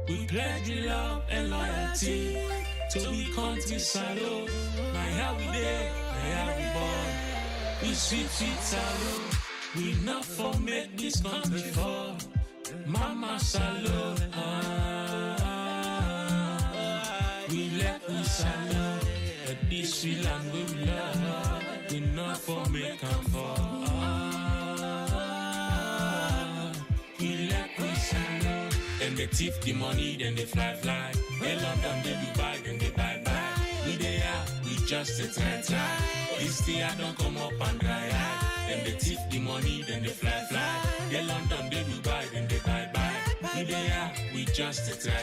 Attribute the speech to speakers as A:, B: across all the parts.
A: We pledge love and loyalty to be country salute. Now here we there, here we born. We sweet salute. We not for make this country fall. Mama salute. We let we salute. At this we land we love. We not for make them fall. We let we salute. Then they thief the money, then they fly. They London, they Dubai, then they bye. We they are, we just a try. This year don't come up and dry eye. Then they thief the money, then they fly. They London, they Dubai, then they bye. We they are, we just a try.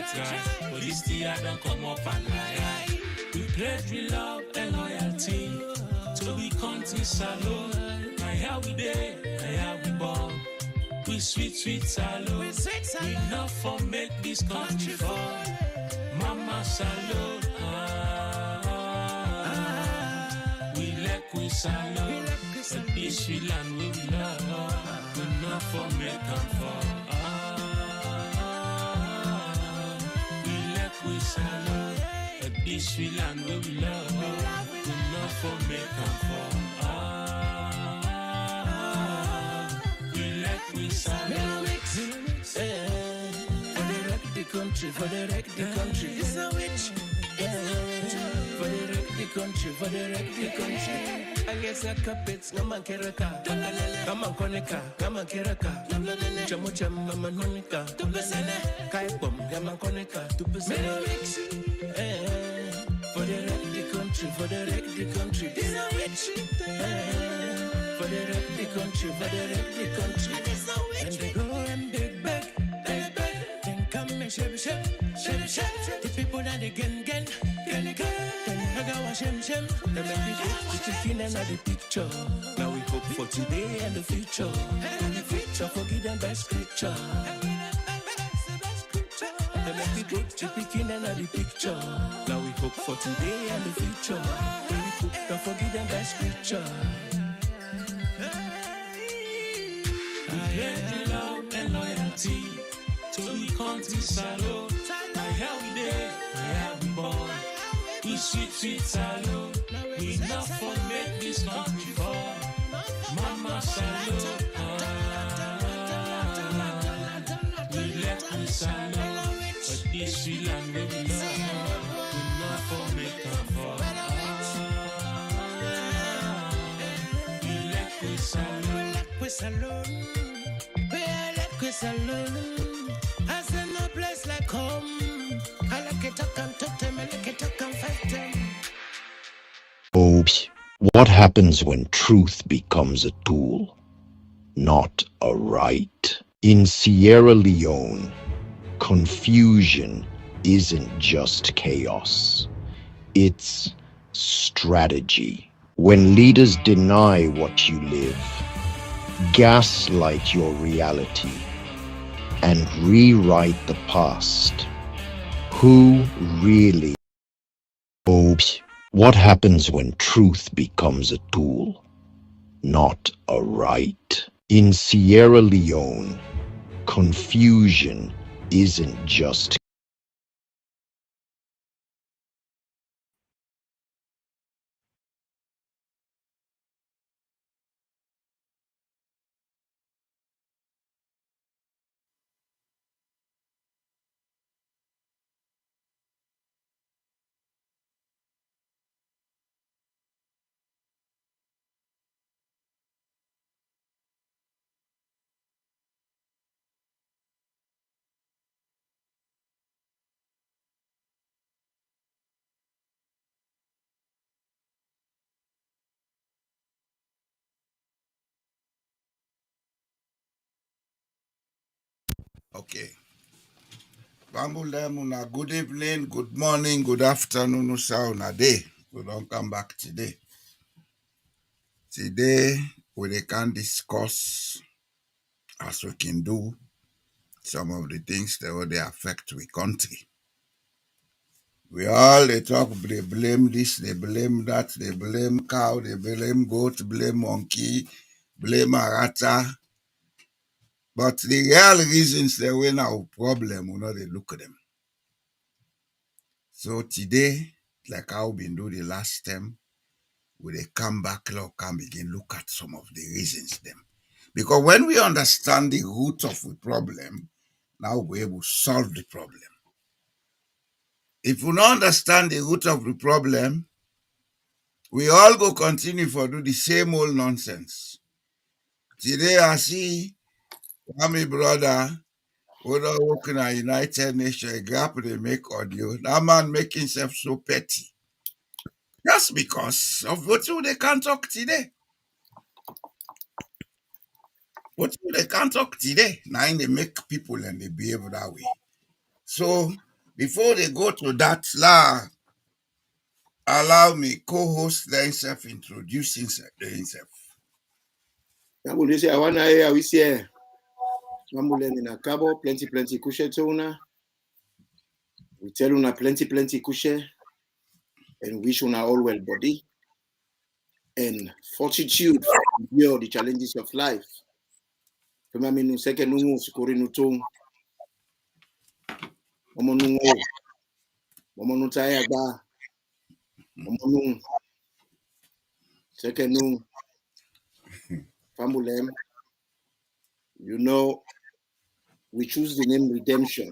A: But this year don't come up and dry eye. We pledge we love and loyalty to be country salute. Now here we there, now here we born. We sweet salute. We not for make this country fall. Mama salute. We let we salute. But this we land we love. We not for make them fall. We let we salute. But this we land we love. We not for make them fall. We salute. For the wreck the country. It's a witch. For the wreck the country. I guess I carpets, Gaman Keraka, Gaman Koneka, Gaman Keraka, Chamucham, Gaman Honika, Kaipom, Gaman Koneka, for the wreck the country. It's a witch. For the wreck the country. And they go and big bag. Then come and shake. The people that they gen. Then Hagawa shem. They make me put the chicken in the picture. Now we hope for today and the future. Forgive them by scripture. They make me put the chicken in the picture. Now we hope for today and the future. Forgive them by scripture. We pledge love and loyalty to the country salute. Now here we there, now here we born. We sweet salute. We not for make this country fall. Mama salute. We let we salute. But this we land we love. We not for make them fall. We let we salute. We salute. As in no place like home. I like it, I can talk them, I like it, I can fight them.
B: What happens when truth becomes a tool, not a right? In Sierra Leone, confusion isn't just chaos. It's strategy. When leaders deny what you live, gaslight your reality, and rewrite the past, who really? What happens when truth becomes a tool, not a right? In Sierra Leone, confusion isn't just
C: Okay. Bambulem, una good evening, good morning, good afternoon, una day. We don't come back today. Today, we can discuss as we can do some of the things that will they affect we country. We all they talk, they blame this, they blame that, they blame cow, they blame goat, blame monkey, blame arata. But the real reasons they win our problem, we know they look at them. So today, like how we been do the last time, we they come back now, can begin look at some of the reasons them. Because when we understand the root of the problem, now we're able to solve the problem. If we don't understand the root of the problem, we all go continue for do the same old nonsense. Today I see my brother who don't work in a United Nations, gap they make audio. That man make himself so petty. Just because of what they can't talk today. What they can't talk today. Now they make people and they behave that way. So before they go to that, allow me co-host themselves introduce himself.
D: Nambu say I wanna hear we say Nambu in a cabo, plenty kushe to una. We tell una plenty kushe and wish una all well body and fortitude for endure the challenges of life. Pema minu seke nungu sukuri nutung. Momo nungu. Momo nutaya ba. Momo nungu. Seke nungu. Fambulem. You know, we choose the name redemption.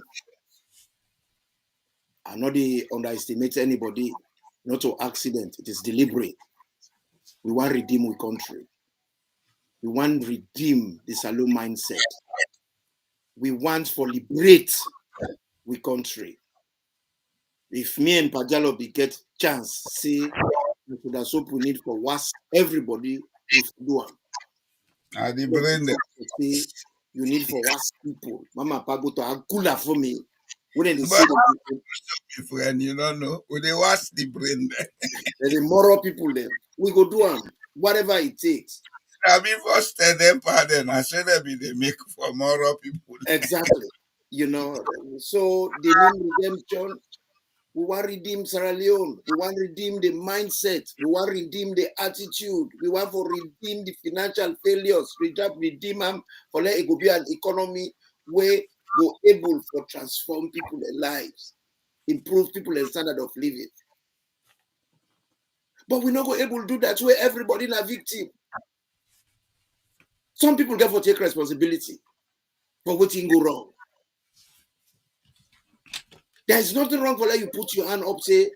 D: I not underestimate anybody, not to accident. It is deliberate. We want to redeem our country. We want to redeem the saloon mindset. We want to liberate our country. If me and Pajalo get chance, see, the soap we need for was everybody will do it.
C: I the brain
D: say you need for was people. Mama Pago to Akula for me. When they say
C: friend, you don't know. When they wash the brain
D: the moral people then, we go do them, whatever it takes.
C: I mean, first tell them pardon. I said they be they make for moral people.
D: Exactly. You know, so the name redemption, we want to redeem Sierra Leone. We want to redeem the mindset. We want to redeem the attitude. We want to redeem the financial failures. Redeem them for let it go be an economy where go able to transform people's lives, improve people's standard of living. But we're not going able to do that where everybody is a victim. Some people therefore take responsibility for what can go wrong. There is nothing wrong for that you put your hand up, say,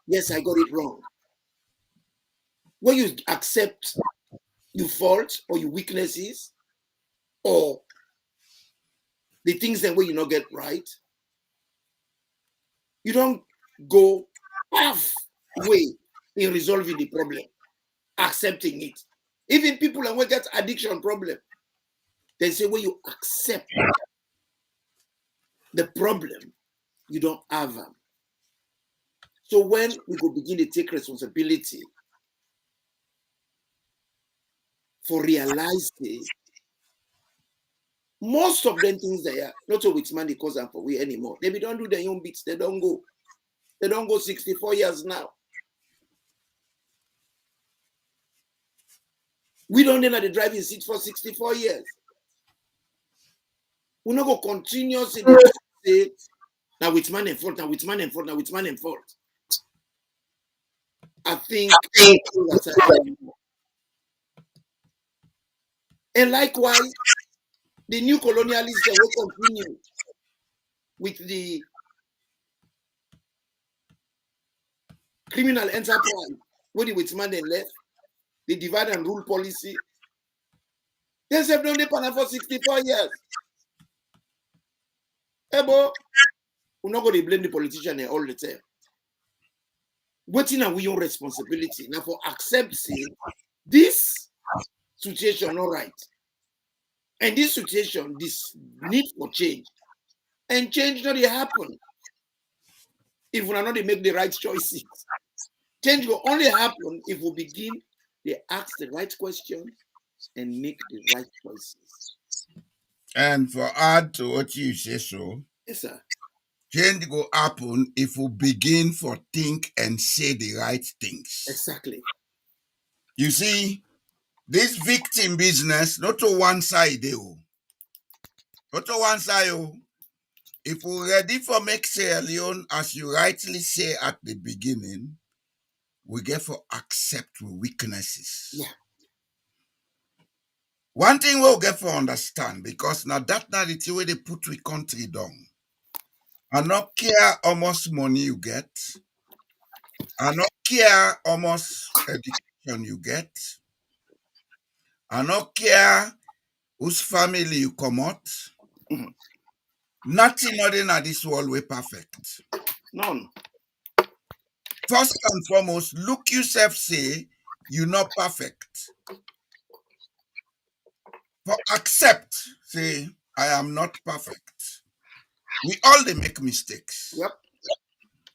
D: yes, I got it wrong. When you accept your fault or your weaknesses or the things that way you not get right, you don't go halfway in resolving the problem, accepting it. Even people when get addiction problem, they say when you accept the problem, you don't have them. So when we go begin to take responsibility for realizing most of them things they are not so which man they cause them for we anymore. They don't do their own bits, they don't go. They don't go 64 years now. We don't know the driving seat for 64 years. We're not going to continuously say, now which man in fault, now which man in fault, now which man in fault. I think and likewise, the new colonialists that will continue with the criminal enterprise, what the which man then left, the divide and rule policy. They have done the panel for 64 years. Hey, boy, we're not going to blame the politician all the time. Waiting on your responsibility now for accepting this situation, all right. And this situation, this need for change. And change not happen if we are not to make the right choices. Change will only happen if we begin to ask the right questions and make the right choices.
C: And for add to what you say so,
D: yes, sir.
C: Change will happen if we begin for think and say the right things.
D: Exactly.
C: You see, this victim business, not to one side, not to one side. If we're ready for make Sierra Leone, as you rightly say at the beginning, we get for accept weaknesses.
D: Yeah.
C: One thing we'll get for understand, because now that the way they put we country down. I not care how much money you get. I not care how much education you get. I not care whose family you come out.
D: Mhm.
C: Nothing other than this world way perfect.
D: None.
C: First and foremost, look yourself say you're not perfect. For accept, say, I am not perfect. We all they make mistakes.
D: Yep.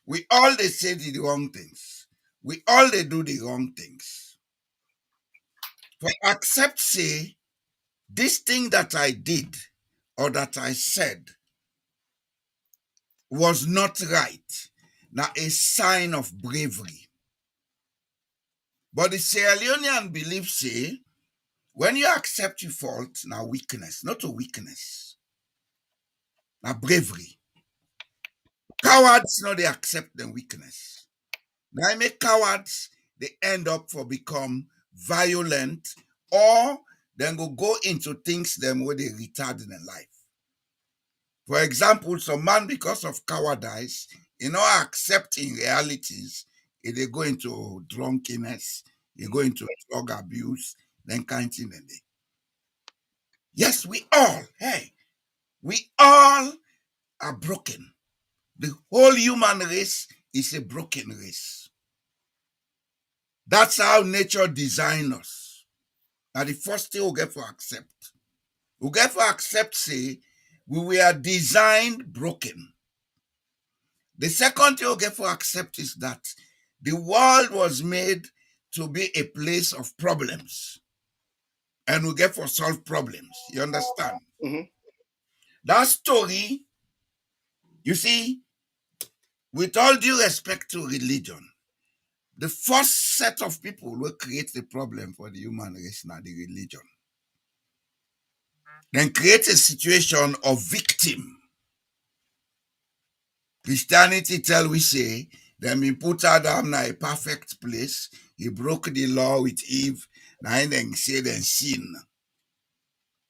C: We all they say the wrong things. We all they do the wrong things. For accept, say, this thing that I did or that I said was not right. Now a sign of bravery. But the Sierra Leonean belief say, when you accept your fault, now weakness, not a weakness, now bravery. Cowards, no, they accept them weakness. Now I make cowards, they end up for become violent or then go into things them where they retard in their life. For example, some man because of cowardice, accepting realities, they go into drunkenness, they go into drug abuse, then kind of thing. Yes, we all are broken. The whole human race is a broken race. That's how nature designed us. Now, the first thing we get for accept. We get for accept, say, we were designed broken. The second thing we get for accept is that the world was made to be a place of problems. And we get for solve problems. You understand?
D: Mhm.
C: That story, you see, with all due respect to religion, the first set of people will create the problem for the human race now, the religion. Then create a situation of victim. Christianity tell we say, then we put Adam in a perfect place. He broke the law with Eve. Now then say then sin.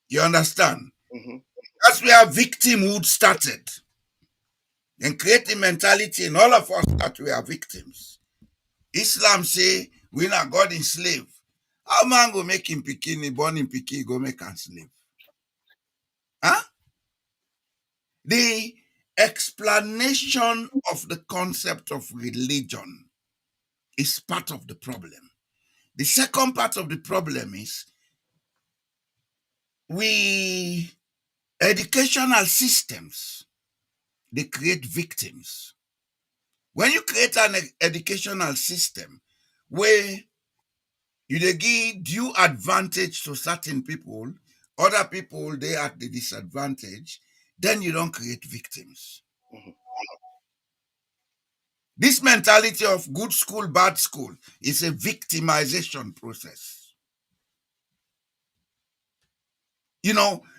C: You understand?
D: Mhm.
C: That's where victimhood started. Then create a mentality in all of us that we are victims. Islam say we not God in slave. How man go make him pikin, born in pikin, go make him slave? Huh? The explanation of the concept of religion is part of the problem. The second part of the problem is we educational systems, they create victims. When you create an educational system where you dey give due advantage to certain people, other people they at the disadvantage, then you don't create victims.
D: Mhm.
C: This mentality of good school, bad school is a victimization process.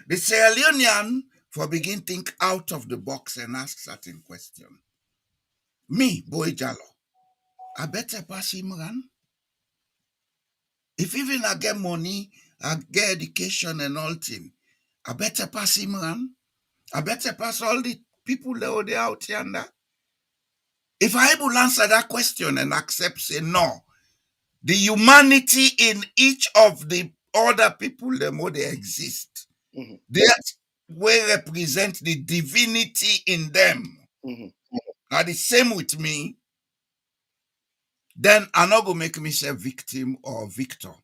C: The Sierra Leonean for begin think out of the box and ask certain question. Me, Boy Jalo, I better pass Imran. If even I get money, I get education and all thing, I better pass Imran. I better pass all the people that are there out yonder. If I able answer that question and accept, say no, the humanity in each of the other people, the more they exist,
D: Mhm.
C: that will represent the divinity in them.
D: Mhm.
C: Now the same with me, then I'm not gonna make myself victim or victor.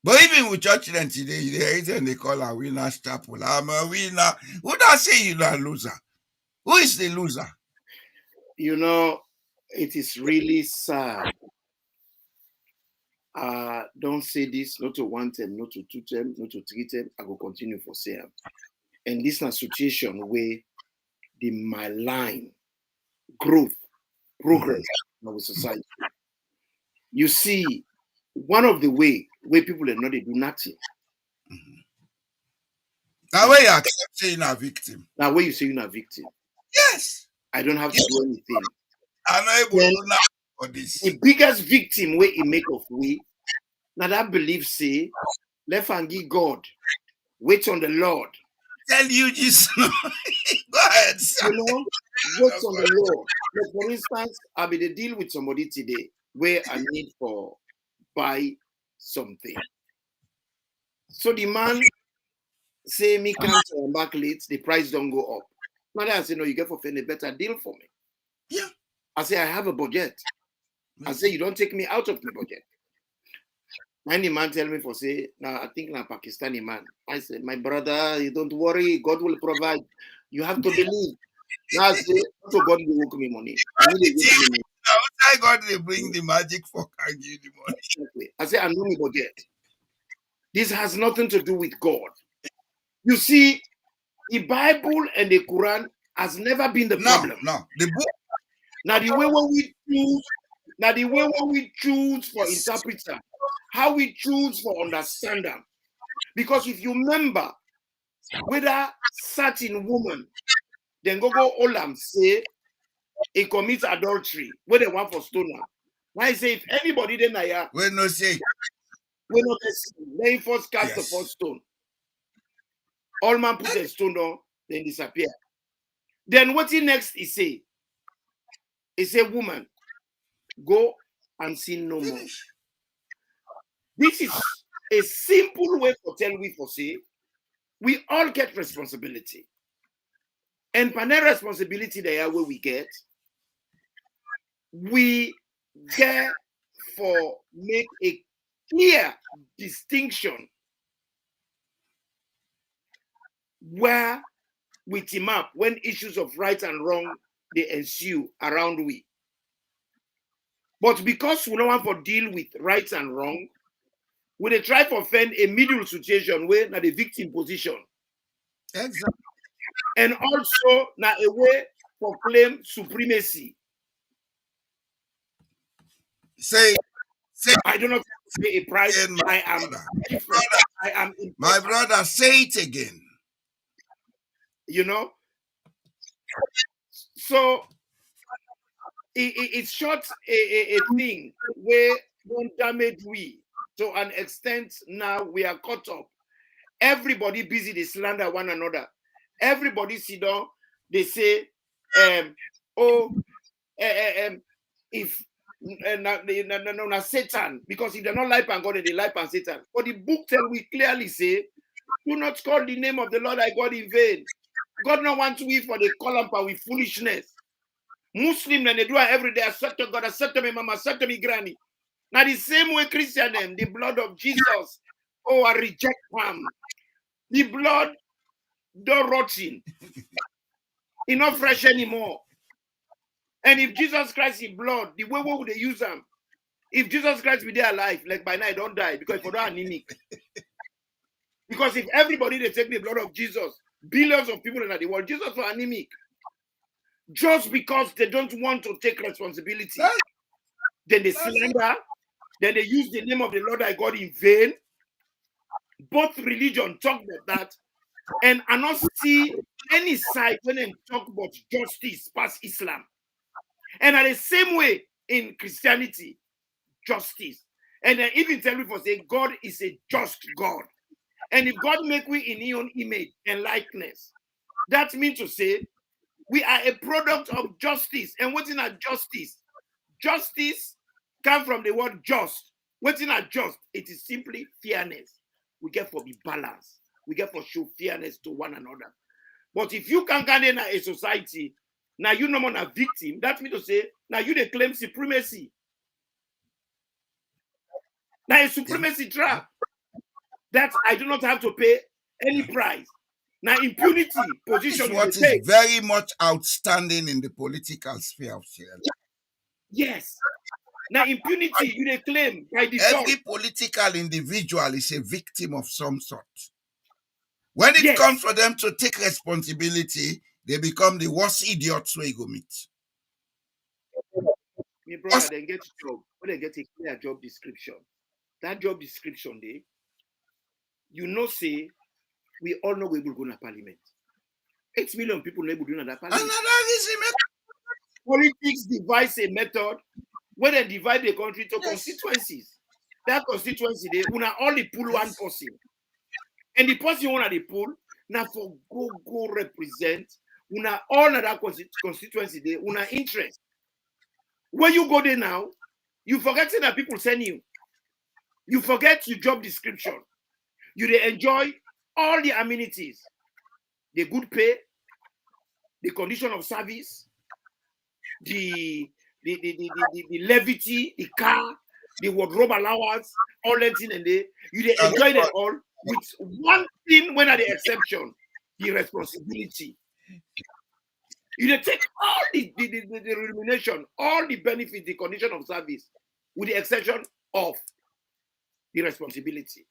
C: But even with churchmen today, they call a winner's chapel. I'm a winner. Who does say you're a loser? Who is the loser?
D: It is really sad. Don't say this, not to one term, not to two term, not to three term. I will continue for sale. And this is a situation where the malign growth, progress of our society. You see, one of the way where people are not they do nothing.
C: Now where you accept saying a victim.
D: Now where you say you're a victim,
C: Yes.
D: I don't have to do anything.
C: I'm not able
D: Then
C: to do nothing for this.
D: the biggest victim where he make of we, now that belief say, left and give God, wait on the Lord.
C: Tell you Jesus. Go ahead, sir.
D: You know, wait on the Lord. Like for instance, I'll be the deal with somebody today where I need for buy something. So the man say me can't turn back late, the price don't go up. Now I say, no, you get for a better deal for me.
C: Yeah.
D: I say, I have a budget. I say, you don't take me out of my budget. And the man tell me for say, now I think I'm Pakistani man. I say, my brother, you don't worry, God will provide. You have to believe. Now I say, so God will work me money. I need to work me money.
C: I got to bring the magic fork and give the money.
D: I say, I know my budget. This has nothing to do with God. You see, the Bible and the Quran has never been the problem.
C: No, the book.
D: Now the way when we choose, now the way when we choose for interpreter, how we choose for understander. Because if you remember, whether certain woman, then go Olam say he commits adultery, where they want for stoner. Why say if anybody then I
C: We no say.
D: we not they first cast the first stone. All man put a stone on, then disappear. Then what he next he say? He say, woman, go and sin no more. This is a simple way for tell we for say we all get responsibility. And panel responsibility there where we get for make a clear distinction where we team up when issues of right and wrong they ensue around we. But because we don't want to deal with right and wrong, we they try to find a middle situation where now the victim position.
C: Exactly.
D: And also now a way for claim supremacy.
C: Say
D: I do not pay a price.
C: again,
D: I am different. I am important.
C: My brother, say it again.
D: You know? So it's short a thing where don't damage we to an extent now we are caught up. Everybody busy they slander one another. Everybody sit down, they say, if na Satan, because if they're not like and God, they like and Satan. But the book tell we clearly say, do not call the name of the Lord thy God in vain. God not want we for the call up with foolishness. Muslim and they do it every day. Accept God, accept me, mama, accept me, granny. Now the same way Christian them, the blood of Jesus. Oh, I reject him. The blood don't rotting. It's not fresh anymore. And if Jesus Christ is blood, the way would they use them? If Jesus Christ be there alive, like by now, don't die because for that anemic. Because if everybody they take the blood of Jesus, billions of people in the world, Jesus was anemic. Just because they don't want to take responsibility, then they slander, then they use the name of the Lord thy God in vain. Both religion talk about that, and I not see any side when they talk about justice past Islam. And at the same way in Christianity, justice. And then even tell people say God is a just God. And if God make we in his own image and likeness, that means to say we are a product of justice. And what's in our justice? Justice comes from the word just. What's in our just? It is simply fairness. We get for be balanced. We get for show fairness to one another. But if you can't get in a society, now you no more a victim, that means to say, now you they claim supremacy. Now a supremacy trap that I do not have to pay any price. Now impunity position
C: what is very much outstanding in the political sphere of Sierra.
D: Yes. Now impunity you they claim by default.
C: Every political individual is a victim of some sort. When it comes for them to take responsibility, they become the worst idiots we go meet.
D: My brother, then get a job. When they get a clear job description, that job description, you know, say we all know we will go to parliament. 8 million people not able to do that parliament.
C: Another reason,
D: Politics devise a method where they divide the country to constituencies. That constituency, they una only pull one person. And the person you want to pull, now for go represent, una all of that constituency, they una interest. When you go there now, you forget that people send you. You forget your job description. You they enjoy all the amenities, the good pay, the condition of service, the levity, the car, the wardrobe allowance, all that thing, and you they enjoy them all with one thing when are the exception, the responsibility. You they take all the remuneration, all the benefits, the condition of service, with the exception of the responsibility.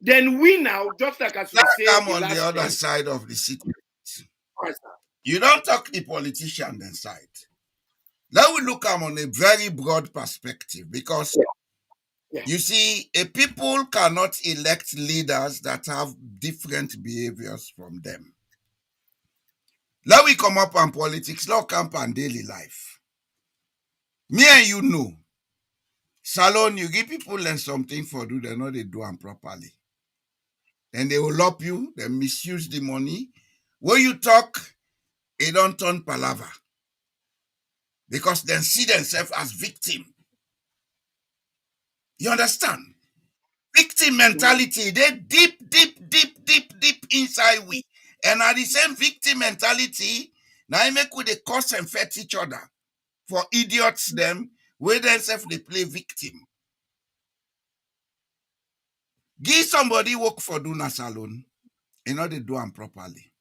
D: Then we now, just like as we say,
C: come on the other side of the city. You don't talk the politician then side. Now we look on a very broad perspective because you see, a people cannot elect leaders that have different behaviors from them. Now we come up on politics, now come on daily life. Me and you know, salon, you give people learn something for do, they know they do them properly. Then they will lop you, they misuse the money. When you talk, it don't turn palaver. Because they see themselves as victim. You understand? Victim mentality, they deep inside we. And at the same victim mentality, now I make with the cause and fed each other. For idiots them, where themselves they play victim. Give somebody work for Duna Salon, you know they do them properly.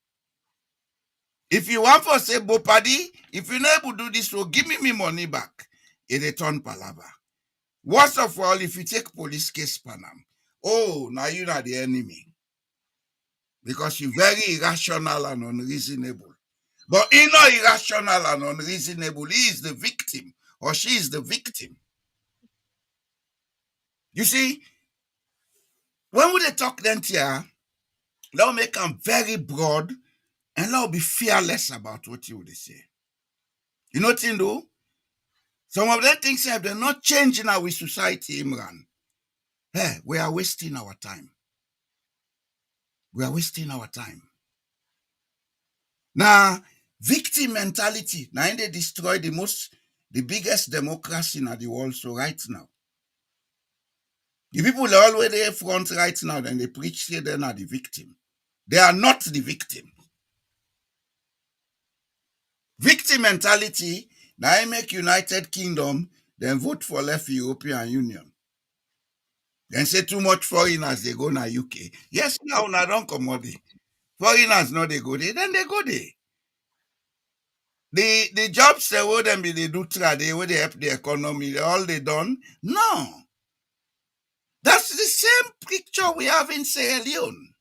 C: If you want for say, Bopadi, if you're not able to do this, so give me money back. It return palaver. Worst of all, if you take police case Panam, oh, now you're not the enemy. Because you're very irrational and unreasonable. But he's not irrational and unreasonable. He is the victim, or she is the victim. You see, when we talk then here, they'll make them very broad and they'll be fearless about what you would say. You know what you do? Some of them things have they're not changing our society, Imran. Hey, we are wasting our time. We are wasting our time. Now, victim mentality, now they destroy the biggest democracy in the world, so right now. The people are always there front right now, then they preach say they're not the victim. They are not the victim. Victim mentality, now I make United Kingdom, then vote for left European Union. Then say too much foreigners, they go na UK. Yes, now don't come out there. Foreigners know they go there, then they go there. The jobs they will them be they do trade, where they help the economy, all they done. No. That's the same picture we have in Sierra Leone.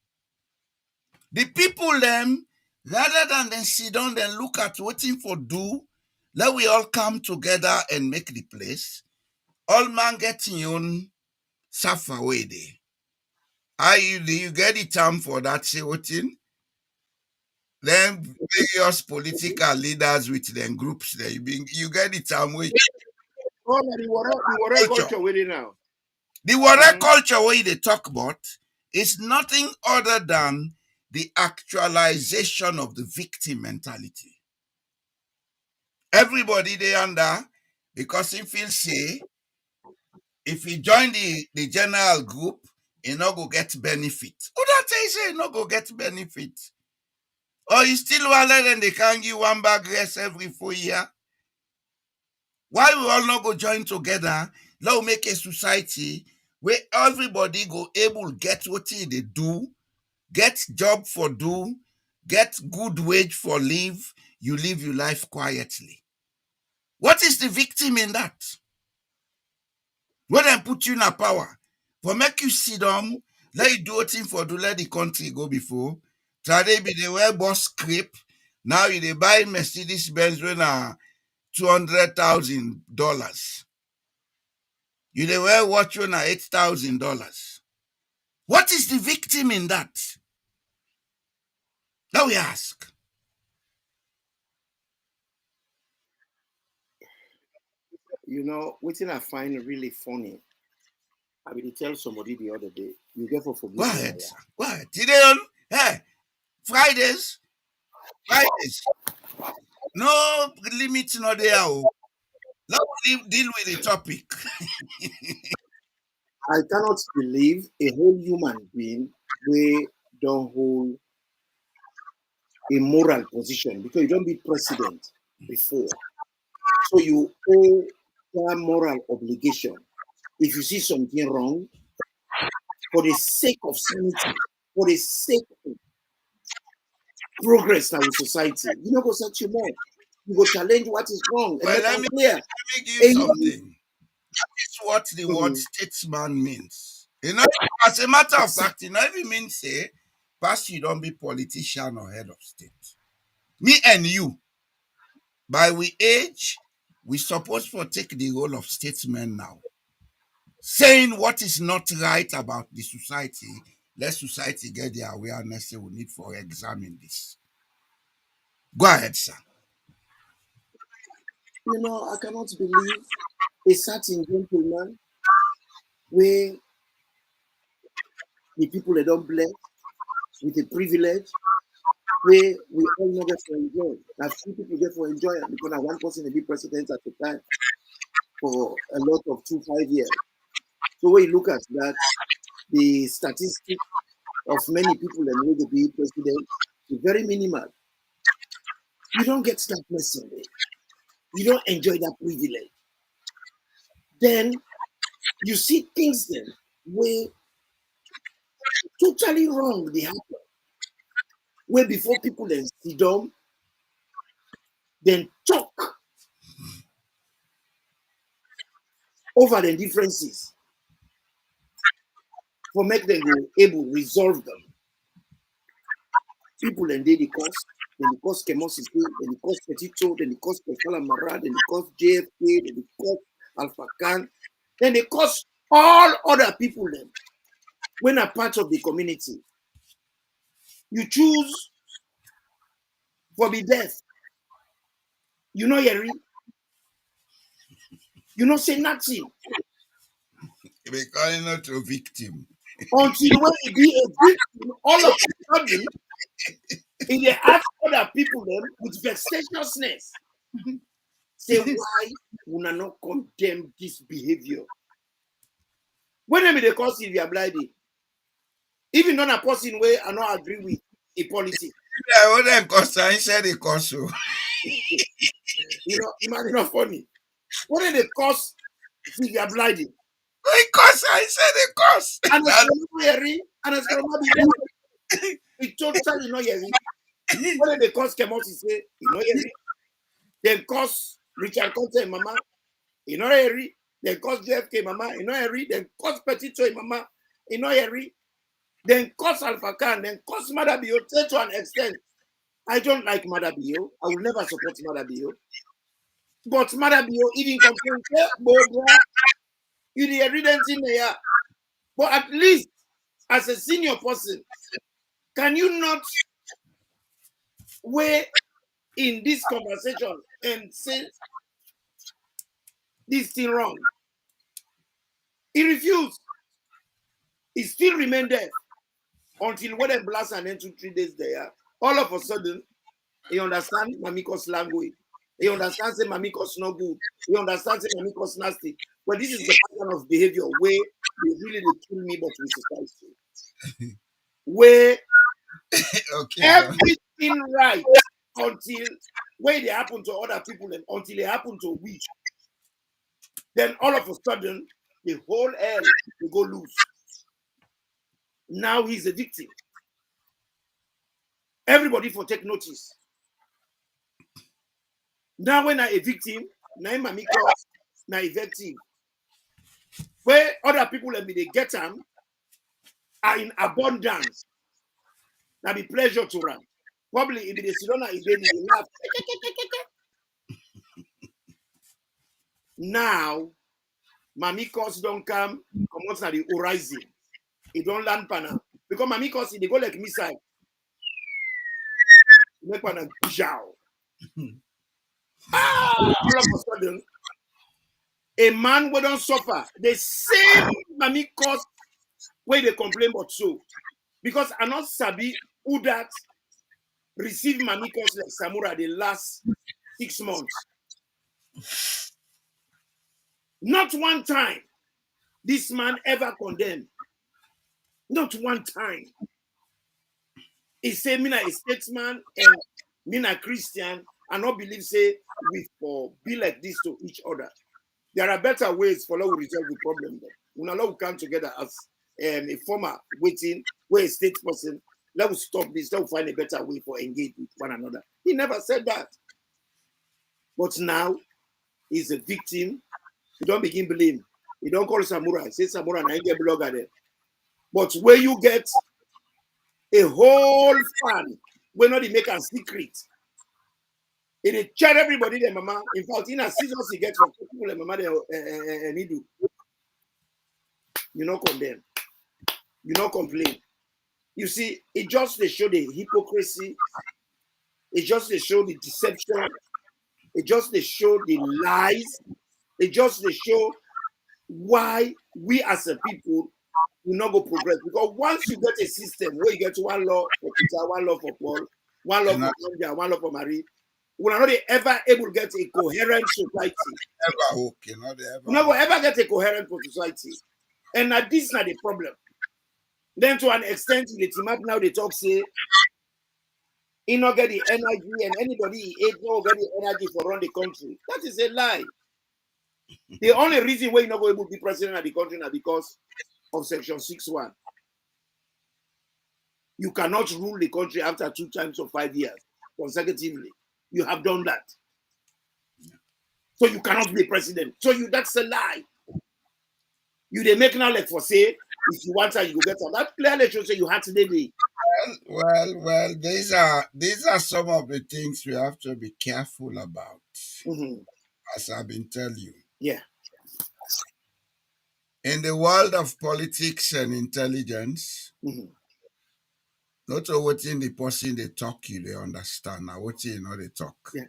C: The people them, rather than then sit down and look at waiting for do, let we all come together and make the place. All man getting own suffer away there. You get the term for that say what in? Then various political leaders with them groups there. You get the term with
D: the Warren culture with it now.
C: The Warren culture where they talk about is nothing other than the actualization of the victim mentality. Everybody they under, because he feels say, if he join the general group, he not go get benefit. Who that say he not go get benefit? Or he still wallet and they can give one bag rest every 4 years? Why we all not go join together? Let's make a society where everybody go able get what they do, get job for do, get good wage for live, you live your life quietly. What is the victim in that? When they put you in a power, for make you sit down, let you do a thing for do let the country go before. Try they be the way boss script. Now you they buy Mercedes Benz when $200,000. You they wear watch on $8,000. What is the victim in that? Now we ask.
D: You know, what I find really funny, I will tell somebody the other day, you get for
C: Go
D: forgive me,
C: ahead,
D: Naya.
C: sir. Go ahead. Today, hey, Fridays, no limit, no there. Oh. Let's deal with the topic.
D: I cannot believe a whole human being we don't hold a moral position because you don't be president before. So you owe that moral obligation. If you see something wrong, for the sake of sanity, for the sake of progress in our society, you know, go search you more. You go challenge what is wrong and
C: Well,
D: make
C: let
D: them
C: me
D: clear.
C: give you
D: And
C: something. It's what the word
D: you,
C: statesman means. You know, as a matter of
D: exactly.
C: fact, you know, it means say, pass you don't be politician or head of state. Me and you, by we age, we supposed to take the role of statesman now. Saying what is not right about the society, let society get the awareness they will need for examine this. Go ahead, sir.
D: You know, I cannot believe a certain gentleman where the people that don't bless with a privilege where we all know get for enjoy. Now few people get for enjoy because now one person will be president at a time for a lot of 2 5 years. So when you look at that, the statistic of many people that will be president is very minimal. You don't get that blessing. You don't enjoy that privilege. Then you see things then where totally wrong they happen. Where before people then sit down, then talk over the differences for make them go able to resolve them. People and they cause, then they cause chemosis, then they cause Petito, then they cause Pefala Mara, then they cause JFK, then they cause Alpha Khan, then they cause all other people then. When a part of the community, you choose for be death. You know, Yeri, you know, say nothing
C: Because not a victim.
D: until when it be a victim, all of a sudden, in the ask other people them with vexatiousness, say why we not condemn this behavior. When they call Sylvia Blyde, even non a person where I not agree with a politics.
C: Yeah, what then cost? I said it cost so.
D: You know, imagine not funny. When they cause Sylvia Blyde,
C: Because I said it cost.
D: and as and as it totally not hearing. When they cause Kemosi say, you know hearing. Then cause Richard Conte mama, you know hearing. Then cause JFK mama, you know hearing. Then cause Petito mama, you know hearing. Then cause Alpha Khan, then cause Madabio to an extent. I don't like Madabio. I will never support Madabio. But Madabio even complain, you the evidence in there. But at least as a senior person, can you not weigh in this conversation and say this thing wrong? He refused. He still remained there until when they blast and then 2 3 days there. All of a sudden, he understands Mamiko's language. He understands that Mamiko's not good. He understands that Mamiko's nasty. But this is the pattern of behavior where they really they kill me, but with society. Where
C: Okay, go.
D: everything right until when they happen to other people and until it happen to we. Then all of a sudden, the whole hell will go loose. Now he's a victim. Everybody for take notice. Now when I a victim, now I'm amico, now a victim. Where other people let me they get them are in abundance. Now be pleasure to run. Probably if they sit down and they laugh. Now, Mamikos don't come out at the horizon. He don't land pana. Because Mami cause they go like missile. Make pana jow. All of a sudden, a man will don't suffer. The same Mami cause where they complain about so. Because I not sabi who that receive Mami cause like Samura the last 6 months. Not one time this man ever condemned. Not one time. He say me na a statesman and me na Christian. I not believe say we for be like this to each other. There are better ways for us to resolve the problem. When Allah will come together as a former waiting, where a state person, let us stop this, let us find a better way for engage with one another. He never said that. But now he's a victim. You don't begin blame. You don't call Samura. Say Samura and I get blogger there. But where you get a whole fan, we're not make a secret. It chat everybody there, mama. In fact, in a season he gets from people like mama and he do. You not condemn. You not complain. You see, it just they show the hypocrisy. It just they show the deception. It just they show the lies. It just they show why we as a people will not go progress. Because once you get a system where you get one law for Peter, one law for Paul, one law for India, one law for Marie, we are not ever able to get a coherent society. We never ever get a coherent society. And now this is not the problem. Then to an extent, the team up now they talk say he not get the energy and anybody he ate not get the energy for run the country. That is a lie. The only reason why you're not going to be president of the country is because of Section 6.1. You cannot rule the country after 2 times of 5 years consecutively. You have done that. So you cannot be president. So that's a lie. You they make now like for say, if you want her, you go get her. That clearly shows you had to be.
C: Well, these are some of the things we have to be careful about. As I've been telling you.
D: Yeah.
C: In the world of politics and intelligence, not what in the person they talk you, they understand. Now what you know they talk.
D: Yeah,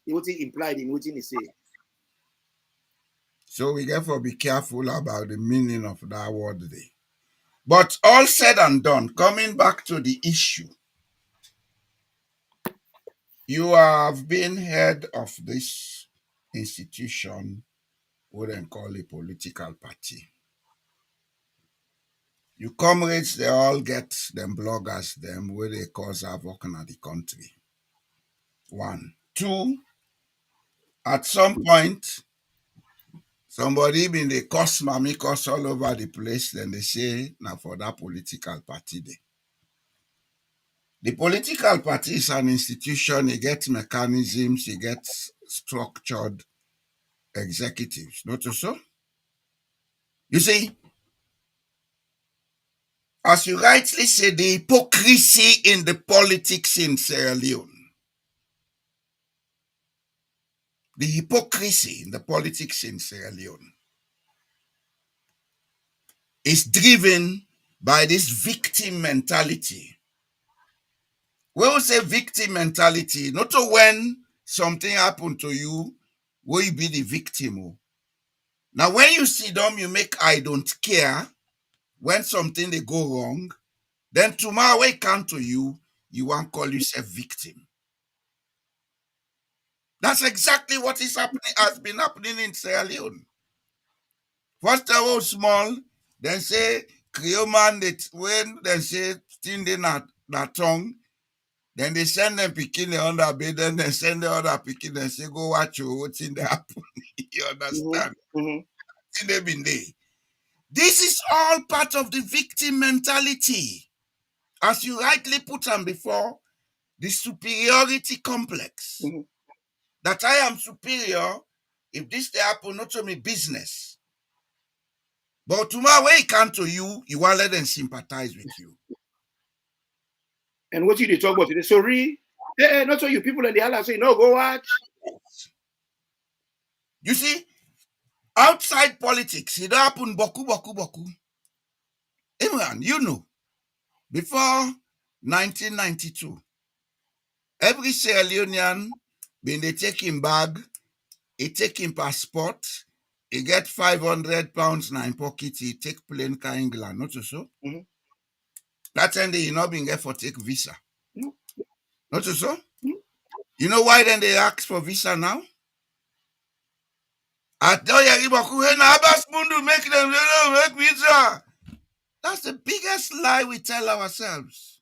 D: what he implied in what he say.
C: So we therefore be careful about the meaning of that word there. But all said and done, coming back to the issue, you have been head of this institution, what they call a political party. You comrades, they all get them bloggers, them where they cause havoc in the country. 1. 2, at some point, somebody been they cause mammy cause all over the place, then they say, now for that political party day. The political party is an institution, it gets mechanisms, it gets structured executives, not so? You see, as you rightly say, the hypocrisy in the politics in Sierra Leone, the hypocrisy in the politics in Sierra Leone is driven by this victim mentality. We will say victim mentality, not to when something happened to you, will you be the victim? Now, when you see them, you make I don't care. When something they go wrong, then tomorrow when it come to you, you won't call yourself victim. That's exactly what is happening, has been happening in Sierra Leone. First of all, small, then say Creole man, when they say thing they not tongue, then they send them picking the under bed, then they send the other picking and say, go watch you, what's in there happen. You understand? They been there. This is all part of the victim mentality. As you rightly put on before, the superiority complex. That I am superior, if this they happen, not to me business. But tomorrow when it come to you, you want to let them sympathize with you.
D: And what you talk about today? Sorry, not so you people in the house say, no, go watch.
C: You see, outside politics, it happen boku. Imran, you know, before 1992, every Sierra Leonean, when they take him bag, he take him passport, he get £500 in pocket, he take plane car England, not so?
D: Mm-hmm.
C: That time they not being get for take visa.
D: No.
C: Not so?
D: No.
C: You know why then they ask for visa now? I tell you, make them make visa. That's the biggest lie we tell ourselves.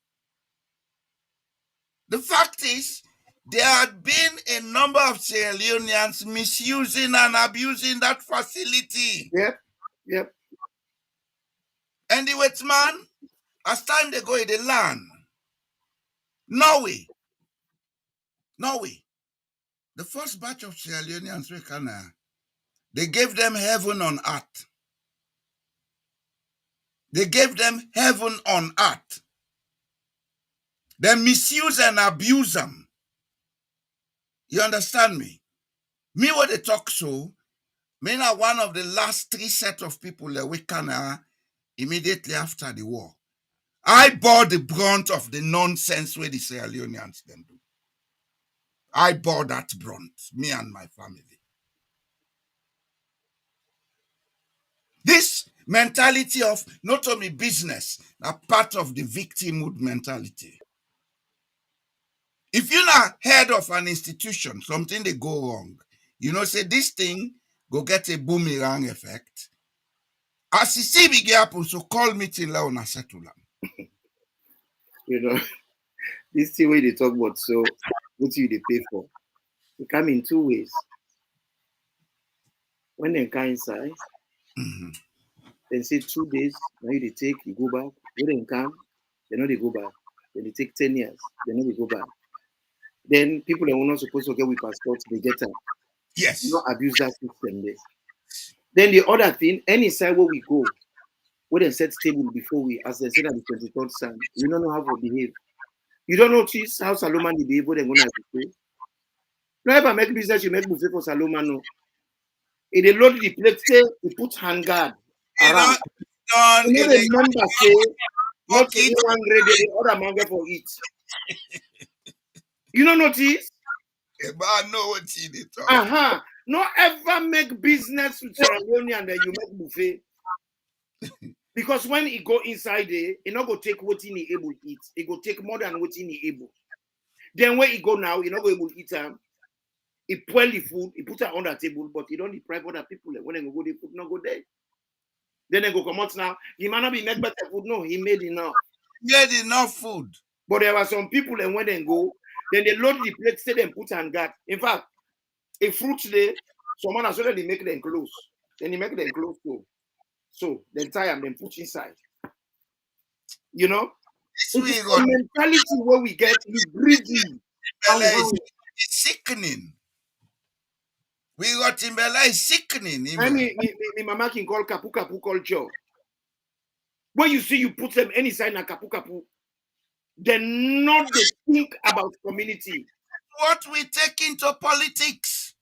C: The fact is, there had been a number of Sierra Leoneans misusing and abusing that facility.
D: Yep. Yep.
C: And the wet man, as time they go, they learn. Norway. The first batch of Sierra Leoneans, they gave them heaven on earth. They gave them heaven on earth. They misuse and abuse them. You understand me? Me, what they talk so, me are one of the last 3 set of people that we can immediately after the war. I bore the brunt of the nonsense where the Sierra Leoneans then do. I bore that brunt, me and my family. This mentality of not only business, a part of the victimhood mentality. If you're not head of an institution, something they go wrong, you know, say this thing go get a boomerang effect. As you see big happen, so call meeting la on a settle.
D: You know, this thing where they talk about, so what you they pay for? It come in 2 ways. When they come inside, they say 2 days, now you they take, you go back. When they come, they know they go back. Then they take 10 years, they know they go back. Then people that were not supposed to get with passports, they get out.
C: Yes.
D: You not abuse that system there. Then the other thing, any side where we go, where they set table before we, as they said at the 23rd Psalm, you don't know how to behave. You don't notice how Solomon they behave when they're gonna be. No ever make business, you make buffet for Solomon. No. If they load the plate, say he put hand guard around. You know the member say not anyone ready, the other man get for eat. You don't notice?
C: I know what you did.
D: No ever make business with Sierra Leone and then you make buffet. Because when he go inside there, he not go take what he able to eat. He go take more than what he able. Then when he go now, he not go able to eat them. He spoil the food, he put it on the table, but he don't deprive other people. When they go, the food not go there. Then they go come out now. He might not be make better food. No, he made enough.
C: Made enough food.
D: But there were some people, and when they go, then they load the plate, say them put and guard. In fact, a fruit there, someone has already make them close. Then he make them close too. So then tie them, then put inside. You know, it's a mentality where we get greedy.
C: It's sickening. We got Timbela is sickening.
D: I mean, mama can call kapu kapu culture. When you see you put them any side na kapu kapu, then not they think about community.
C: What we take into politics.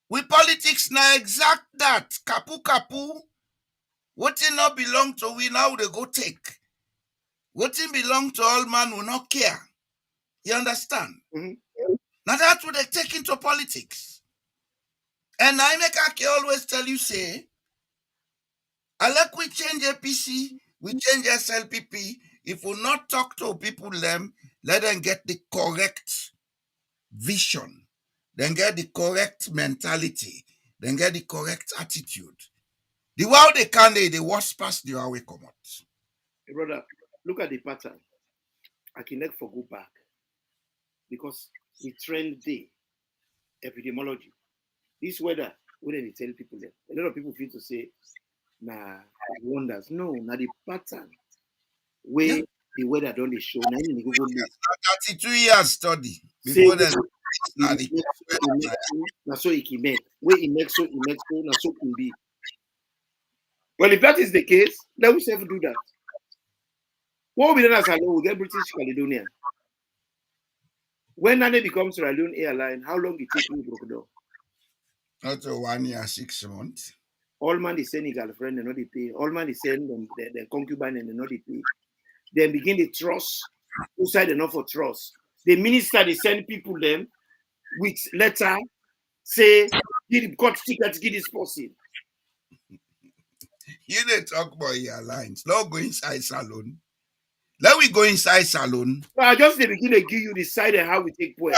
C: We politics now exact that. Kapu kapu. What it not belong to we now they go take. What it belong to all man will not care. You understand?
D: Mm-hmm.
C: Now that's what they take into politics. And I make always tell you, say, I like we change APC, we change SLPP. If we not talk to people, them, let them get the correct vision, then get the correct mentality, then get the correct attitude. The way they can, they wash past the way come out.
D: Hey brother, look at the pattern. I can let for go back because the trend day, epidemiology, this weather, what do they tell people there? A lot of people feel to say, nah, wonders. No, now the pattern where the weather don't they show. Now you go look.
C: 32 years study before that.
D: Now so it can make. Where it makes so it makes so now so can be. Well, if that is the case, let us have to do that. What will be done as alone? We get British Caledonia. When Nane becomes Sierra Leone airline, how long it takes me to go down?
C: Not 1 year, 6 months.
D: All man is sending girlfriend and not they pay. All man is sending the concubine and not they pay. Then begin the trust. Outside enough for trust. The minister they send people them with letter say give got ticket give this person.
C: You dey talk about your lines. Not go inside salon. Let we go inside salon.
D: So I just they begin to give you the side and how we take point.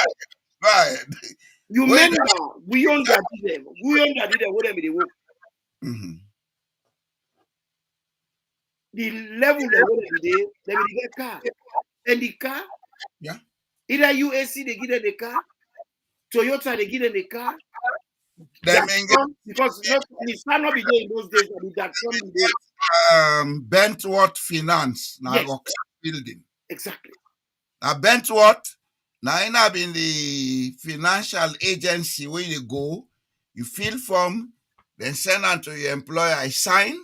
C: Right.
D: You
C: Wait.
D: remember we on that did them. We on that did them. What them they work.
C: Mm-hmm.
D: The level they what they get car. And the car,
C: Yeah.
D: either USC they give them the car, Toyota they give them the car.
C: Them
D: Because not Nissan not be there in those days, but that some days.
C: Bentworth Finance, now
D: Yes.
C: Rock building.
D: Exactly.
C: Now Bentworth, now in have been the financial agency where you go, you fill form, then send on to your employer, I sign.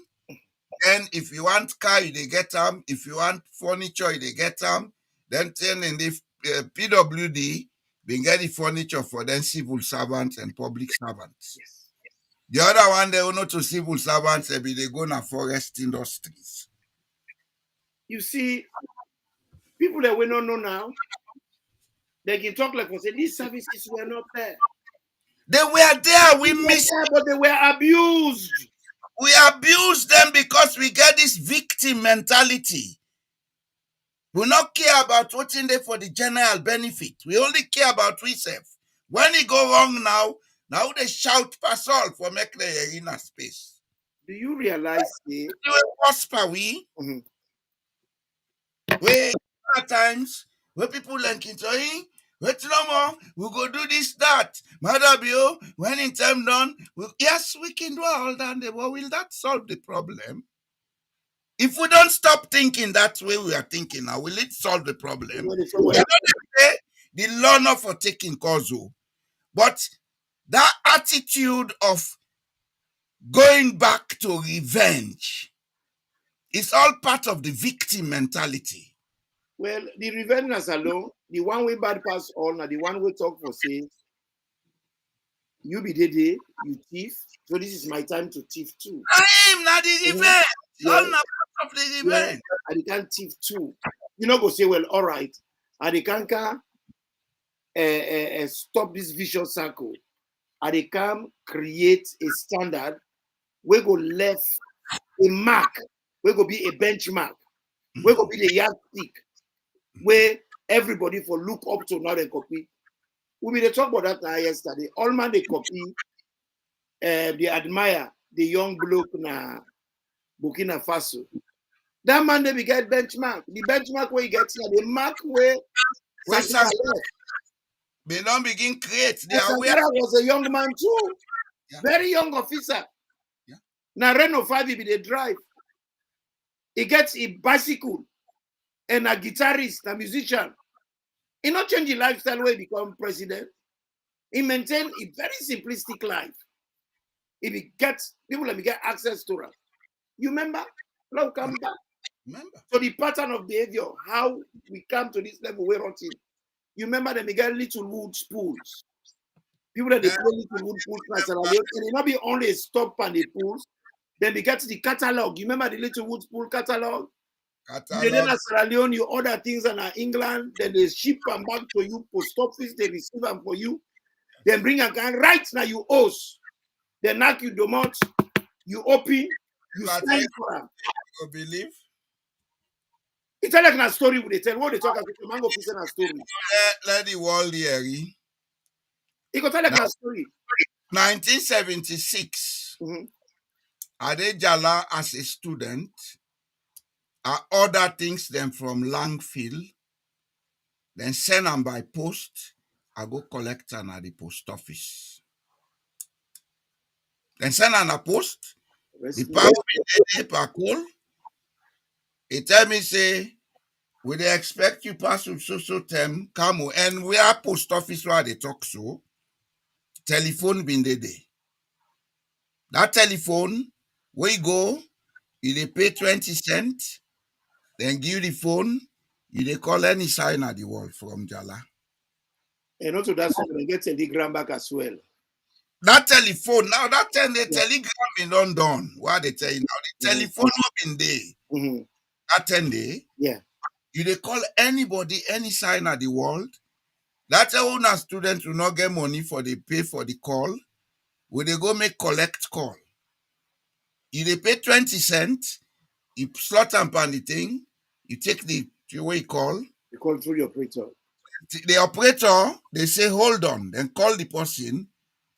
C: Then if you want car, you they get them. If you want furniture, you they get them. Then turn in the PWD, we get the furniture for them civil servants and public servants.
D: Yes.
C: The other one, they will not to civil servants, they go na forest industries.
D: You see, people that we don't know now, they can talk like we say these services were not there.
C: They were there, we missed.
D: But they were abused.
C: We abuse them because we get this victim mentality. We not care about what's in there for the general benefit. We only care about ourselves. When it go wrong now they shout pass all for make the arena space.
D: Do you realize
C: We prosper we?
D: Mhm.
C: We at times where people like it, wait no more, we go do this, that. Madabio, when in time done, yes, we can do all that, but will that solve the problem? If we don't stop thinking that way we are thinking now, will it solve the problem? The law not for taking cause, but that attitude of going back to revenge is all part of the victim mentality.
D: Well, the revenge alone, the one way bad pass all, now the one we talk for say, you be day, you thief. So this is my time to thief too.
C: I'm not the revenge.
D: Yeah.
C: All not part of the revenge.
D: Yeah. And they can't thief too. You know, go say, well, all right. And they can't stop this vicious circle. And they can create a standard where go left a mark, where go be a benchmark, where go be the yardstick, where everybody for look up to now and copy. We be talk about that yesterday. All man they copy, they admire the young bloke na Burkina Faso. That man they be get benchmark. The benchmark where you get here, the mark where Sankara left.
C: They don't begin create.
D: Sankara was a young man too. Yeah. Very young officer. Yeah. Now Renault 5 be the drive. He gets a bicycle and a guitarist, a musician. He not change the lifestyle where he become president. He maintain a very simplistic life. If he gets people let me get access to it. You remember? Now come back.
C: Remember.
D: So the pattern of behavior, how we come to this level we're rotting. You remember them, we get little wood pools. People that they play little wood pools, and it not be only a stop and the pools. Then they get the catalog. You remember the little wood pool catalog? Then in Sierra Leone, you order things in England, then they ship them back to you, post office, they receive them for you. Then bring a gun right now, you host. Then knock you domot, you open, you sign for them.
C: You believe?
D: It's like a story they tell. What they talk about the mango fish and a story.
C: Let the world hear.
D: It got like a story.
C: 1976. Adejala as a student, I order things them from Langfield, then send them by post. I go collect them at the post office. Then send them a post. The pass call. He tell me say, we they expect you pass with so term, come and we are post office where they talk so. Telephone been there. That telephone, we go, you they pay 20 cents, then give the phone, you they call any sign at the wall from Jala.
D: And also that's when they get telegram back as well.
C: That telephone now, that time the
D: Yeah.
C: telegram in London. What they tell you now? The telephone not been there.
D: Mm-hmm.
C: That 10 day,
D: Yeah.
C: you they call anybody, any sign of the world. That's how a student will not get money for the pay for the call. Will they go make collect call? You they pay 20 cents, you slot and pan the thing, you take the way you call.
D: You call through the operator.
C: The operator, they say, hold on, then call the person.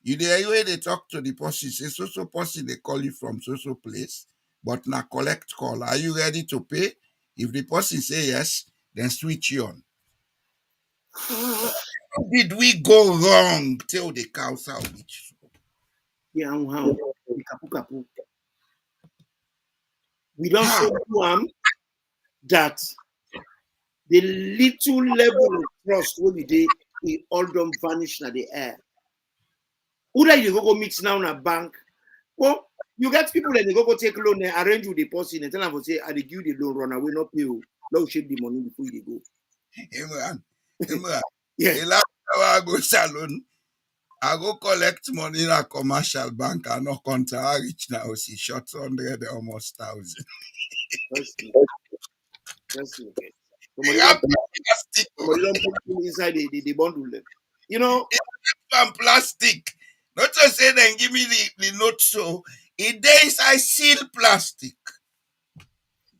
C: You the way they talk to the person, say so person they call you from so place, but now collect call. Are you ready to pay? If the person say yes, then switch you on. Did we go wrong till the cows are which?
D: Yeah, how? The kapu kapu. We don't
C: Ha!
D: so do that the little level of trust when we did, it all don't vanish in the air. Who that you go meet now in a bank? Well, you get people that they go take loan and arrange with the person and tell them to say, I give you the loan, run away, not pay you. Now shape the money before you go.
C: Imran,
D: Yeah.
C: the last time I go salon, I go collect money in a commercial bank and no contract reach now. See, short 100, almost 1,000.
D: That's okay.
C: They have plastic.
D: Somebody don't put inside the bundle. Them. You know,
C: And plastic. Not to say then give me the note so. It is I seal plastic.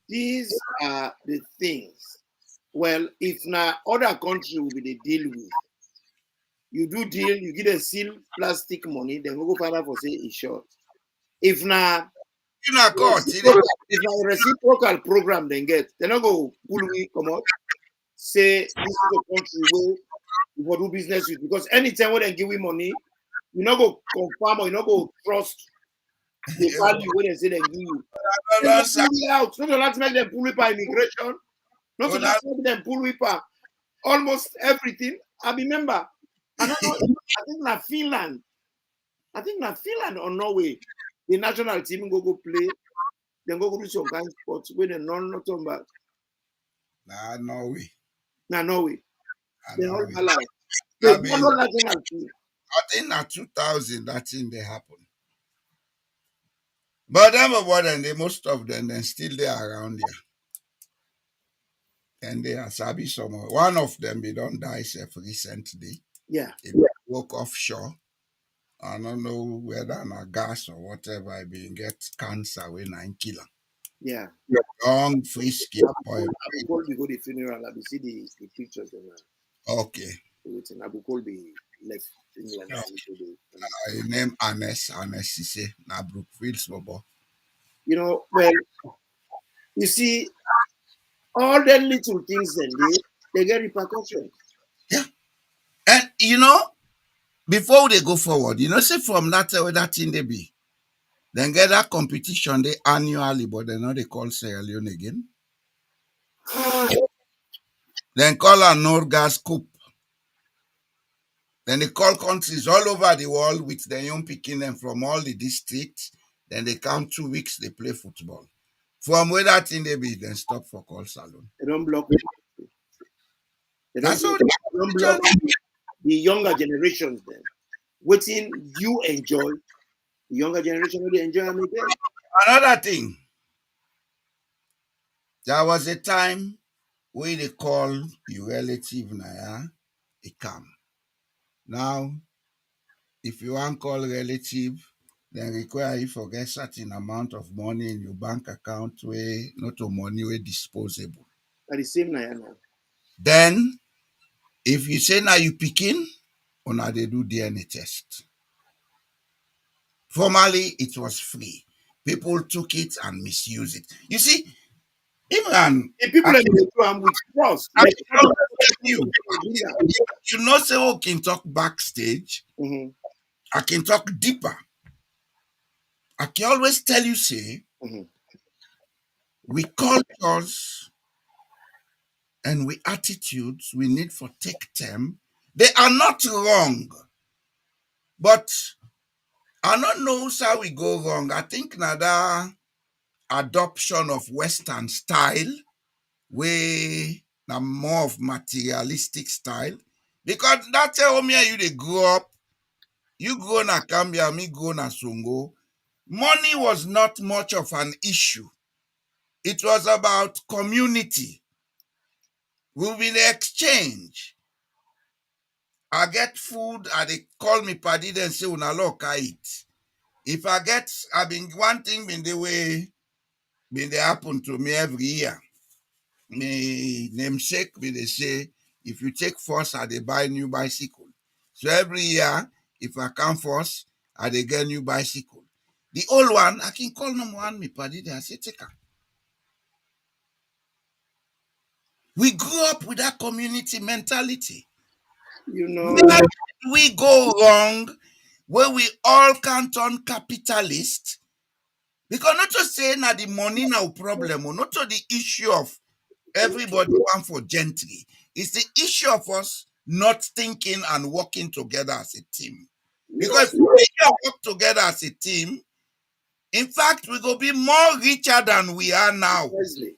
D: these are the things. Well, if now other country will be the deal with, you do deal, you get a seal plastic money, then we go find out for say it's short. If now
C: You know, God,
D: if na reciprocal program then get, they not go pull we come out, say this is a country where you go do business with because anytime when they give we money, you not go confirm or you not go trust the value when they say they give you. They go pull it out. Not to let make them pull it by immigration. Not to let them pull it by almost everything. I remember. I don't know. I think na Finland. I think na Finland or Norway. The national team go play. Then go do some kind of sports where they not turn back.
C: Nah, no way.
D: Na Norway. They all
C: Norway.
D: alive.
C: I
D: The
C: mean,
D: national team.
C: I think that 2000 that thing they happen. But them about them, most of them then still they around here. And they are sabi some. One of them they don't die self recently.
D: Yeah.
C: He woke offshore. I don't know whether na gas or whatever. I been get cancer when I kill him.
D: Yeah.
C: Long frisky boy.
D: I will call we go the funeral. I will see the pictures.
C: Okay.
D: Everything. I will call the left England.
C: I name Anes Sise na Brookfield Bobo.
D: You know, well, you see, all the little things then they get repercussions.
C: Yeah. And you know, before they go forward, you know, say from that thing they be. Then get that competition they annually, but they know they call Sierra Leone again. Then call a Norgas Cup. Then they call countries all over the world with the young picking them from all the districts. Then they come 2 weeks, they play football. From where that thing they be, then stop for call salon.
D: They don't block. They
C: That's all.
D: don't block the younger generations then. Waiting you enjoy, the younger generation will enjoy them again.
C: Another thing, there was a time where they call your relative Naya a cam. Now, if you want call relative, then require you for get certain amount of money in your bank account where not a money where disposable.
D: At the same time now.
C: Then, if you say now you picking, or now they do DNA test. Formerly, it was free. People took it and misused it. You see, even
D: The people that they do am with trust.
C: I
D: Like,
C: can you, you know, say, oh, can talk backstage.
D: mm-hmm.
C: I can talk deeper. I can always tell you, say,
D: Mm-hmm.
C: we cultures and we attitudes we need for take them. They are not wrong. But I don't know how we go wrong. I think another adoption of Western style, way now more of materialistic style. Because that's how me and you they grow up. You go na Cambia, me go na Songo. Money was not much of an issue. It was about community. We will exchange. I get food, they call me paddy, then say, una look, I eat. If I been one thing been the way, been they happen to me every year. Me namesake, me they say, if you take force, they buy new bicycle. So every year, if I come force, they get new bicycle. The old one, I can call number one, me paddy, they say, take her. We grew up with that community mentality.
D: You know,
C: Where did we go wrong where we all can't turn capitalist? Because not to say na the money now problem, or not to the issue of everybody want for gentry. It's the issue of us not thinking and working together as a team. Because if we work together as a team, in fact, we go be more richer than we are now.
D: Precisely.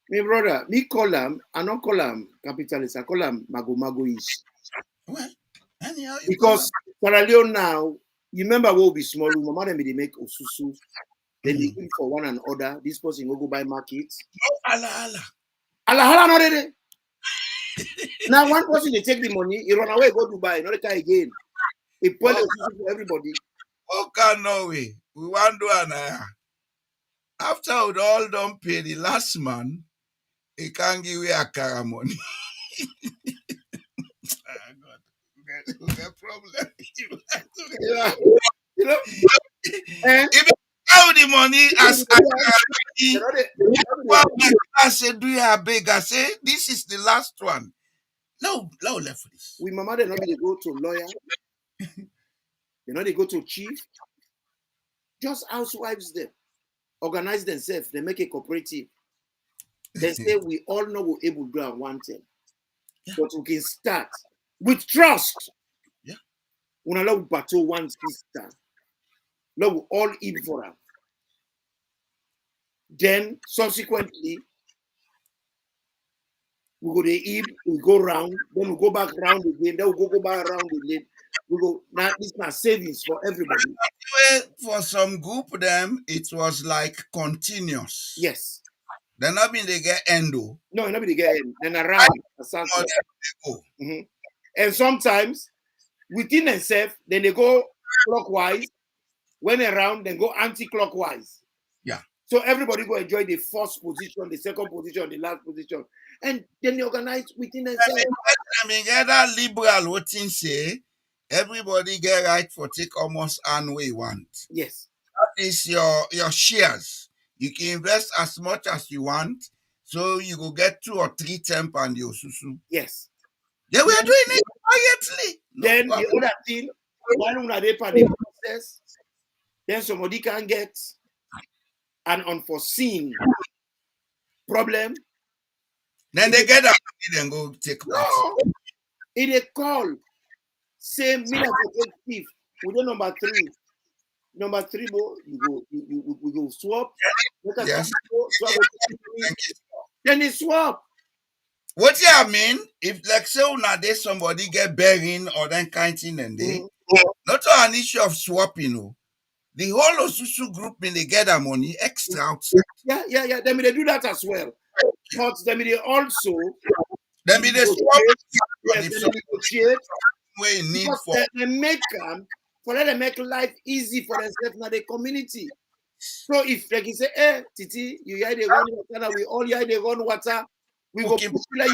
D: My brother, me call him, I don't call him capitalist, I call him mago-mago-ish.
C: Well, anyhow, you
D: Because Sierra Leone now, you remember what will be small, mama them they make osusu, then they give for one another. This person will go buy markets.
C: Allah.
D: Allah no dey. Now one person they take the money, he run away, go Dubai, not the again. He pour the osusu for everybody.
C: Okay, no way. We want to do an after we all done pay the last man, he can't give you a car money. Ah, God, we get problem.
D: Yeah. You know? And
C: If you have the money as a
D: you
C: money,
D: know,
C: I say, do you have big? I say, this is the last one. No left for this.
D: we mama they not be they go to lawyer, they know they go to chief, just housewives them, organize themselves, they make a cooperative. They say we all know we're able to do one thing.
C: Yeah.
D: But we can start with trust.
C: Yeah.
D: When Allah will battle one sister, Lord will all eat for her. Then subsequently, we go to eat, we go round, then we go back round again, then we go back around again. We go now. This is not savings for everybody.
C: For some group them, it was like continuous.
D: Yes.
C: Then not mean they get endo.
D: No, nobody get in. Then around a circle. Mm-hmm. And sometimes within themselves, then they go clockwise. When around, then go anti-clockwise.
C: Yeah.
D: So everybody go enjoy the first position, the second position, the last position, and then they organize within themselves.
C: I mean, get that liberal what thing say. Everybody get right for take almost an way want.
D: Yes.
C: That is your shares. You can invest as much as you want, so you go get 2 or 3 temp and your susu.
D: Yes.
C: Yeah, we are doing it quietly.
D: Then the other thing, when they pay the process, then somebody can get an unforeseen problem.
C: Then they get up and go take part.
D: No. It a call. Say me for take thief. We do number 3. Number 3, we go swap.
C: Yes.
D: Swap. Then they swap.
C: What you I mean? If like say una day somebody get bearing or that kind thing and they not an issue of swapping, no. The whole Osusu group when they get their money extra outside.
D: Yeah. Then they do that as well. But then they also
C: Then be the swap.
D: Yes, they negotiate.
C: We need for
D: they make for let them make life easy for themselves in the community. So if like you say, hey, Titi, you hear they run water, we all hear they run water, we go let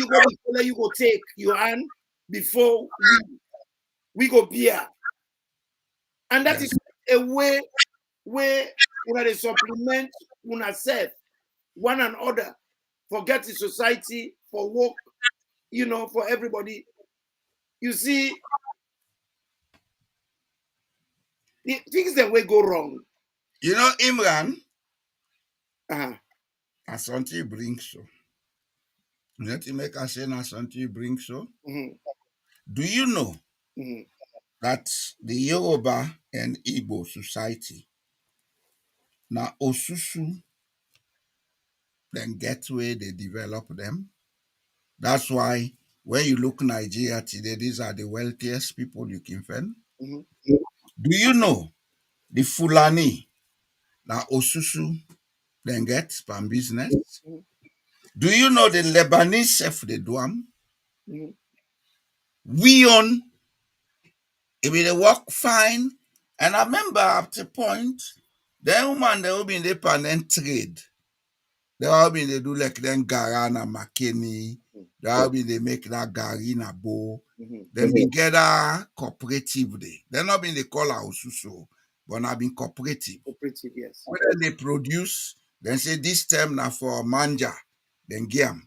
D: you go take your hand before we go beer. And that is a way where they supplement self, one another, forget the society, for work, for everybody. You see, the things that will go wrong.
C: You know, Imran,
D: as
C: something you bring so. Let me make us say something you bring so.
D: Mm-hmm.
C: Do you know
D: Mm-hmm.
C: that the Yoruba and Igbo society now Osusu then get where they develop them? That's why When you look Nigeria today, these are the wealthiest people you can find.
D: Mhm.
C: Do you know the Fulani, now Osusu, then get spam business?
D: Mhm.
C: Do you know the Lebanese chef de douane?
D: Mhm.
C: We own, if they work fine. And I remember at the point, the woman they will be in the panel trade. They will be they do like then Garana Makeni. They will be they make that Garina bow.
D: Mhm.
C: Then we get a cooperative day. They not been they call our Osusu, but not been cooperative.
D: Cooperative, yes.
C: When they produce, then say this term now for manja, then giam.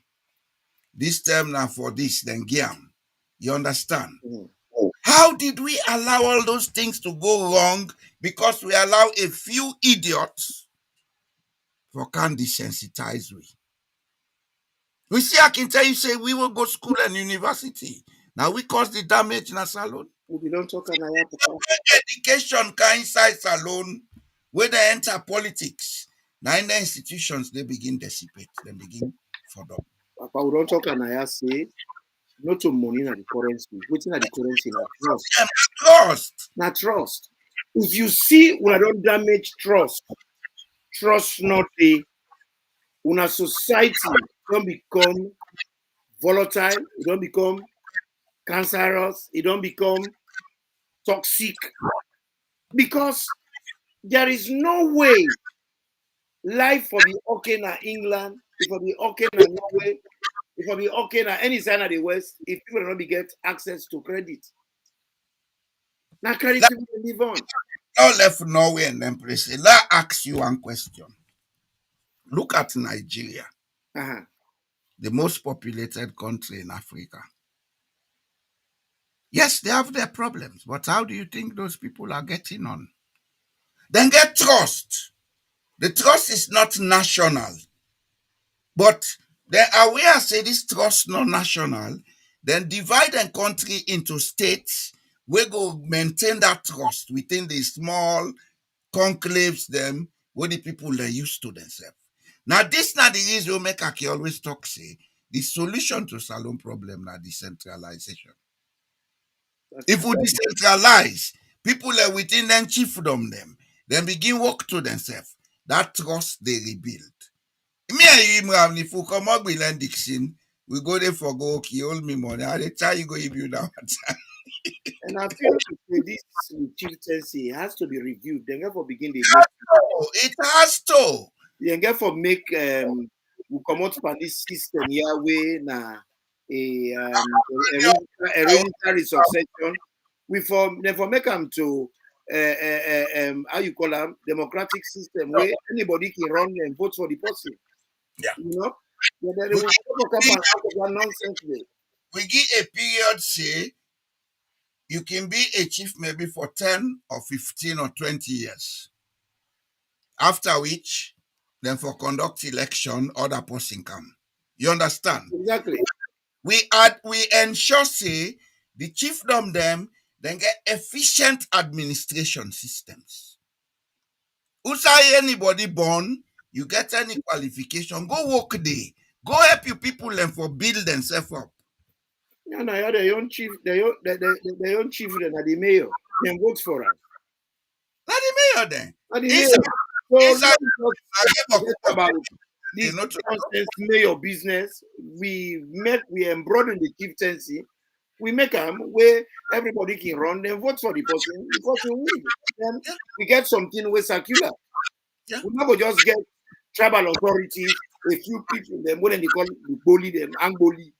C: This term now for this, then giam. You understand?
D: Mhm.
C: How did we allow all those things to go wrong? Because we allow a few idiots for can desensitize we. We see, I can tell you, say we will go school and university. Now we cause the damage in a salon.
D: We don't talk and I have
C: Education can inside salon, where they enter politics. Now in the institutions, they begin dissipate, they begin for them.
D: Papa, we don't talk and I say not to money na the currency. Waiting at the currency na trust.
C: Trust.
D: Na trust. If you see when I don't damage trust, trust not the when a society don't become volatile, it don't become cancerous, it don't become toxic. Because there is no way life for be okay na England, if for be okay na Norway, if for be okay na any side of the West, if people don't be get access to credit. Now credit people live on.
C: Now left Norway and then place. Let ask you one question. Look at Nigeria,
D: Uh-huh.
C: the most populated country in Africa. Yes, they have their problems, but how do you think those people are getting on? Then get trust. The trust is not national, but they are aware say this trust not national, then divide the country into states. We go maintain that trust within the small conclaves them where the people they used to themselves. Now, this not the reason we make Aki always talk say the solution to Salon problem na decentralization.
D: That's
C: If
D: right.
C: we decentralize, people are within them chiefdom them, then begin work to themselves. That trust they rebuild. Me and you, Imran, if we come up with land Dixon, we go there for go, okay, hold me money. I dey tell you go give you that one.
D: And I feel to say this chieftaincy has to be reviewed. Then therefore begin the make
C: Oh, it has to.
D: then therefore make we come out from this system here where na a hereditary succession. We for therefore make them to how you call them democratic system where anybody can run and vote for the person.
C: Yeah.
D: You know? Then they
C: We
D: will come
C: give,
D: out of that nonsense way.
C: we give a period, say, you can be a chief maybe for 10 or 15 or 20 years. After which, then for conduct election, other person come. You understand?
D: Exactly.
C: We ensure say the chiefdom them then get efficient administration systems. Who say anybody born, you get any qualification, go work there. Go help you people and for build themselves up.
D: Yeah, no, yeah, the own chief, the own chief, then the mayor, then vote for us.
C: Not the mayor then.
D: Not the mayor.
C: Inside,
D: So
C: inside
D: let's just forget about
C: you
D: this
C: know to
D: nonsense mayor business. We embroaden the chieftaincy. We make them where everybody can run, then vote for the person. The person win. Then
C: yeah,
D: we get something with circular.
C: yeah.
D: We never just get tribal authorities, a few people, them when they call it the bully them, angoli.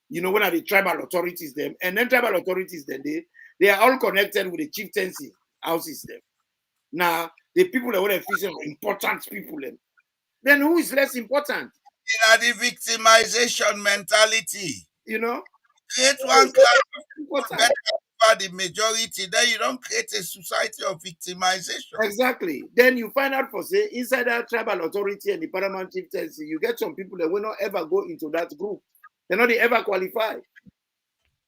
D: You know, when are the tribal authorities them, and then tribal authorities then they are all connected with the chieftaincy houses them. Now the people that want to feel important people them. Then who is less important?
C: The victimization mentality.
D: You know,
C: Create
D: who
C: one
D: is
C: class
D: less
C: of
D: important?
C: better over the majority, then you don't create a society of victimization.
D: Exactly. Then you find out for say inside that tribal authority and the paramount chieftaincy, you get some people that will not ever go into that group. They're not ever qualified.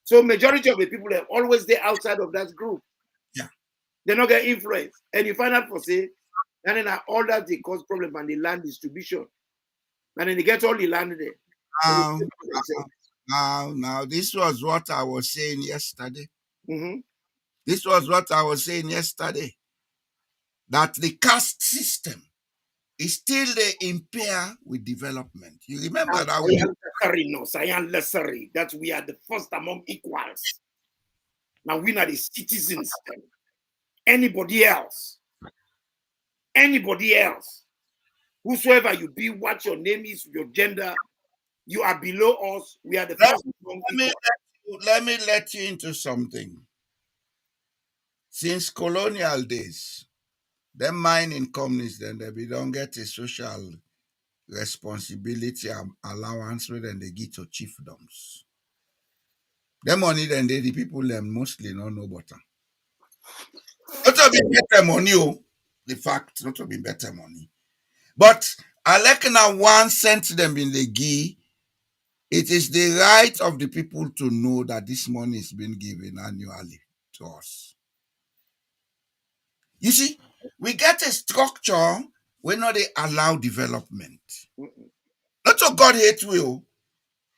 D: So majority of the people that always there outside of that group.
C: Yeah.
D: They not get influence. And you find out for say, and then all that they cause problem and the land distribution. And then they get all the land there.
C: Um, Now, this was what I was saying yesterday.
D: Mm-hmm.
C: This was what I was saying yesterday. That the caste system is still the impair with development. You remember that we
D: that we are the first among equals. Now we are the citizens. Anybody else, whosoever you be, what your name is, your gender, you are below us. We are the first among equals.
C: let me let you into something. Since colonial days, them mining companies, then they don't get a social responsibility and allowance where then they give to chiefdoms. The money then the people them mostly don't know better. Not to be better money, the fact, not to be better money. But I like now 1 cent them in the give. It is the right of the people to know that this money is being given annually to us. You see, we get a structure where not they allow development. Not so God hate we.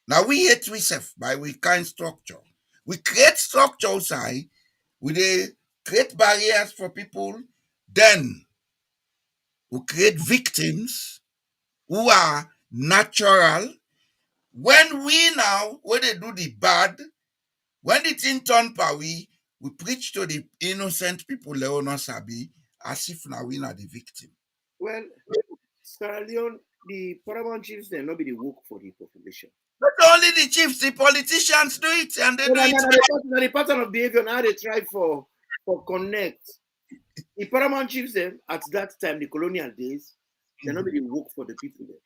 C: Now we hate we self by we kind structure. We create structure outside, we they create barriers for people, then we create victims who are natural. When they do the bad, when the thing turn power, we preach to the innocent people, Leone Sabi, as if now we are the victim.
D: Well, Sierra Leone, the paramount chiefs, they not be the work for the population.
C: Not only the chiefs, the politicians do it, and they do it.
D: The pattern of behavior now they try for connect. The paramount chiefs them at that time, the colonial days, they not be the work for the people there.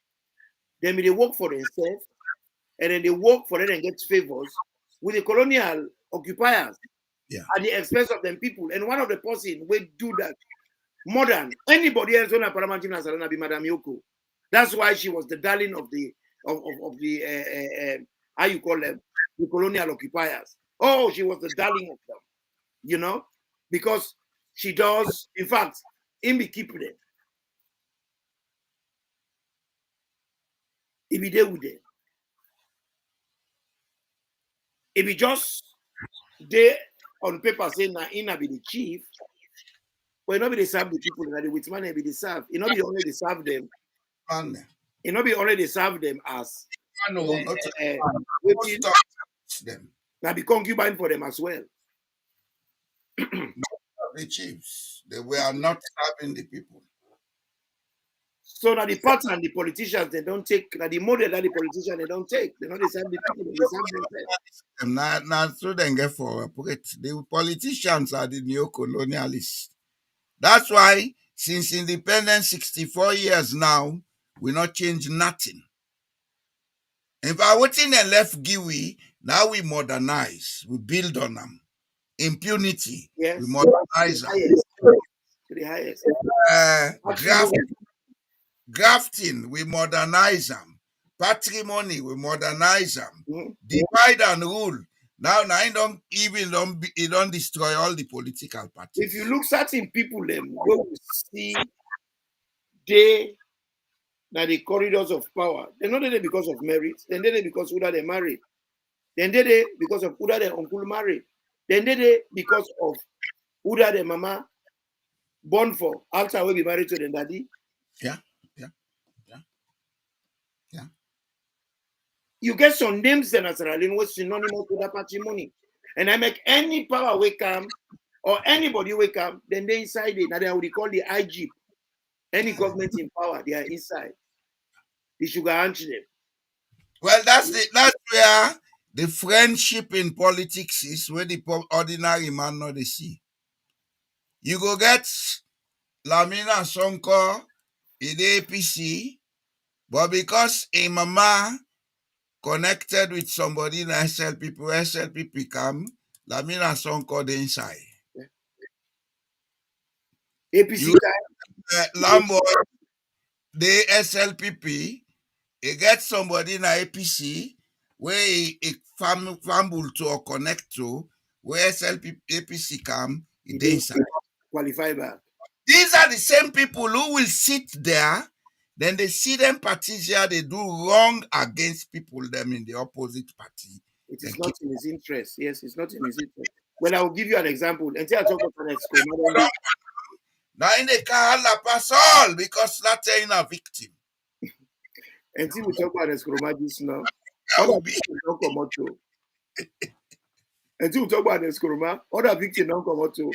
D: They be the work for themselves, and then they work for them and get favors with the colonial occupiers at the expense of them people. And one of the person will do that more than anybody else on a paramount chief has be Madam Yoko. That's why she was the darling of the how you call them, the colonial occupiers. Oh, she was the darling of them, you know, because she does, in fact, in be keep them. If be there with them. If he just there on paper saying that Ina be the chief, well, not be they serve the people that with money be they serve. It not be only they serve them. It not be only they serve them as
C: them.
D: Now be concubine for them as well.
C: The chiefs, they were not serving the people.
D: So now the pattern the politicians they don't take, now the model that the politicians they don't take. They not they serve the people, they serve themselves.
C: Now so then get for the politicians are the neo-colonialists. That's why since independence 64 years now, we not change nothing. If I waiting and left Giwi, now we modernize, we build on them. Impunity,
D: yes.
C: we modernize them.
D: To the highest.
C: Grafting, we modernize them. Patrimony, we modernize them. Divide and rule. Now it don't destroy all the political parties.
D: If you look certain people, them where we see they that the corridors of power, they're not there because of merit, then they're there because who they married. Then they're there because of who their uncle married. Then they're there because of who their mama born for after we be married to the daddy.
C: Yeah.
D: You get some names in Sierra Leone was synonymous with that patrimony. And I make any power wake come or anybody wake up, then they inside it. Now they would call the IG. Any government in power, they are inside. The sugar hunch them.
C: Well, that's where the friendship in politics is, where the ordinary man not they see. You go get Lamina Sonko in the APC, but because a mama connected with somebody in SLP come, Lamina Sonko the inside.
D: APC
C: Lambo, the SLPP, you get somebody in APC where a fumble to or connect to, where SLP APC come, inside.
D: Qualify back.
C: These are the same people who will sit there Then they see them parties here, they do wrong against people, them in the opposite party.
D: It is not in his interest. Yes, it's not in his interest. Well, I will give you an example. Until I talk about an
C: now in the car, la pass all because that's a victim.
D: until we talk about Escromadis now, other victims don't come out too. Until we talk about Escroma, other victims don't come out too.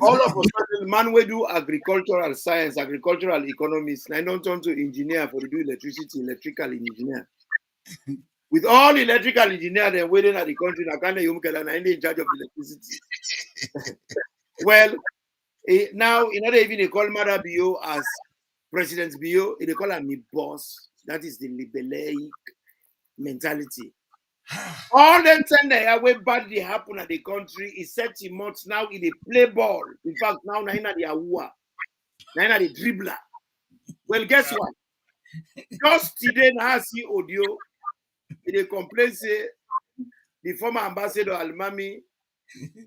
D: All of a sudden, man we do agricultural science, agricultural economics, and I don't turn to engineer for to do electricity, electrical engineer. With all electrical engineers they're waiting at the country, I can't in charge of electricity. Well, now in order even they call Mother Bio as President Bio, they call him the boss. That is the liberal mentality. All them 10 days where badly happen at the country is 30 months now in the play ball. In fact, now Naina the Awa, Naina the dribbler. Well, guess what? Just today, now I see audio. They complain say the former ambassador Almami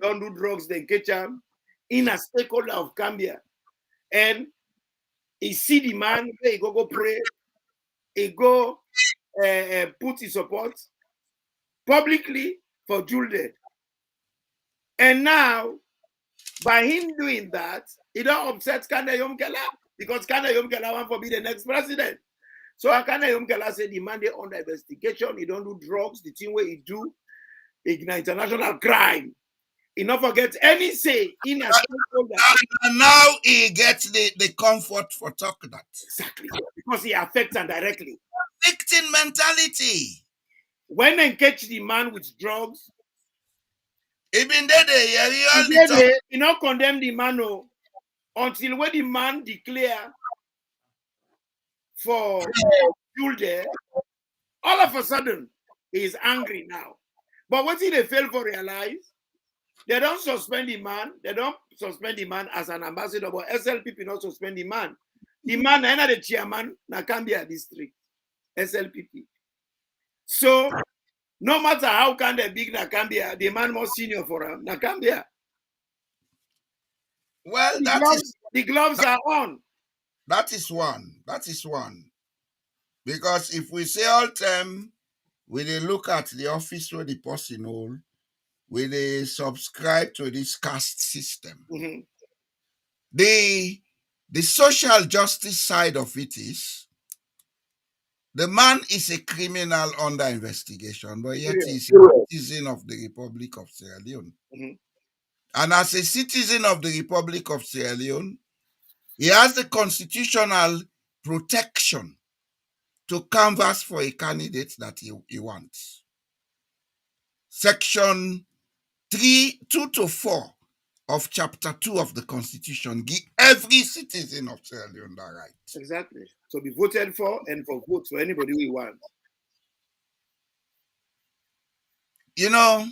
D: don't do drugs, then catch him in a stakeholder of Gambia. And he see the man, he go pray, he go put his support publicly for Julde. And now, by him doing that, he don't upset Kanda Yomkela because Kanda Yomkela want to be the next president. So Kanda Yomkela said the man they under investigation, he don't do drugs, the thing where he do, ignite international crime. He not forget any say in a stakeholder.
C: And now he gets the comfort for talk that.
D: Exactly. Because he affects them directly.
C: Victim mentality.
D: When they catch the man with drugs,
C: even they
D: he not condemn the man until when the man declare for Julde, all of a sudden he is angry now. But what did they fail for realize? They don't suspend the man. They don't suspend the man as an ambassador, but SLPP not suspend the man. The man is the chairman na Gambia district, SLPP. So no matter how can they big na Gambia, the man more senior for him na Gambia.
C: Well,
D: the gloves are on.
C: That is one. That is one. Because if we say all time, when they look at the office where the person hold, when they subscribe to this caste system, the social justice side of it is the man is a criminal under investigation, but yet he's a citizen of the Republic of Sierra Leone. And as a citizen of the Republic of Sierra Leone, he has the constitutional protection to canvass for a candidate that he wants. Section 2 to 4 of Chapter 2 of the Constitution give every citizen of Sierra Leone that right.
D: Exactly. So be voted for and for vote for anybody we want.
C: You know,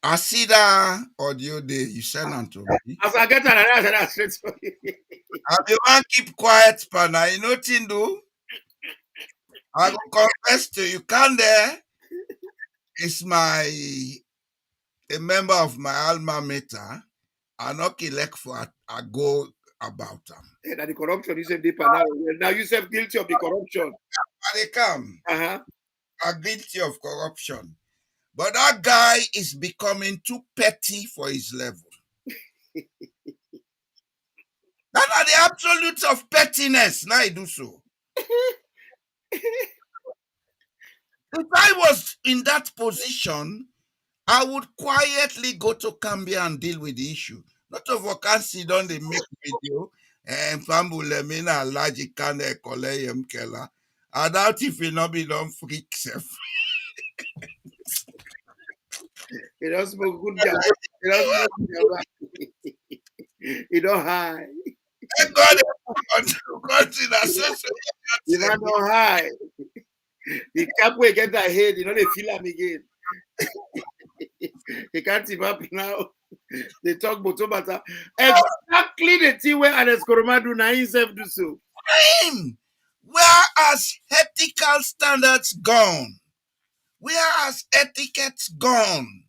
C: I see that audio there you send on to me.
D: As I get that straight for you.
C: And you want to keep quiet, pana. You know what you do? I will confess to you, can there? It's a member of my alma mater. I not elect for a go about them.
D: Yeah, the corruption you said deeper now. Now you say guilty of the corruption.
C: And they come. Are guilty of corruption. But that guy is becoming too petty for his level. That are the absolutes of pettiness. Now I do so. If I was in that position, I would quietly go to Gambia and deal with the issue. Not of a can sit down, they make video and Fambulemina Laji Kane Koleyem Kela. I doubt if he not be done freak self.
D: He don't smoke good guy. He don't smoke good guy. He don't high.
C: God,
D: he don't high. The cap will get that head, you know, they feel him again. He can't give up now. They talk about exactly the thing where Alex Koroma do now himself do so.
C: Where has ethical standards gone? Where has etiquette gone?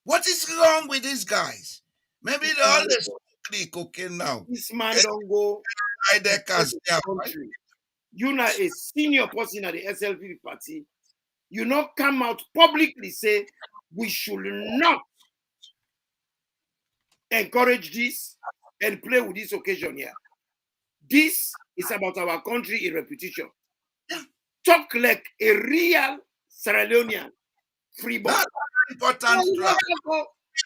C: What is wrong with these guys? Maybe they all the cocaine now.
D: This man don't go country. You know, a senior person at the SLP party, you not come out publicly say we should not encourage this and play with this occasion here. This is about our country in repetition. Talk like a real Sierra Leonean freeborn.
C: That's important to am.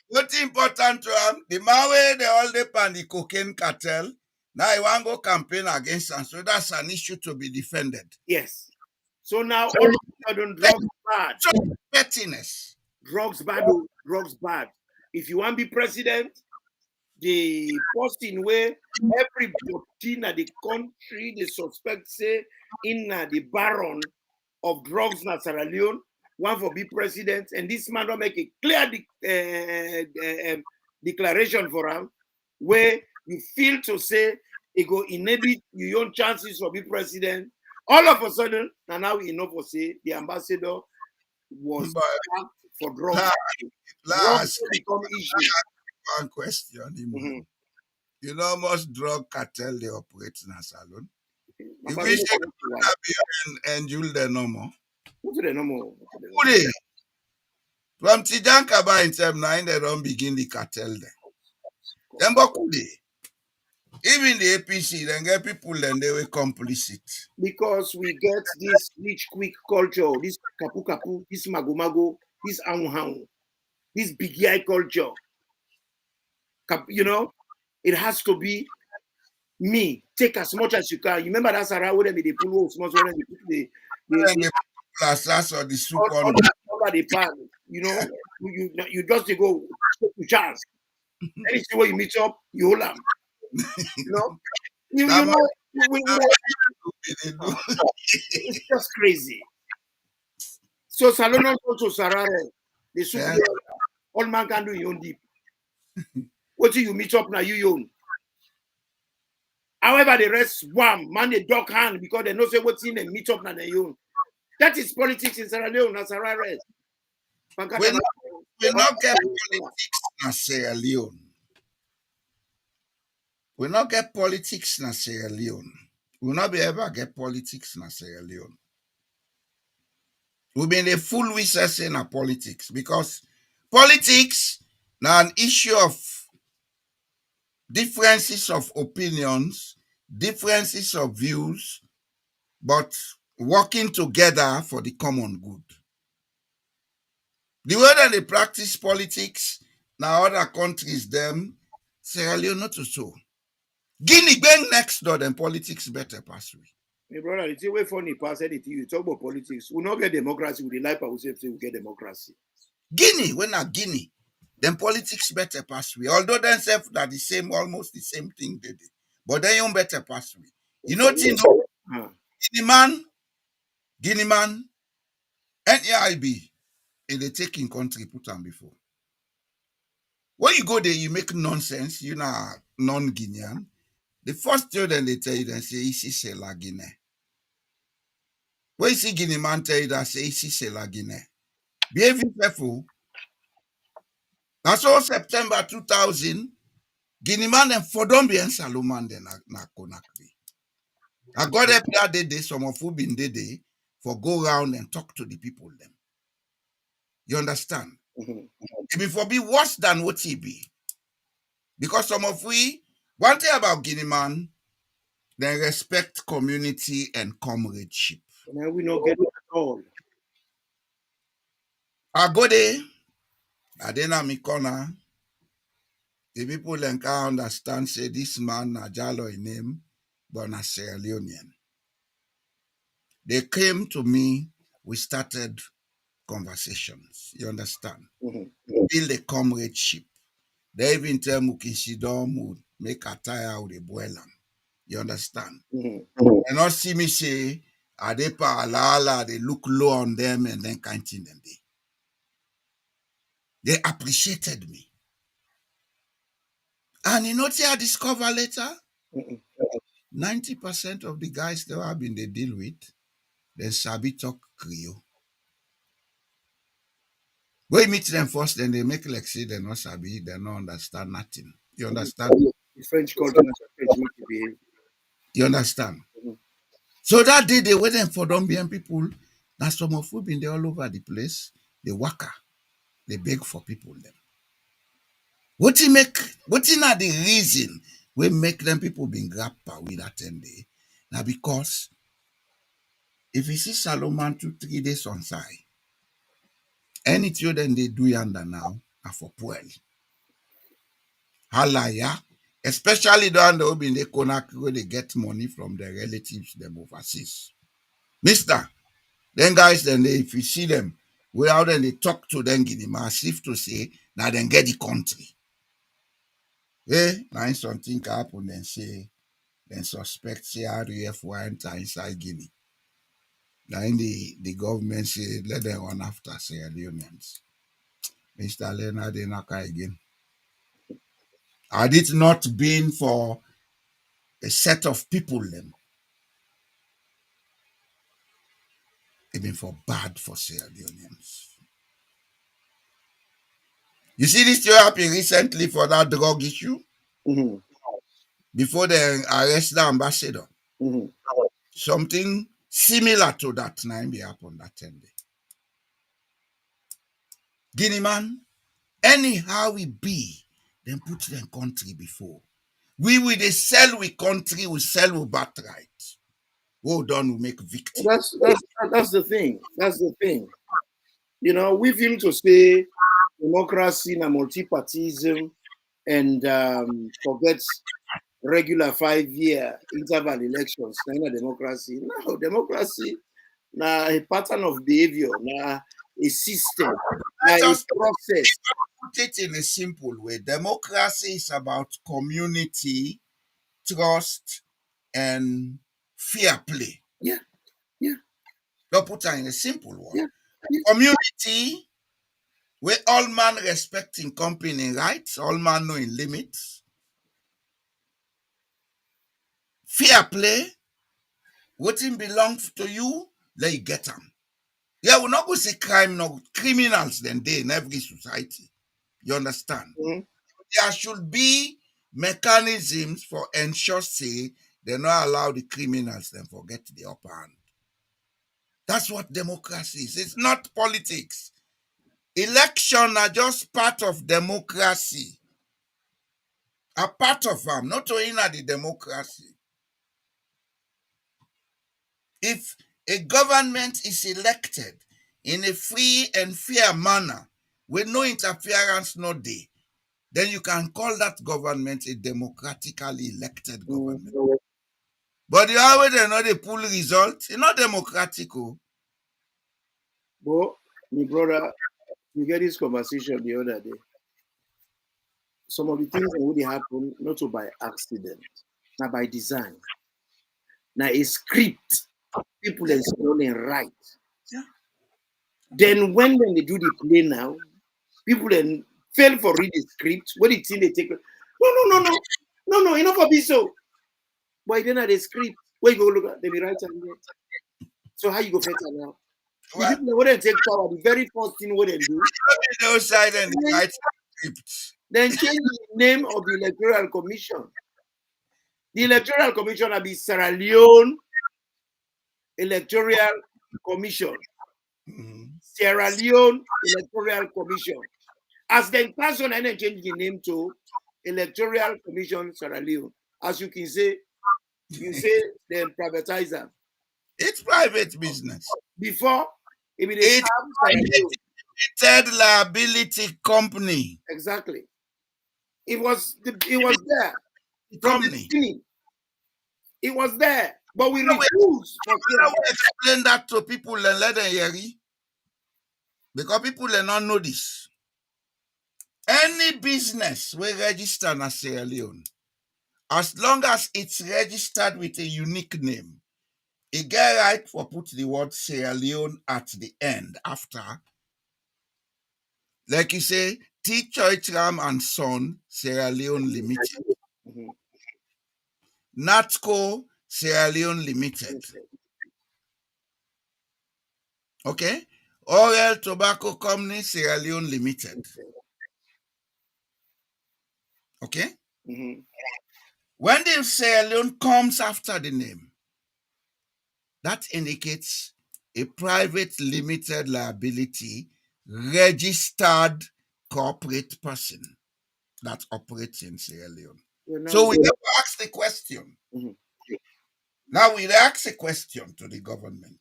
C: What's important to am? The man where they all depend the cocaine cartel. Now I want to go campaign against them. So that's an issue to be defended.
D: Yes. So now all of a sudden drugs bad.
C: So pettiness.
D: Drugs bad, oh, drugs bad. If you want to be president, the person where everybody in the country they suspect say in the baron of drugs in Sierra Leone want for be president, and this man don't make a clear declaration for him where you feel to say it go inhibit your own chances for be president. All of a sudden, and now we know for say the ambassador was backed for drugs. Drugs become issue.
C: One question. You know, most drug cartel they operate in a salon. If we say and Jule the normal.
D: What's the normal?
C: From Tijan Kaba in term 9, they don't begin the cartel there. Then even the APC, then get people then they were complicit.
D: Because we get this rich quick culture, this kapu kapu, this mago mago, this aung this big eye culture. You know, it has to be me. Take as much as you can. You remember that's around where they pull small when they
C: that's or the soup on
D: the pan. You know, you just go to chance. Any where you meet up, you hold them. You know, it's just crazy. So Salonon also Sarare, the super all man can do your own deep. What do you meet up now? You own. However, the rest wham, man, they dog hand because they know say what's in and meet up now they own. That is politics in Sierra Leone, not Sierra Leone.
C: We not get politics in Sierra Leone. We not get politics in Sierra Leone. We'll not be ever get politics in Sierra Leone. We've been a full recess in our politics because politics now an issue of differences of opinions, differences of views, but working together for the common good. The way that they practice politics, now other countries, them, Sierra Leone not so. Guinea bang next door, then politics better pass we.
D: My brother, it's a way funny pass anything. You talk about politics. We not get democracy with the life I will say we get democracy.
C: Guinea, when not Guinea, then politics better pass we. Although then self that the same, almost the same thing they did. But they don't better pass we. You know, Guinea man, NAIB, and they take in country put on before. When you go there, you make nonsense, you know, non-Guinean. The first thing then they tell you, then say, ici c'est la Guinée. When you see Guinea man tell you that, say, ici c'est la Guinée. Be careful. And so September 2000, Guinea man and Fodon be en Saloman then na Conakry. I got up that day, some of who been there for go around and talk to the people them. You understand? It before be worse than what he be. Because some of we, one thing about Guinea man, they respect community and comradeship.
D: And we not get it at all.
C: I go there, I then am in corner. The people then can understand, say this man, Najalo in name, but na Sierra Leonean. They came to me, we started conversations. You understand? Build a comradeship. They even tell Mukinsidom would make a tire with a boiler. You understand? They not see me say, Adepa Alala, they look low on them and then can't see them. They appreciated me. And you know what I discover later? 90% of the guys that I've been they deal with, they sabi talk Creole. When you meet them first, then they make like say they not sabi, they don't understand nothing. You understand?
D: The French culture, French behavior.
C: You understand?
D: Mhm.
C: So that day they waiting for Dombian people. Now some of who been there all over the place. They waka. They beg for people them. What are the reason we make them people being grappa with that 10 day? Now because if you see Salomon 2-3 days on side, anything then they do yonder now are for poor. Halaya, especially down the in the Konak where they get money from their relatives them overseas. Mister, then guys, then they, if you see them, we out and they talk to them, give them as if to say, now then get the country. Eh, now something can happen, then say, then suspect say RAF enter inside Guinea. Then the government say, let them run after Sierra Leoneans. Mr. Leonard Enaka again. Had it not been for a set of people, them, it been for bad for Sierra Leoneans. You see this still happened recently for that drug issue
D: Mhm.
C: before they arrest the ambassador.
D: Mhm.
C: Something similar to that now be happened that 10 day. Guinea man, anyhow we be, then put them country before. We will they sell we country, we sell we birthright. Well done, we make victim.
D: That's the thing. That's the thing. You know, we feel to say democracy and multi-partyism and forget regular 5-year interval elections. Not democracy. No, democracy. Now a pattern of behavior. Now a system. Now
C: Let
D: a
C: us
D: process.
C: put it in a simple way. Democracy is about community, trust, and fair play.
D: Yeah, yeah,
C: Don't put it in a simple word.
D: yeah, yeah.
C: Community, where all man respecting company rights, all man knowing limits. Fair play, what belongs to you, let you get them. Yeah, we're not going to say crime, no criminals then they in every society. You understand?
D: Mhm.
C: There should be mechanisms for ensure say they not allow the criminals then forget the upper hand. That's what democracy is. It's not politics. Election are just part of democracy. A part of them, not only the democracy. If a government is elected in a free and fair manner with no interference, no day, then you can call that government a democratically elected government.
D: Mhm.
C: But the way they know the pool result, it's not democratic. Oh.
D: But my brother, we get this conversation the other day. Some of the things that would happen not so by accident, not by design. Now a script people are scrolling right.
C: Yeah.
D: Then when they do the play now, people then fail for read the script. What the thing they take? No, enough of this so. But then at the script, where you go look at they be right and there. So how you go better now? The
C: Well,
D: people that wouldn't take power, the very first thing what they do,
C: no side and the
D: then,
C: right script.
D: then change the name of the electoral commission. The electoral commission will be Sierra Leone Electoral Commission.
C: Mhm.
D: Sierra Leone Electoral Commission. As the person and then change the name to Electoral Commission Sierra Leone. As you can say, you say the privatizer.
C: It's private business.
D: Before, it be the
C: It's
D: serve Sierra Leone.
C: limited liability company.
D: Exactly. It was there
C: The
D: from the
C: company.
D: beginning. It was there. But we
C: How
D: refuse for
C: we
D: care.
C: explain that to people and let them hear it? Because people do not know this. Any business we register in Sierra Leone, as long as it's registered with a unique name, it get right for put the word Sierra Leone at the end after. Like you say, T. Choitram and Son, Sierra Leone Limited.
D: Mhm.
C: Natco, Sierra Leone Limited. Okay? Oil Tobacco Company, Sierra Leone Limited. Okay?
D: Mhm.
C: When the Sierra Leone comes after the name, that indicates a private limited liability registered corporate person that operates in Sierra Leone. So we never ask the question. Now we ask a question to the government.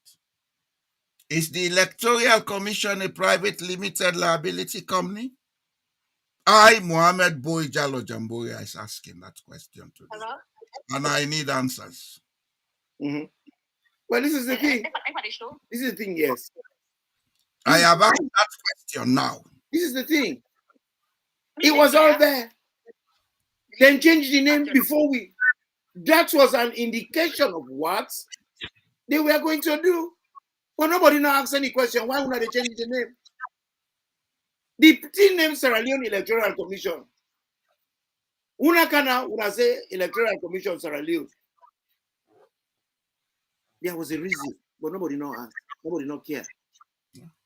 C: Is the Electoral Commission a private limited liability company? I, Mohammed Boy Jalo Jamboria, is asking that question today. Hello? And I need answers.
D: Well, this is the thing. This is the thing, yes.
C: I have asked that question now.
D: This is the thing. It was all there. Then change the name before we. That was an indication of what they were going to do. But nobody now asks any question. Why would they change the name? The team name Sierra Leone Electoral Commission. Una say Electoral Commission Sierra Leone. There was a reason, but nobody know ask. Nobody not care.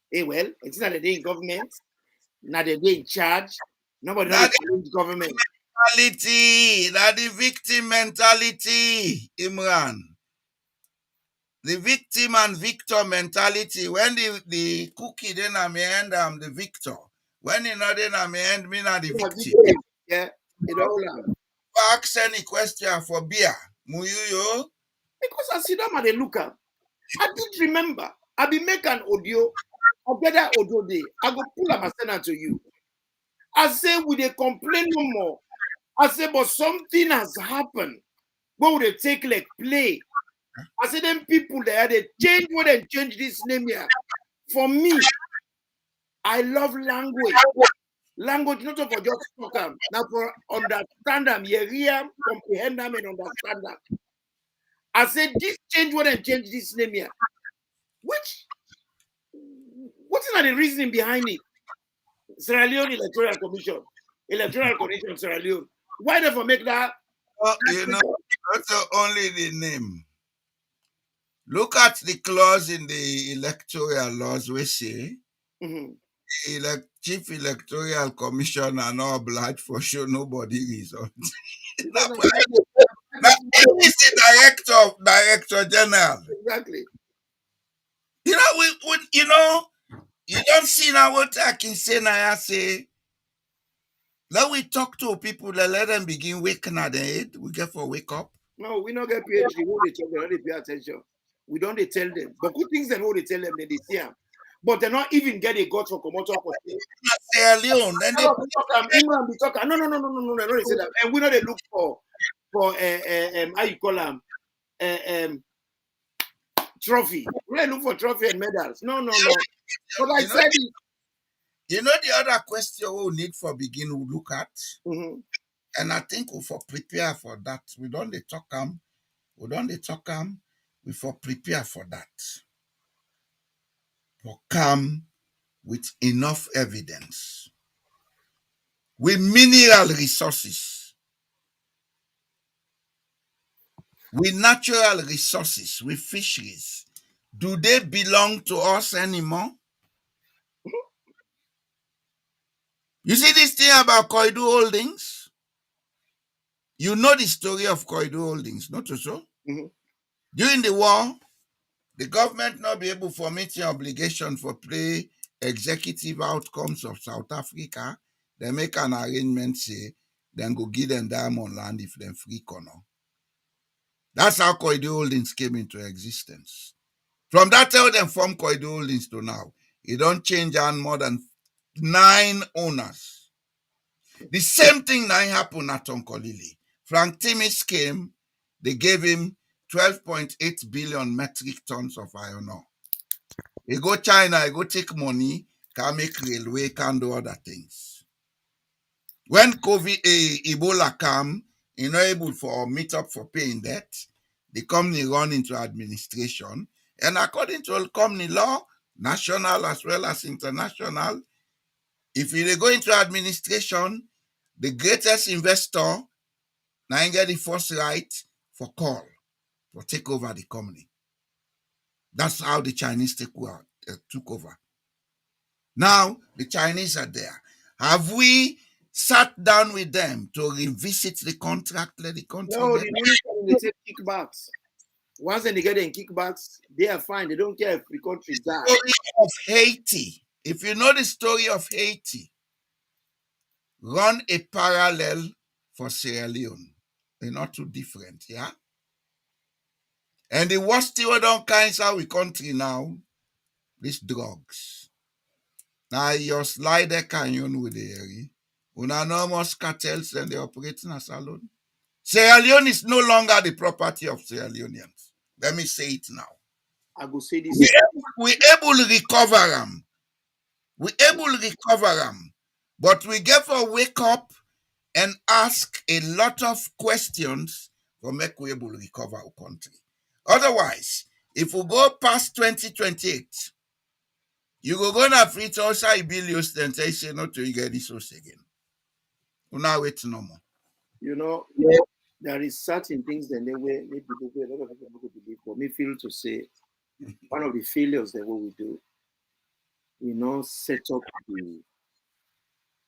D: Hey, well, it's not a day in government, not a day in charge. Nobody knows the government.
C: Mentality, that the victim mentality, Imran. The victim and victor mentality. When the cookie then I may end the victor. When you know then I may end me not the victim.
D: Yeah, it all.
C: Ask any question for beer. Muyuyo.
D: Because I see them at the looker. I did remember. I be make an audio. I get that audio day. I go pull up and send it to you. I say, will they complain no more? I say, but something has happened. What would they take like play? I say, them people there, they change what they change this name here. For me, I love language. Language not for just talk them, now for understand them, hear comprehend them and understand them. I said, this change what they change this name here. What is the reasoning behind it? Sierra Leone Electoral Commission, Sierra Leone. Why never make that?
C: You know, that's only the name. Look at the clause in the electoral laws we say Chief Electoral Commission are not obliged for show nobody results. That is the director general.
D: Exactly.
C: You know, you don't see now what I can say now. I say, let we talk to people, let them begin waking at the head. We get for wake up.
D: No, we don't get PhD. When they talk, they don't pay attention. We don't they tell them. But good things they know they tell them, then they see them. But they not even get a gut for come out for
C: Sierra Leone. Then they
D: No, they say that. And we know they look for how you call them trophy. We don't look for trophy and medals. No. But I said it.
C: You know the other question we need for begin to look at, and I think we for prepare for that. We don't talk them. We for prepare for that. For come with enough evidence, with mineral resources, with natural resources, with fisheries. Do they belong to us anymore? You see this thing about Koidu Holdings? You know the story of Koidu Holdings, not so? During the war, the government not be able to meet your obligation for play executive outcomes of South Africa. They make an arrangement, say, then go give them diamond land if them free corner. That's how Koidu Holdings came into existence. From that time them form Koidu Holdings to now, it don't change on more than 9 owners. The same thing now happened at Onkolili. Frank Timis came, they gave him 12.8 billion metric tons of iron ore. He go China, he go take money, can make railway, can do other things. When Ebola come, he not able for meet up for paying debt, the company run into administration. And according to company law, national as well as international, if they go into administration, the greatest investor now get the first right for call, for take over the company. That's how the Chinese took over. Now, the Chinese are there. Have we sat down with them to revisit the contract, let the country
D: No,
C: get
D: the minister they take kickbacks. Once they get in kickbacks, they are fine. They don't care if the country dies.
C: Story of Haiti. If you know the story of Haiti, run a parallel for Sierra Leone. They're not too different, yeah? And the worst thing we don't cancel we country now, these drugs. Now your slider canyon with the area. Una enormous cartels and they operate in a salon. Sierra Leone is no longer the property of Sierra Leoneans. Let me say it now.
D: I go say this.
C: We able to recover them. We able to recover them. But we get to wake up and ask a lot of questions for make we able to recover our country. Otherwise, if we go past 2028, you go gonna fit also a billion ostentation not to get this house again. We now wait no more.
D: You know, there is certain things that they way maybe a lot of people don't believe. For me, feel to say one of the failures that what we do, we now set up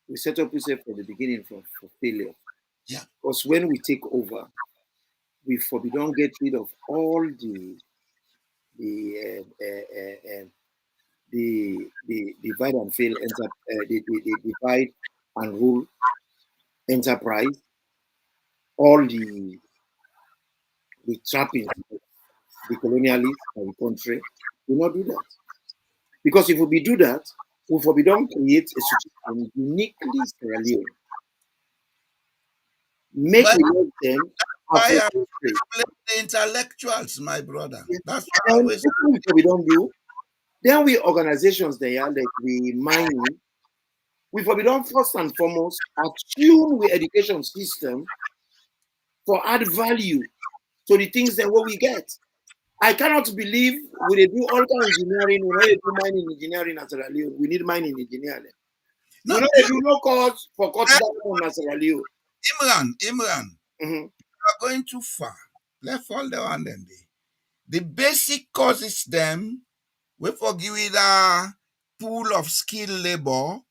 D: yourself from the beginning for failure.
C: Yeah.
D: Because when we take over, we don't get rid of all the divide and fail the divide and rule enterprise, all the trappings, the colonialists of the country, we not do that. Because if we do that, we don't create a situation uniquely Sierra Leone. Make
C: But
D: we let them
C: I am the intellectuals, my brother.
D: Yes.
C: That's what I always
D: we don't do. Then we organizations there like we mining. We don't first and foremost attune with education system for add value to the things that what we get. I cannot believe we do all kind of engineering, we don't do mining engineering at Sierra Leone. We need mining engineering.
C: no,
D: We don't do no cause for cut down on Sierra Leone.
C: Imran,
D: Mm-hmm.
C: you are going too far. Let's fall the one then. The basic causes them, we forgive it a pool of skilled labor,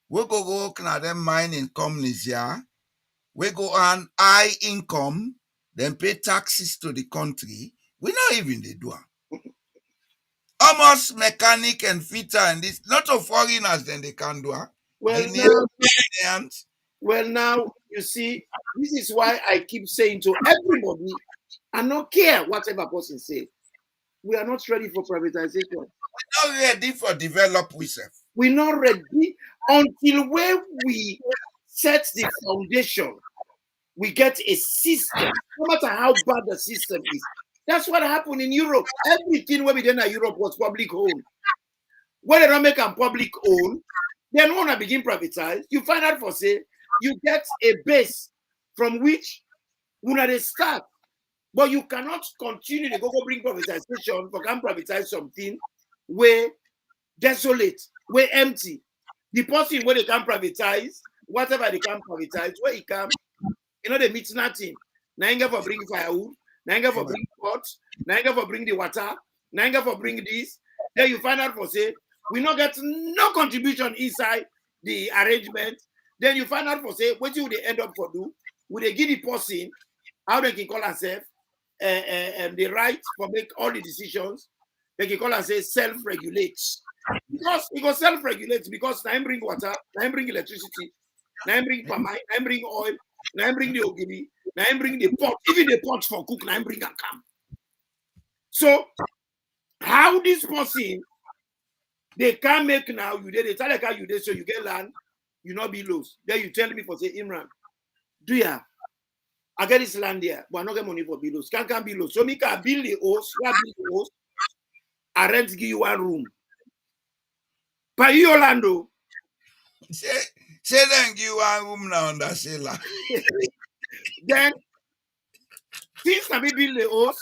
C: we go work na them mining companies here, we go on high income, then pay taxes to the country. We not even they do. Almost mechanic and fitter and this, lot of foreigners then they can do.
D: Well, now you see, this is why I keep saying to everybody, I don't care whatever person say, we are not ready for privatization.
C: We're not ready for develop ourselves.
D: We're not ready until where we set the foundation, we get a system, no matter how bad the system is. That's what happened in Europe. Everything where we did in Europe was public owned. When they don't make them public owned, then when I begin privatize, you find out for say, you get a base from which when they start. But you cannot continue to go bring privatization, for can privatize something where desolate, where empty. The person where they can privatize, whatever they can privatize, where he can, they meet nothing. Now for bring firewood, now for bring pots, now for bring the water, now for bring this. Then you find out for say, we not get no contribution inside the arrangement. Then you find out for say, what you they end up for do? Will they give the person how they can call themselves the right for make all the decisions? They can call and say self-regulate. Because it goes self-regulate because now I bring water, now I bring electricity, now I bring palm, now I bring oil, now I bring the ogiri, now I bring the pot, even the pot for cook, now I bring and come. So how this person they can make now, you did they tell like how you did so you get land, you not be lost. Then you tell me for say Imran, do ya? I get this land there, but I not get money for bills. Can't be low. So me can build the house, I rent give you one room. But you Orlando.
C: Say then give one room now on that Sheila.
D: Then since I be build the house,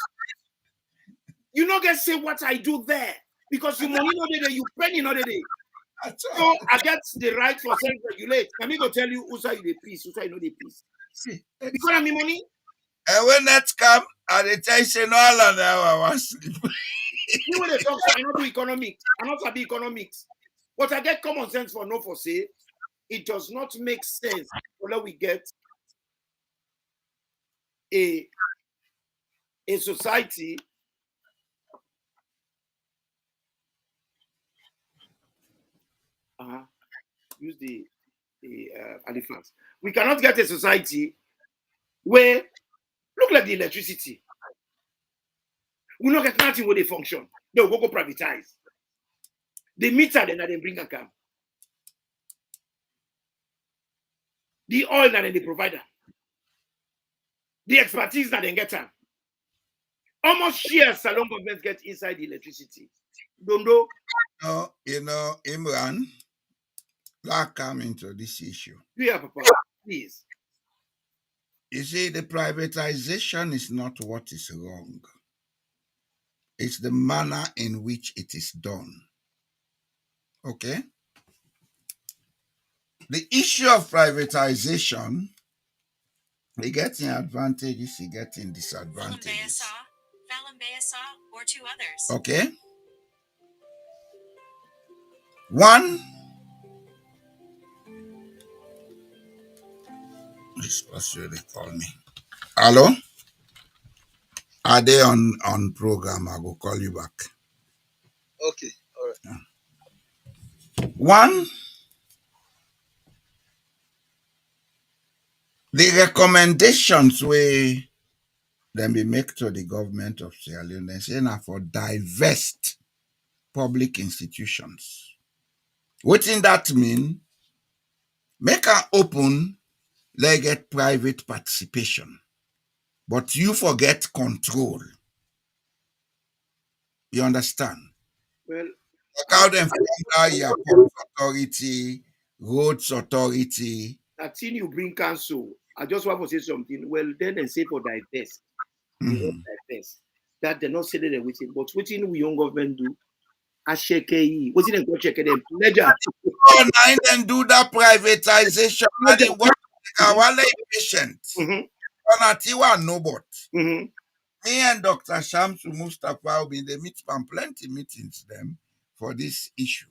D: you not get say what I do there. Because you money not there, you penny not there. So I get the right for self-regulate. Let me go tell you who's you the peace, who's you know the peace. Because I mean money.
C: And when that come, I tell you all and I want sleep.
D: You when they talk, so I not do economics. I not be economics. But I get common sense for no for say. it does not make sense whether we get a society use the elephants. We cannot get a society where look like the electricity. We not get nothing where they function. They will go privatize. The meter then they bring a cam. The oil that they provide them. The expertise that they get them. Almost sheer salon governments get inside the electricity. Don't know.
C: Imran, let's come into this issue.
D: Yeah, Papa, please.
C: You see, the privatization is not what is wrong. It's the manner in which it is done. Okay? The issue of privatization, we get in advantages, we get in disadvantages.
E: Or two others.
C: Okay? One, this person they call me. Hello? Are they on program? I will call you back.
E: Okay, all right.
C: One, the recommendations we then be make to the government of Sierra Leone, they say now for divest public institutions. What in that mean? Make an open, let get private participation, but you forget control. You understand?
D: Well,
C: like how them your Port Authority, Roads Authority.
D: that thing you bring council. I just want to say something. Well, then they say for divest. Divest. That they're not saying they're waiting, but waiting we young government do. Asheke, what's it go check them? Ledger.
C: Oh, nine then do that privatization. And then what our patient. No but. Me and Dr. Shamsu Mustafa will be in the meet plenty meetings them for this issue.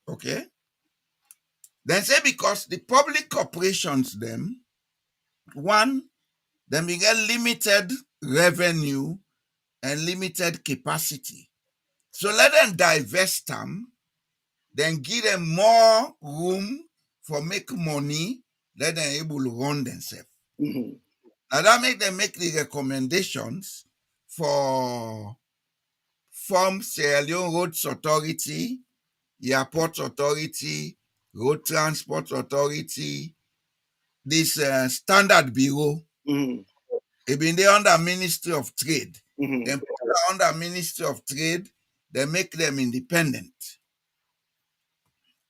C: Okay? Then say because the public corporations them, one, then we get limited revenue and limited capacity. So let them divest them, then give them more room for make money, let them able to run themselves. Now that make them make the recommendations for form Sierra Leone Roads Authority, Airport Authority, Road Transport Authority, this Standard Bureau. It been there under Ministry of Trade. Then under Ministry of Trade, they make them independent.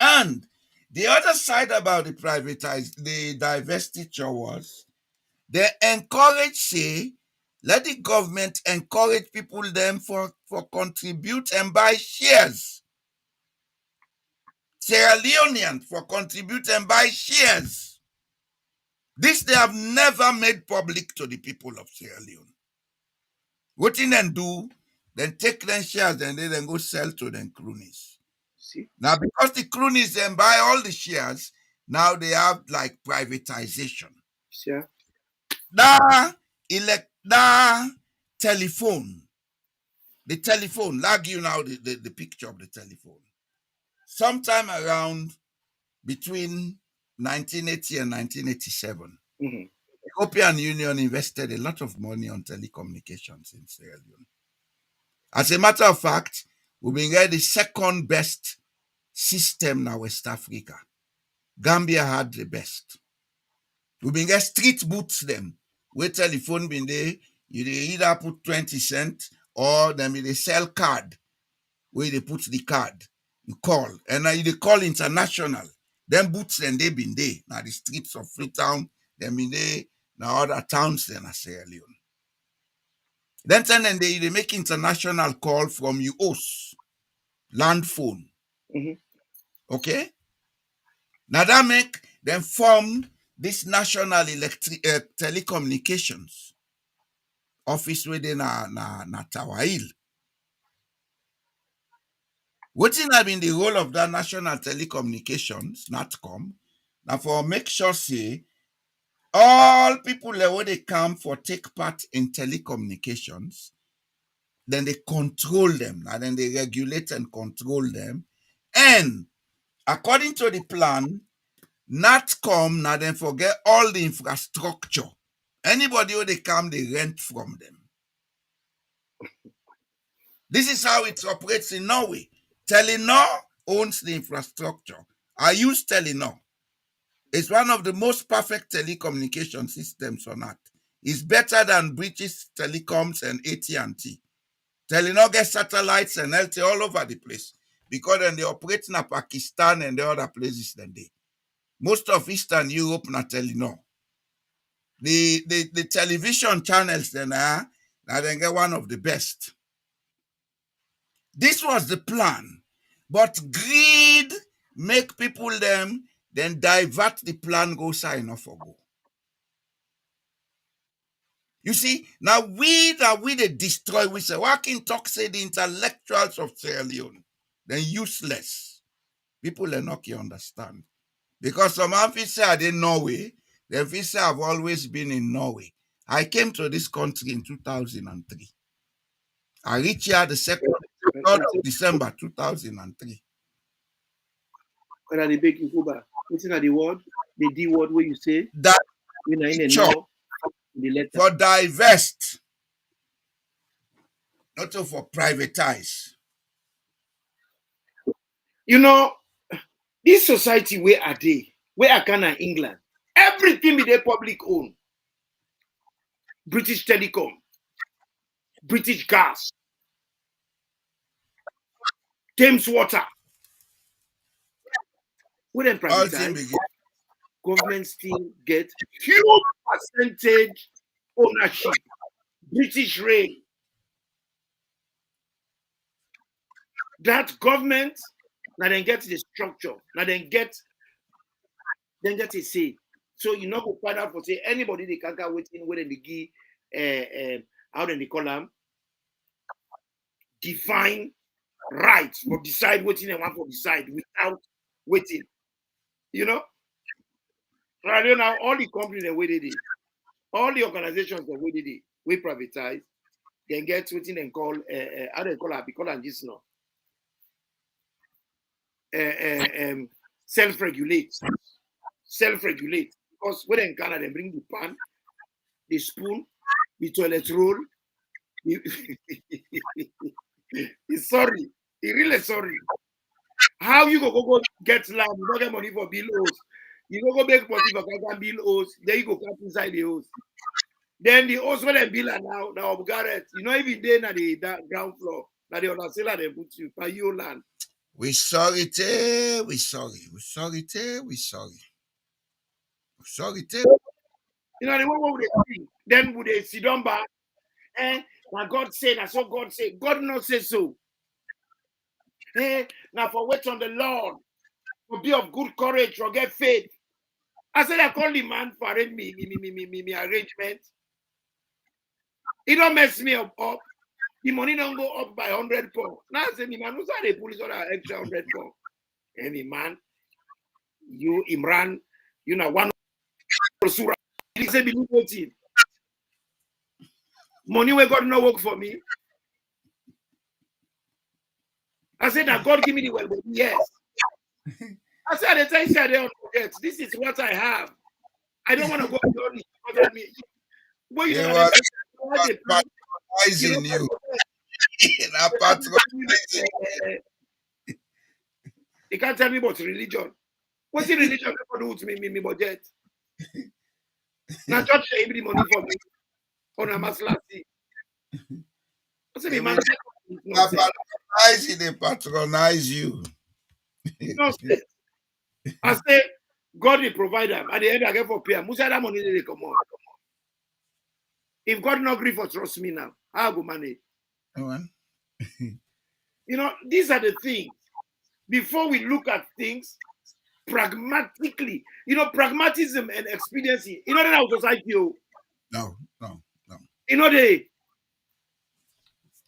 C: And the other side about the divestiture was they encourage, say, let the government encourage people them for contribute and buy shares. Sierra Leonean for contribute and buy shares. This they have never made public to the people of Sierra Leone. What in them do, then take them shares and they then go sell to them cronies.
D: See?
C: Now, because the cronies then buy all the shares, now they have like privatization.
D: Sure.
C: Telephone. The telephone, like you now the picture of the telephone. Sometime around between 1980 and 1987, the European Union invested a lot of money on telecommunications in Sierra Leone. As a matter of fact, we've been getting the second best system now West Africa. Gambia had the best. We've been getting street booths them. Where telephone been there, you either put 20 cents or then they sell card where they put the card. You call. And now you call international. Them booths then they been there. Now the streets of Freetown, they been there. Now other towns then are Sierra Leone. Then they make international call from US land phone. Okay? Now that make them form this national telecommunications office within na Tower Hill. What have been the role of that National Telecommunications, NATCOM, now for make sure say all people where they come for take part in telecommunications, then they control them, and then they regulate and control them. And according to the plan, NATCOM now then forget all the infrastructure. Anybody who they come, they rent from them. This is how it operates in Norway. Telenor owns the infrastructure. I use Telenor. It's one of the most perfect telecommunication systems on earth. It's better than British Telecoms and AT&T. Telenor gets satellites and LTE all over the place because then they operate in Pakistan and the other places than they. Most of Eastern Europe not Telenor. The television channels then are now they get one of the best. This was the plan, but greed make people them then divert the plan go sign off or go. You see, now we they destroy, we say, why can talk say the intellectuals of Sierra Leone? Then useless. People are not going understand. Because some people say I didn't Norway, the say I've always been in Norway. I came to this country in 2003. I reached here the 3rd of December 2003.
D: When are they big in Cuba? What's in the word? The D word where you say
C: That
D: when I in the
C: picture
D: law, the letter.
C: for divest, not for privatize.
D: You know, this society where are they? Where are Ghana, England? Everything be their public own. British Telecom, British Gas, Thames Water. When them
C: All things
D: privatize,
C: begin.
D: government still get huge percentage ownership. British Rail. That government now then get the structure. Now then get a say. So you know go find out for say anybody they can't get waiting where they give how then they call them define rights for decide waiting and one for decide without waiting. You know? So I don't know all the companies that way they did, all the organizations that way they did, we privatize, then get waiting and call how they call it because I'm just now. Self-regulate. Self-regulate. Because when in Canada, they bring the pan, the spoon, the toilet roll. He's sorry. He really sorry. How you go get land? You don't get money for bill house. You go make money for bill house. Then you go cut inside the house. Then the house when they bill now Garrett. You know even then at the ground floor. Now the other seller they put you by your land.
C: We sorry, te, we sorry. We sorry, te, we sorry. We sorry, te.
D: You know the one would they think? Then would they sit down back? Now God said, that's what God said. God not say so. Now for wait on the Lord, for be of good courage, for get faith. I said I call the man for arrange me arrangement. He don't mess me up. The money don't go up by 100 pounds. Now I say, man, who's the police on that extra 100 pounds? Any man, you Imran, you know one surah. He say believe what him. Money where God no work for me. I said that God give me the well, but yes. I said at the time I don't forget. This is what I have. I don't want to go beyond it. Well, you know,
C: patronizing you.
D: They can't tell me about religion. What's the religion ever do to me budget? Now church pay the money for me on a maslasi. I said, man,
C: they patronize you.
D: No, I say, God will provide them. At the end, I get for pay. Musa that money they come on. If God not agree for trust me now, how go manage? You know, these are the things. Before we look at things pragmatically, you know, pragmatism and expediency. You know that our society.
C: No.
D: You know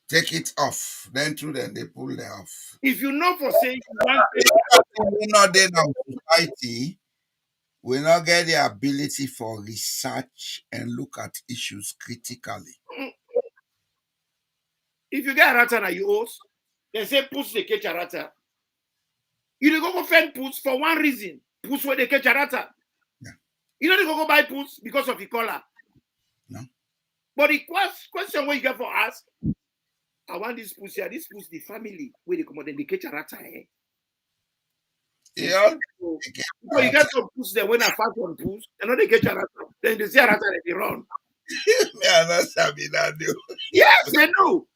C: take it off. Then through them they pull it off.
D: If you know for saying you want
C: We not in our society, we not get the ability for research and look at issues critically.
D: if you get a rata na you host, they say push the catch a rata. You dey go find puss for one reason. Puss where they catch a rata.
C: Yeah.
D: You know they go buy puss because of the color.
C: No.
D: But the question where you get for us, I want this puss here. This puss the family where they come out, then they catch a rata.
C: Yeah.
D: So you get some puss there when I fight on puss, and then they catch a rata. Then they see a rata and they run.
C: Me are not sabi that do.
D: Yes, they know.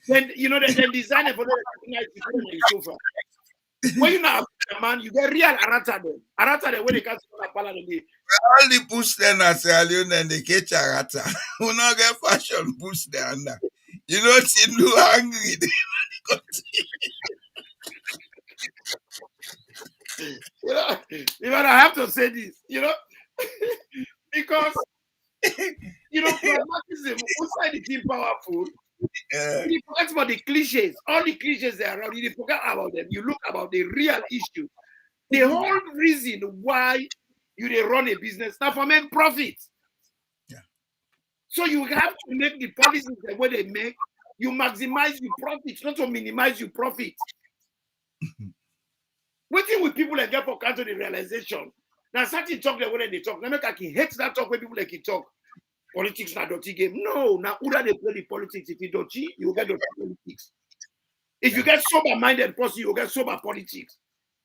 D: Then you know then design it for the sofa. When you know man, you get real arata then. Arata then when they can't see pala then
C: All the push then as Leone and the catch a rata. We not get fashion push there under. You know see no angry.
D: you know, I have to say this, you know, because you know, pragmatism outside the team powerful. You forget about the cliches. All the cliches they are around, you forget about them. You look about the real issue. The whole reason why you run a business now for make profit.
C: Yeah.
D: So you have to make the policies the way they make, you maximize your profit, not to minimize your profit. Waiting with people and get for counter the realization. Now certain talk the way they talk. Now make I can hate that talk when people like it talk. Politics not dirty game. No, now who they play the politics? If you dirty, you get dirty politics. If you get sober-minded person, you get sober politics.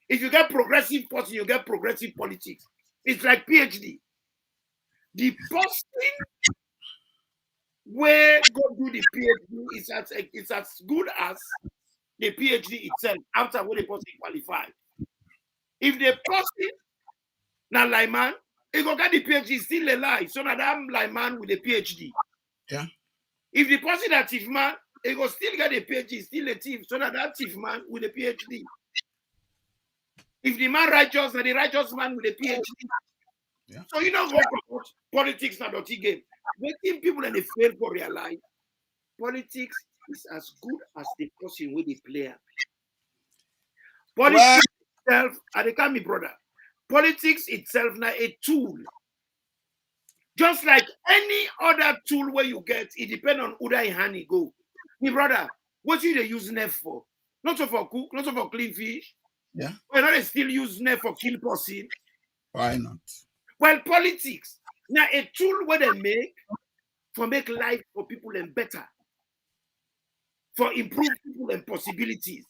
D: If you get progressive person, you get progressive politics. It's like PhD. The person where go do the PhD is as good as the PhD itself after when the person qualified. If the person now layman, he go get the PhD still a lie. So now that layman with a PhD.
C: Yeah.
D: If the person that thief man, he go still get a PhD, still a thief. So now that thief man with a PhD. If the man righteous, then the righteous man with a PhD.
C: Yeah.
D: So you don't go about politics not dirty game. Making people and they fail for real life. Politics is as good as the person with the player. Politics itself, and they call me brother. Politics itself now a tool. Just like any other tool where you get, it depends on who that hand you go. Me brother, what you they use net for? Not so for cook, not so for clean fish.
C: Yeah.
D: Why not they still use net for kill person?
C: Why not?
D: Well, politics now a tool where they make for make life for people and better, for improve people and possibilities.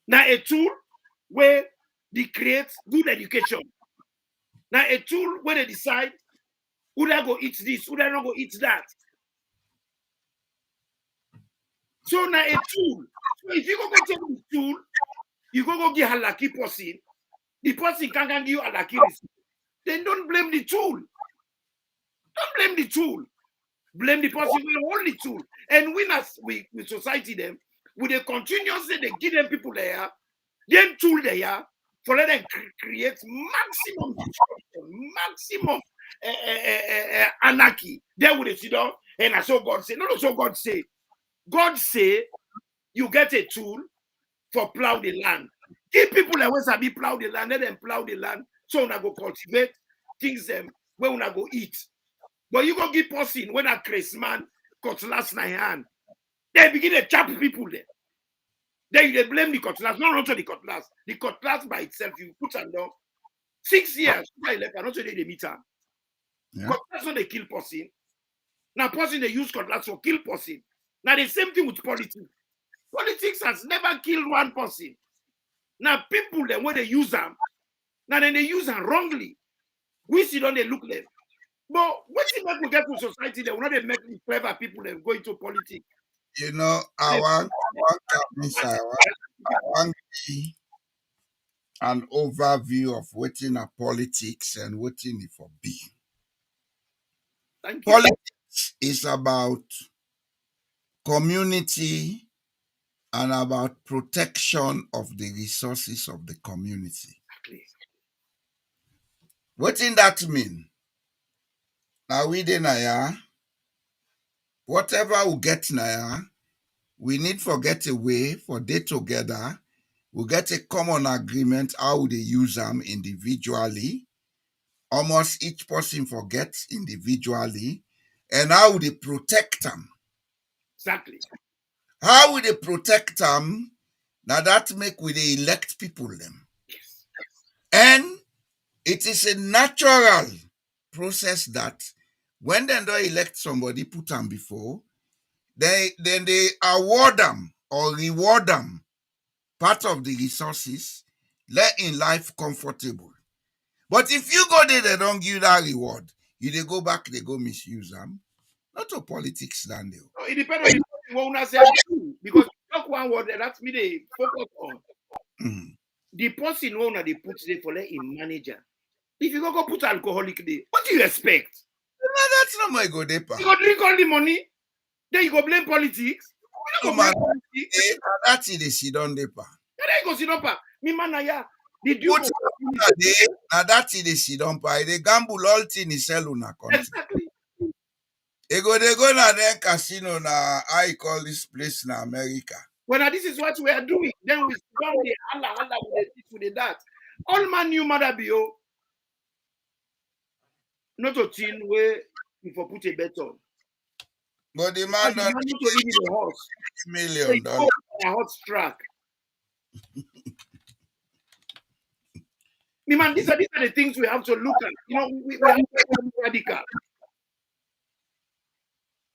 D: Now a tool where they create good education. Now a tool where they decide who they go eat this, who they not go eat that. So now a tool. So if you go take the tool, you go give a lucky person. The person can't give you a lucky receipt. Then don't blame the tool. Don't blame the tool. Blame the person who hold the tool. And we as with society them, with the continuously they give them people there, then tool there for let them create maximum destruction, maximum anarchy. There would they sit down and I saw God say, no, so God say. God say you get a tool for plow the land. Give people that want to be plow the land, let them plow the land so we go cultivate things them where we go eat. But you go give person when a crazy man cutlass in hand. They begin to chop people there. Then they blame the cutlass, not the cutlass. The cutlass by itself, you put under 6 years, not the meter.
C: Yeah.
D: Cutlass not they kill person. Now person they use cutlass for kill person. Now the same thing with politics. Politics has never killed one person. Now people then when they use them, now then they use them wrongly. We see don't they look them. But what if we get to society that will not make clever people that go into politics?
C: You know, I want an overview of what in a politics and what in it for be.
D: Thank you.
C: Politics is about community and about protection of the resources of the community.
D: Exactly.
C: What in that mean? Now we then whatever we get now, we need for get a way for they together. We get a common agreement how they use them individually. Almost each person forgets individually, and how they protect them.
D: Exactly.
C: How will they protect them? Now that make we they elect people them.
D: Yes.
C: And it is a natural process that when they don't elect somebody, put them before, then they award them or reward them part of the resources, let in life comfortable. But if you go there, they don't give that reward. You they go back, they go misuse them. Not a politics stand there.
D: So it depends on the person what una say do, because talk one word that's me they focus on.
C: Mhm.
D: The person who they put there for let him manager. If you go put alcoholic there, what do you expect?
C: Now that's not my go deeper.
D: You go drink all the money, then you go blame politics. You
C: No
D: go blame
C: man,
D: politics.
C: that's it. They sit on deeper.
D: Then you go sit up. Me man ya the Duke
C: Put
D: of
C: now that's it. They sit on by. They gamble all thing in sell on a country.
D: exactly.
C: They go na then casino na I call this place na America.
D: When this is what we are doing, then we down the Allah with this with that. All man new mother be not a thing where you for put a bet on.
C: But the
D: And
C: man
D: the
C: don't
D: man need to live in a horse. So
C: million
D: you
C: dollars.
D: go on a hot track. Me man, these are the things we have to look at. You know, we have to be radical.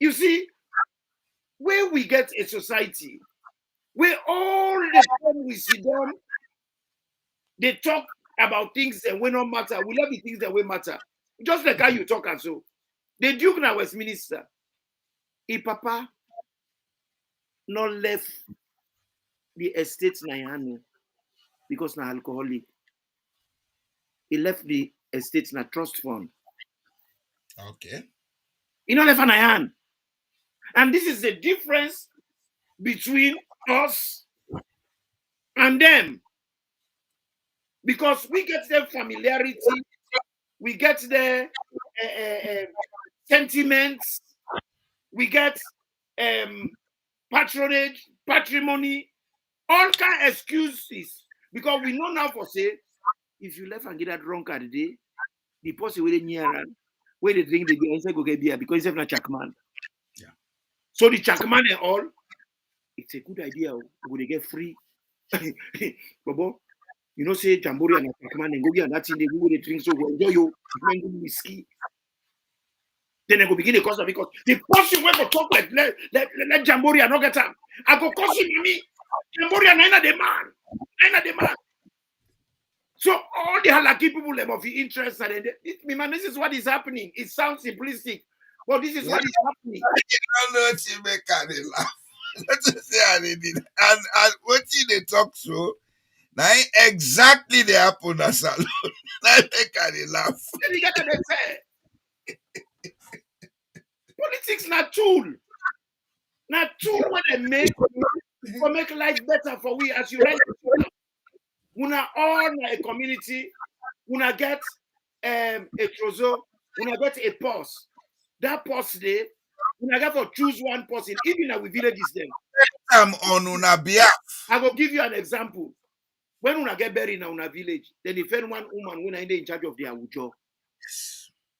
D: You see, where we get a society where all the time we sit down, they talk about things that will not matter. We love the things that will matter. Just like how you talk and so. The Duke now Westminster. He papa not left the estate na because na alcoholic. He left the estate na trust fund.
C: Okay.
D: He not left an hand. And this is the difference between us and them. Because we get their familiarity, we get their sentiments, we get patronage, patrimony, all kind of excuses. Because we know now for say, if you left and get that drunk at the day, the person will near around, where they drink the beer, instead go get beer because it's not Chakman.
C: Yeah.
D: So the Chakman and all, it's a good idea. Would they get free? Bobo, you know, say Jamboree and Chakman and go get that thing, they go they drink so well, enjoy your whiskey. Then they go begin the cost because the person went for talk like let Jamboree and not get up. I go cost him me. Jamboree and neither the man. So all the halaki people them of the interest and man, this is what is happening. It sounds simplistic, but this is what is happening.
C: I don't know what you make and they laugh. Let's say I did. And what they talk so, now exactly the happen as alone. Now make and they laugh.
D: Then you get what they say. Politics not tool. Not tool when they make for make life better for we as you right. Una all a community, una get a trozo, una get a pause. That pause there, una get to choose one person, even at we villages them.
C: I'm on una behalf.
D: I will give you an example. When una get buried in una village, then the first one woman when I in charge of the awujo.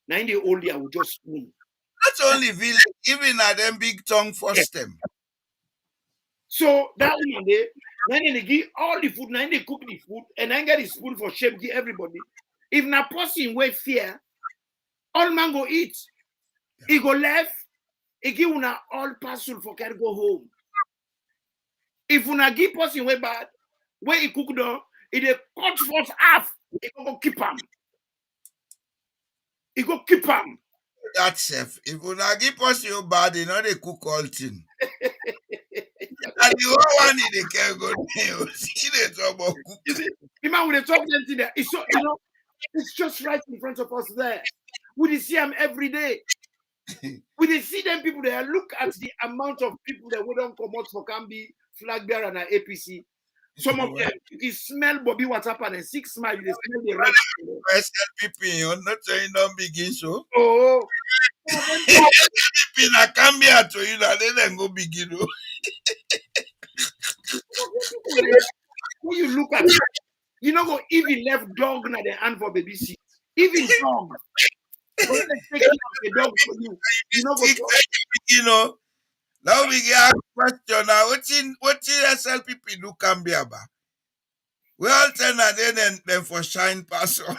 D: Now in the old the awujo spoon.
C: Not only village, even at them big tongue first them.
D: So that woman there, then they give all the food, now they cook the food, and then get the spoon for shape give everybody. If na person with fear, all man go eat. He go left, he give una all parcel for can go home. If una give person way bad, where he cook down, he dey cut first half, he go keep him. He go keep him.
C: That's safe. If una give us your bad, they know they cook all thing. And the whole one in the can go see the trouble cook.
D: You see, the man with the talk them there. It's so it's just right in front of us there. We see them every day. We see them people there. Look at the amount of people that we don't come out for can be flag bearer and APC. Some of them, you smell Bobby what's happening. 6 miles, they smell the red.
C: SLPP, not saying don't begin so.
D: Oh, some of them,
C: SLPP na come here to you, and then go begin.
D: when you look at it, you know, go even left dog na the hand for baby seat. Even dog. When they take care of the dog for you, you know, go
C: You know, now we get a question now. What in SLPP do come here, ba? We all tell that then for shine pass on.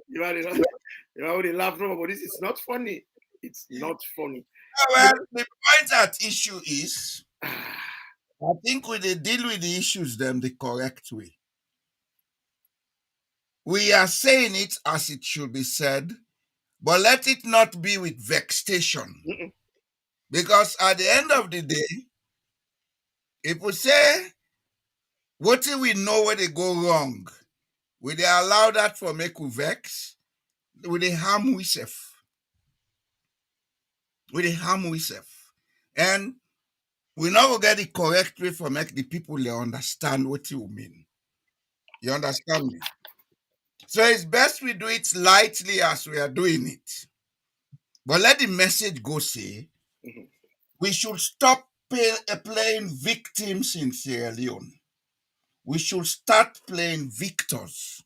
D: you know, they laugh no, but this is not funny. It's not funny.
C: Well, the point at issue is, I think we dey deal with the issues them the correct way. We are saying it as it should be said, but let it not be with vexation.
D: Mm-mm.
C: Because at the end of the day, if we say, what do we know where they go wrong? Will they allow that for make we vex? Will they harm we self? Will they harm we self? And we now go get the correct way for make the people they understand what you mean. You understand me? So it's best we do it lightly as we are doing it. But let the message go say,
D: Mhm.
C: we should stop playing victims in Sierra Leone. We should start playing victors.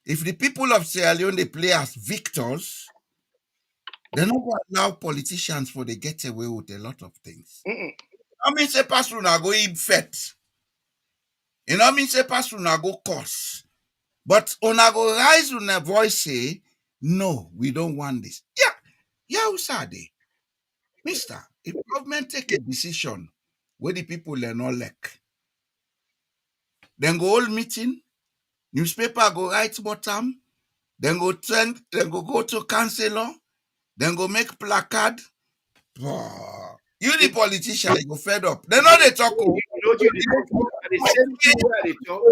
C: If the people of Sierra Leone they play as victors, they're not going to allow politicians for they get away with a lot of things.
D: Mm-mm.
C: I mean, say pass through now go infect. You know, I mean, say pass through now go curse. But una go rise on a voice say, no, we don't want this. Yeah, who said they? Mister, if government take a decision where the people are not like, then go hold meeting, newspaper go write bottom, then go trend, then go to councillor, then go make placard. You the politician, you go fed up. They know they talk.
D: You know, the same thing where they talk.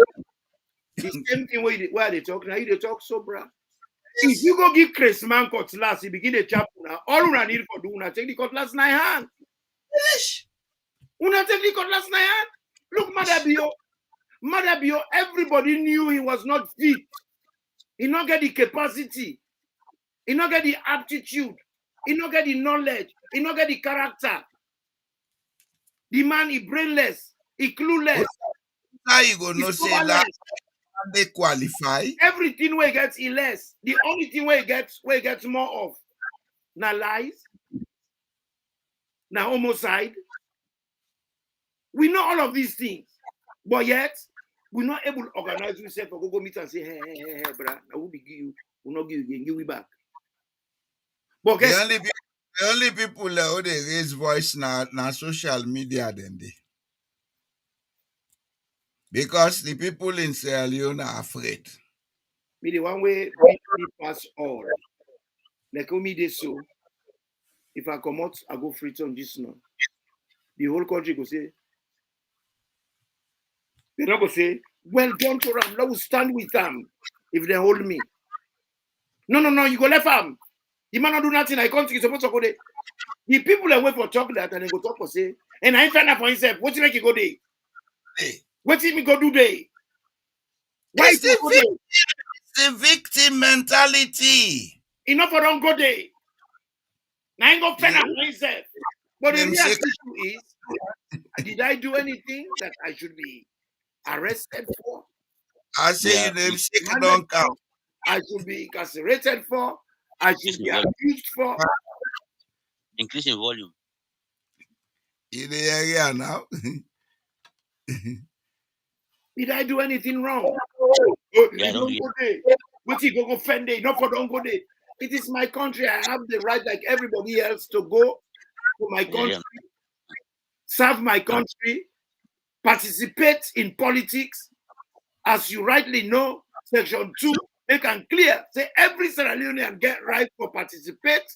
D: The same thing where they talk. Now you they talk so bra. If you go give Chris man cutlass, he begin a chap now. All una need for do una take the cutlass in hand. Una take the cutlass in hand. Look, Mother Bio, everybody knew he was not fit. He not get the capacity. He not get the aptitude. He not get the knowledge. He not get the character. The man is brainless. He clueless.
C: How you go no
D: He's
C: say that they qualify?
D: Everything where he gets he less. The only thing where he gets more of. Now lies. Now homicide. We know all of these things. But yet, we're not able to organize ourselves for go meet and say, hey, brah, now we give you, we'll not give you, give you back. But guess
C: The only people who they raise voice now social media then they. Because the people in Sierra Leone are afraid.
D: me the one way we pass all. Like me this so. If I come out, I go free on this now. The whole country go say, they not go say, well done to them, let us stand with them if they hold me. No, you go left them. The man not do nothing, I can't supposed to go there. The people that wait for talk that and they go talk for say, and I find out for himself, what you make you go there?
C: Hey.
D: What did me go do there? Why
C: It's the victim mentality.
D: Enough for don't go there. Now I go find out for himself. But the real issue is, did I do anything that I should be arrested for?
C: I say you name shake don't count.
D: I should be incarcerated for. I should be abused for.
F: Increase in volume.
C: In the area now.
D: Did I do anything wrong?
F: Yeah,
D: Don't go there. What you go offend there? Not for don't go there. It is my country. I have the right, like everybody else, to go to my country, serve my country, participate in politics. As you rightly know, Section 2 make it clear. Say every Sierra Leonean get right to participate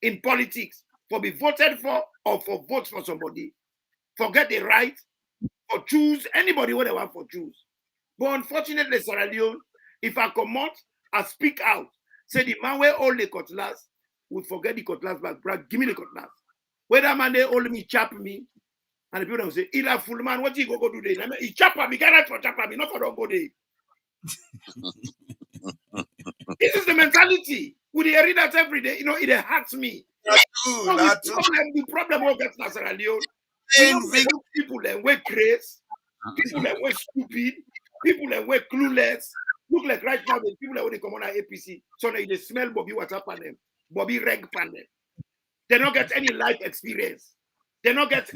D: in politics, for be voted for or for vote for somebody. Forget the right or choose anybody what they want for choose. But unfortunately, Sierra Leone, if I come out, I speak out. Say the man where all the cutlass would forget the cutlass back. Brad, give me the cutlass. Where that man they hold me, chap me, and the people don't say, "Ila full man, what you go do there?" He chap me, get out for chap me, not for don't go there. This is the mentality. We hear that every day. It hurts me.
C: True, that's true.
D: The problem will get Sierra Leone. We don't look people that were crazy, people that were stupid, people that were clueless. Look like right now the people that when they come on our APC, so they smell Bobby what's up on them, Bobby reg pan them. They don't get any life experience. They don't get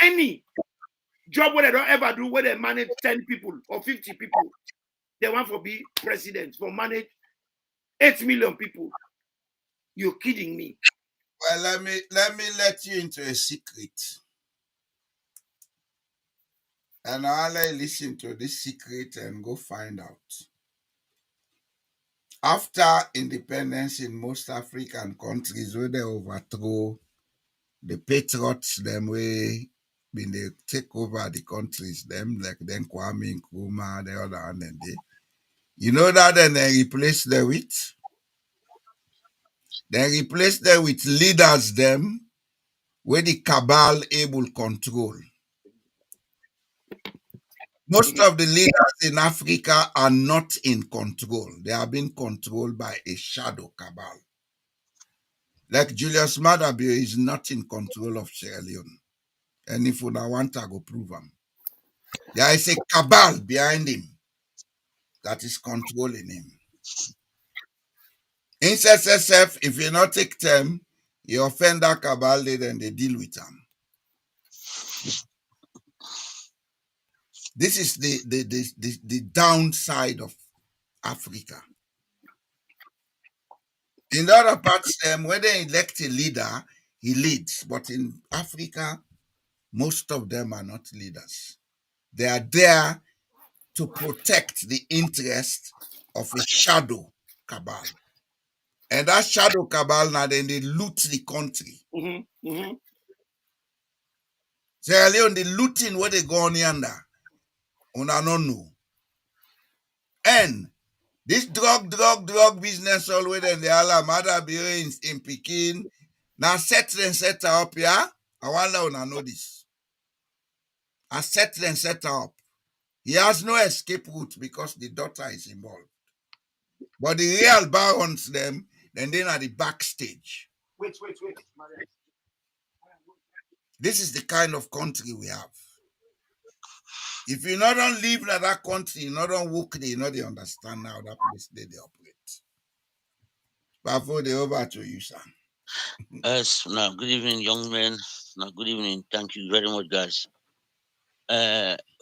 D: any job where they don't ever do where they manage 10 people or 50 people. They want to be president for manage 8 million people. You're kidding me.
C: Well, let me let you into a secret. And I'll listen to this secret and go find out. After independence in most African countries, where they overthrow the patriots, them way when they take over the countries, them like then Kwame Nkrumah, the other one, and you know that then they replace them with? They replace them with leaders, them where the cabal able control. Most of the leaders in Africa are not in control. They are being controlled by a shadow cabal. Like Julius Maada is not in control of Sierra Leone. And if you want to go prove him. There is a cabal behind him that is controlling him. In SSF, if you not take them, you offend that cabal, then they deal with them. This is the downside of Africa. In the other parts, when they elect a leader, he leads. But in Africa, most of them are not leaders. They are there to protect the interest of a shadow cabal. And that shadow cabal, now then they loot the country. Sierra Leone, the looting what they go on yonder. Una no know. And this drug business always then the Allah mother be in Peking. Now set up, yeah? I wonder una know this. I set up. He has no escape route because the daughter is involved. But the real barons them, then they're at the backstage.
D: Wait.
C: This is the kind of country we have. If you not don't live in that country, you not don't work there, you know they understand how that place they operate. Before they over to you, sir.
F: Yes, now good evening, young men. Now good evening. Thank you very much, guys.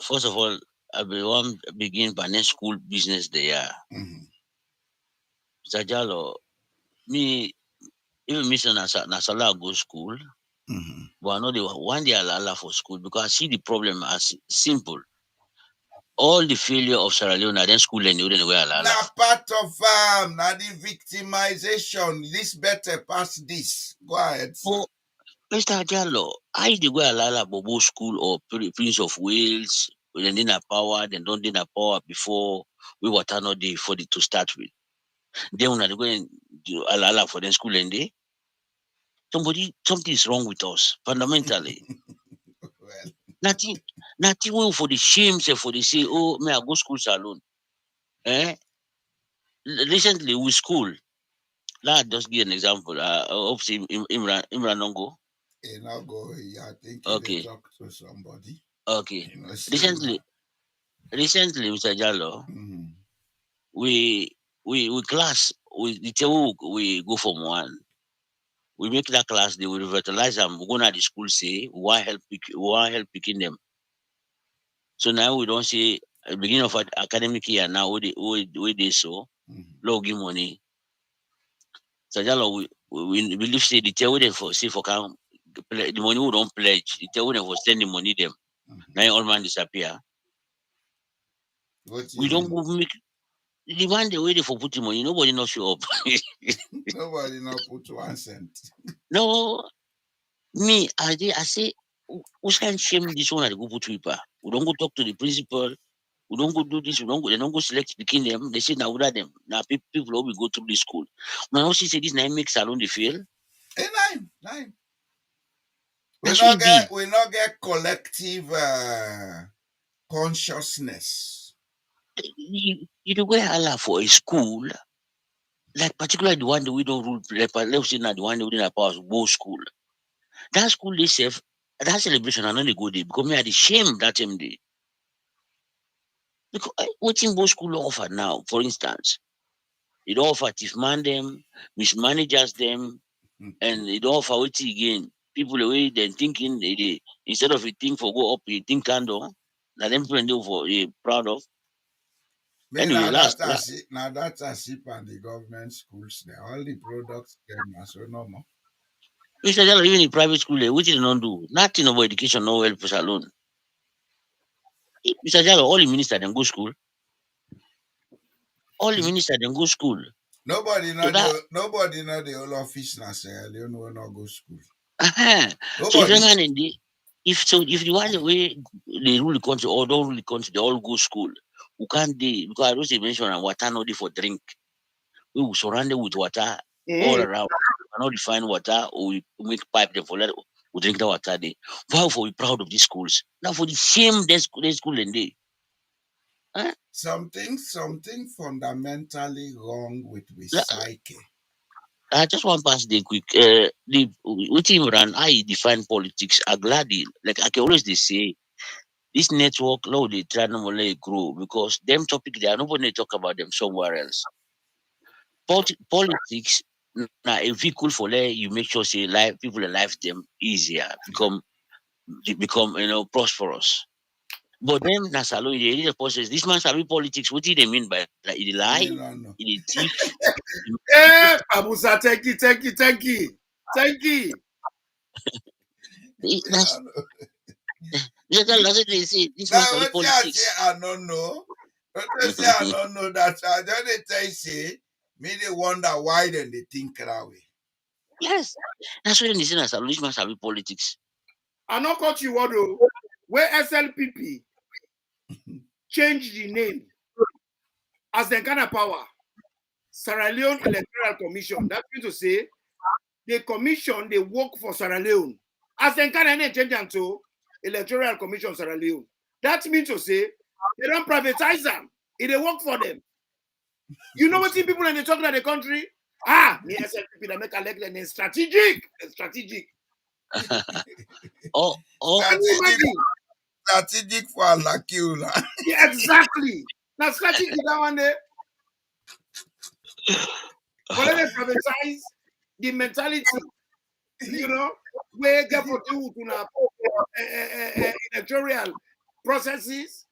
F: First of all, I want to begin by next school business there. Mr. Jalo, me even Mr. Nasala go school, but I know they one day I'll for school because I see the problem as simple. All the failure of Sierra Leone, then school and you didn't wear
C: Now part of now the victimization. This better pass this. Go ahead, sir.
F: Oh, Mr. Jallo, I did go Alala Bobo School or Prince of Wales, then didn't power, then don't didn't power before we were not there for the to start with. Then when I go and do Alala for the school and day, something is wrong with us fundamentally.
C: Well,
F: nothing well for the shame, say for the say, oh, may I go school alone. Recently with school, let just give an example. Obviously Imran Nongo.
C: now go. I think
F: Okay.
C: talk to somebody.
F: Okay. Recently, Mr. Jallo, we class the table we go from one. We make that class, they will revitalize them. We go to the school say we want help picking them. So now we don't say beginning of academic year now we they so low give money. So Jallo, we believe say the table they for say for come the money we don't pledge, the table they for send the money them. Now all man disappear. We don't go make the man they waiting for putting money, nobody not show up.
C: Nobody not put 1 cent.
F: No, me, I say, we can't shame this one at the go put paper. We don't go talk to the principal. We don't go do this. They don't go select picking them. They say now without them. Now people will go through the school. Now also say this nine makes alone they fail.
C: Nine. We not get collective consciousness.
F: You do go allow for a school, like particularly the one that we don't rule, like, let's say now the one that we didn't power both school. That school they self, that celebration and only go there because me are the shame that time day. Because what in both school offer now, for instance, it offer thief man them, mismanagers them, and it offer what again. People the way they're thinking they instead of a thing for go up, you think candle. Now them people for proud of. Anyway, last
C: Now that's a sip and the government schools there. All the products them are so normal.
F: Mr. Jallo, even in private school, which they don't do nothing about education, no help us alone. Mr. Jallo, all the minister then go school. All the minister then go school.
C: Nobody know
F: So
C: the whole office now say Leone will not go school.
F: so if man in the if the one way they rule the country or don't rule the country, they all go school. We can't they because I don't say mention and water not for drink. We will surround it with water all around. We cannot refine water or we make pipe them for let we drink the water there. Why for we proud of these schools? Now for the same they school and they. Huh?
C: Something fundamentally wrong with psyche.
F: I just want to pass the quick. The with him run, I define politics. I gladly like I can always they say this network now they try to let it grow because them topic they are nobody talk about them somewhere else. Politics now a vehicle for let you make sure say life people life them easier become prosperous. But then that's alone the process. This man sabi politics. What do they mean by like it lie? It thief.
D: Abusa, thank you.
F: That's what they say. This man sabi politics.
C: I don't know. Say I don't know that. I don't tell you say me they wonder why then they think that way.
F: Yes, that's what they say. That's this man sabi politics.
D: I not cut you what where SLPP changed the name as the kind of power. Sierra Leone Electoral Commission. That means to say the commission they work for Sierra Leone. As the kind of change them to Electoral Commission Sierra Leone. That means to say they don't privatize them. It they work for them. You know what the people in the talk about the country? Me SLPP that make elect them strategic.
C: Strategic for Alakula.
D: Yeah, exactly. Now strategic that one there. But then they privatize the mentality, where get for do electoral processes,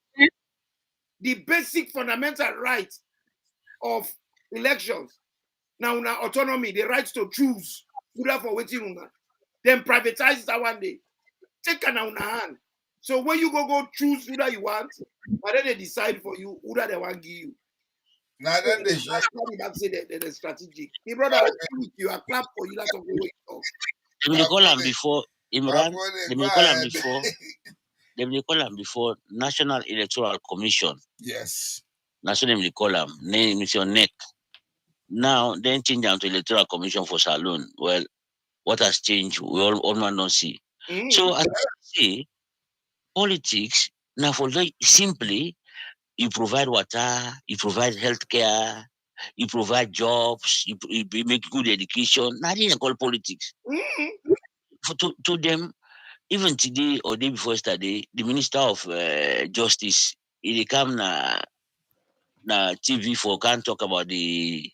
D: the basic fundamental right of elections. Now, autonomy, the right to choose, for waiting, then privatize that one day. Take an on hand. So when you go choose who that you want, but then they decide for you who that they want to give you.
C: Now then they show
D: say they're strategic. The brother you are clap for you. That's what we talk.
F: They call them before Imran. They call them before. They call them before National Electoral Commission.
C: Yes.
F: That's what they call them. Name is your neck. Now then change them to Electoral Commission for Saloon. Well, what has changed? We all man don't see. So as I say, politics now for simply you provide water, you provide healthcare, you provide jobs, you make good education. Now they call politics. To them, even today or day before yesterday, the Minister of Justice, he come na TV for can't talk about the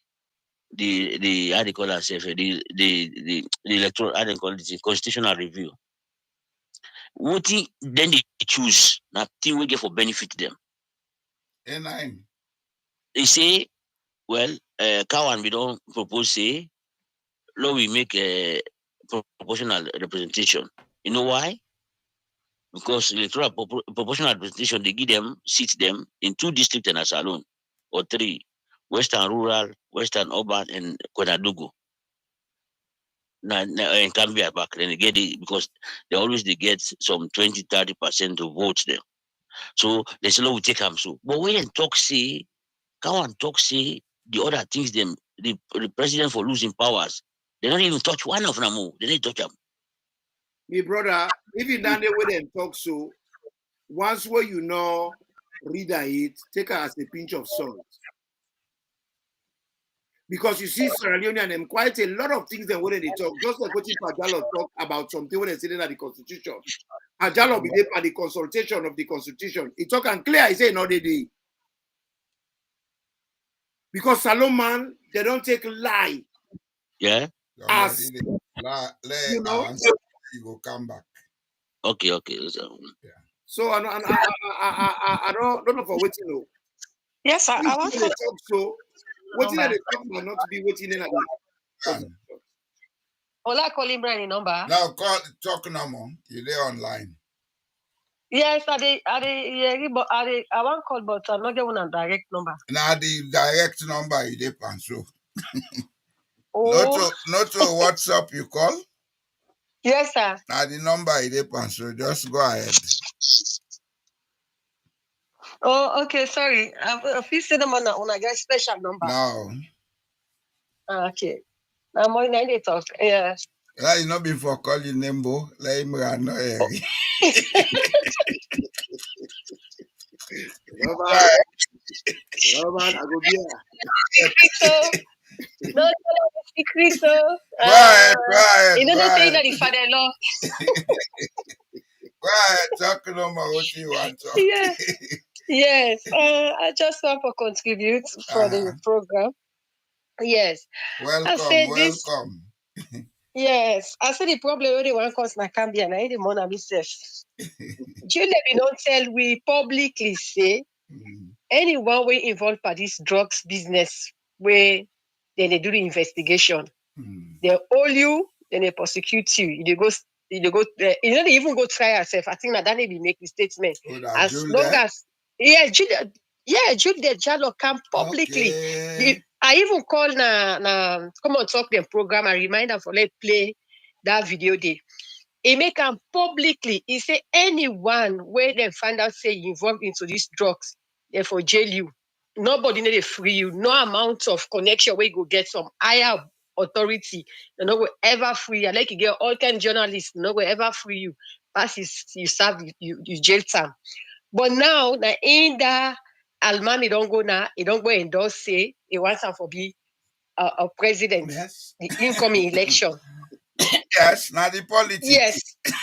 F: how they call ourselves the electoral how they call it the constitutional review. What then they choose nothing we get for benefit them. They say, well, Kawan we don't propose say, law we make a proportional representation. You know why? Because electoral proportional representation they give them seats them in 2 districts and as alone or 3, western rural, western urban, and Konadugu. And Gambia back then they get it because they get some 20-30% to vote them. So they say, no, we take them so. But when talk say, Kawan talk say the other things them the president for losing powers, they don't even touch one of them. They didn't touch them.
D: Me brother, even that way them talk so, once where you know, read it, take her as a pinch of salt. Because you see, Sierra Leone and them quite a lot of things that when they talk, just like what Pajalo talk about something when they say that the constitution. Pajalo be there by the consultation of the constitution. He talk and clear, he say no they day. Because Salomon, they don't take lie.
F: Yeah.
D: As
C: you know, you go come back.
F: Okay.
C: Yeah.
D: So I don't know for what you know.
G: Yes, sir. I want to
D: talk so. What did they talk about not to be waiting in at the
G: Ola calling Brian number.
C: Now call talk no more. You there online.
G: Yes, I want call, but I'm not getting a direct number.
C: Now the direct number you dey so.
G: Oh.
C: Not to WhatsApp you call.
G: Yes, sir.
C: Now the number you dey so just go ahead.
G: Oh, okay. Sorry. I feel say them on a get special number.
C: No.
G: Okay. I'm on 90 talk. Yeah.
C: That is not before calling Nembo. Let him run.
D: Robert, I go there.
G: No, secret.
C: Go ahead.
G: You know, don't say that the father-in-law.
C: Go ahead. Talk no more what you want to.
G: Yeah. Yes. I just want to contribute for the program. Yes.
C: Welcome.
G: Yes. I said the problem when they want cause na Cambia na the money myself. Julie, we don't tell we publicly say anyone we involved by this drugs business where then they do the investigation. They hold you, then they prosecute you. You don't even go try yourself. I think that they be make the statement. As long as Julie Jalo come publicly.
C: Okay.
G: I even call come on talk them program and remind them for let play that video day. He make them publicly. He say anyone where they find out say you involved into these drugs, they for jail you. Nobody need to free you. No amount of connection where you go get some higher authority. You know, will ever free you. Like you get all kind of journalists, no will ever free you. Pass you serve you jail time. But now in the Almami don't go now, he don't go endorse say he wants to be a president.
C: Yes.
G: The incoming election.
C: Yes, now the politics.
G: Yes.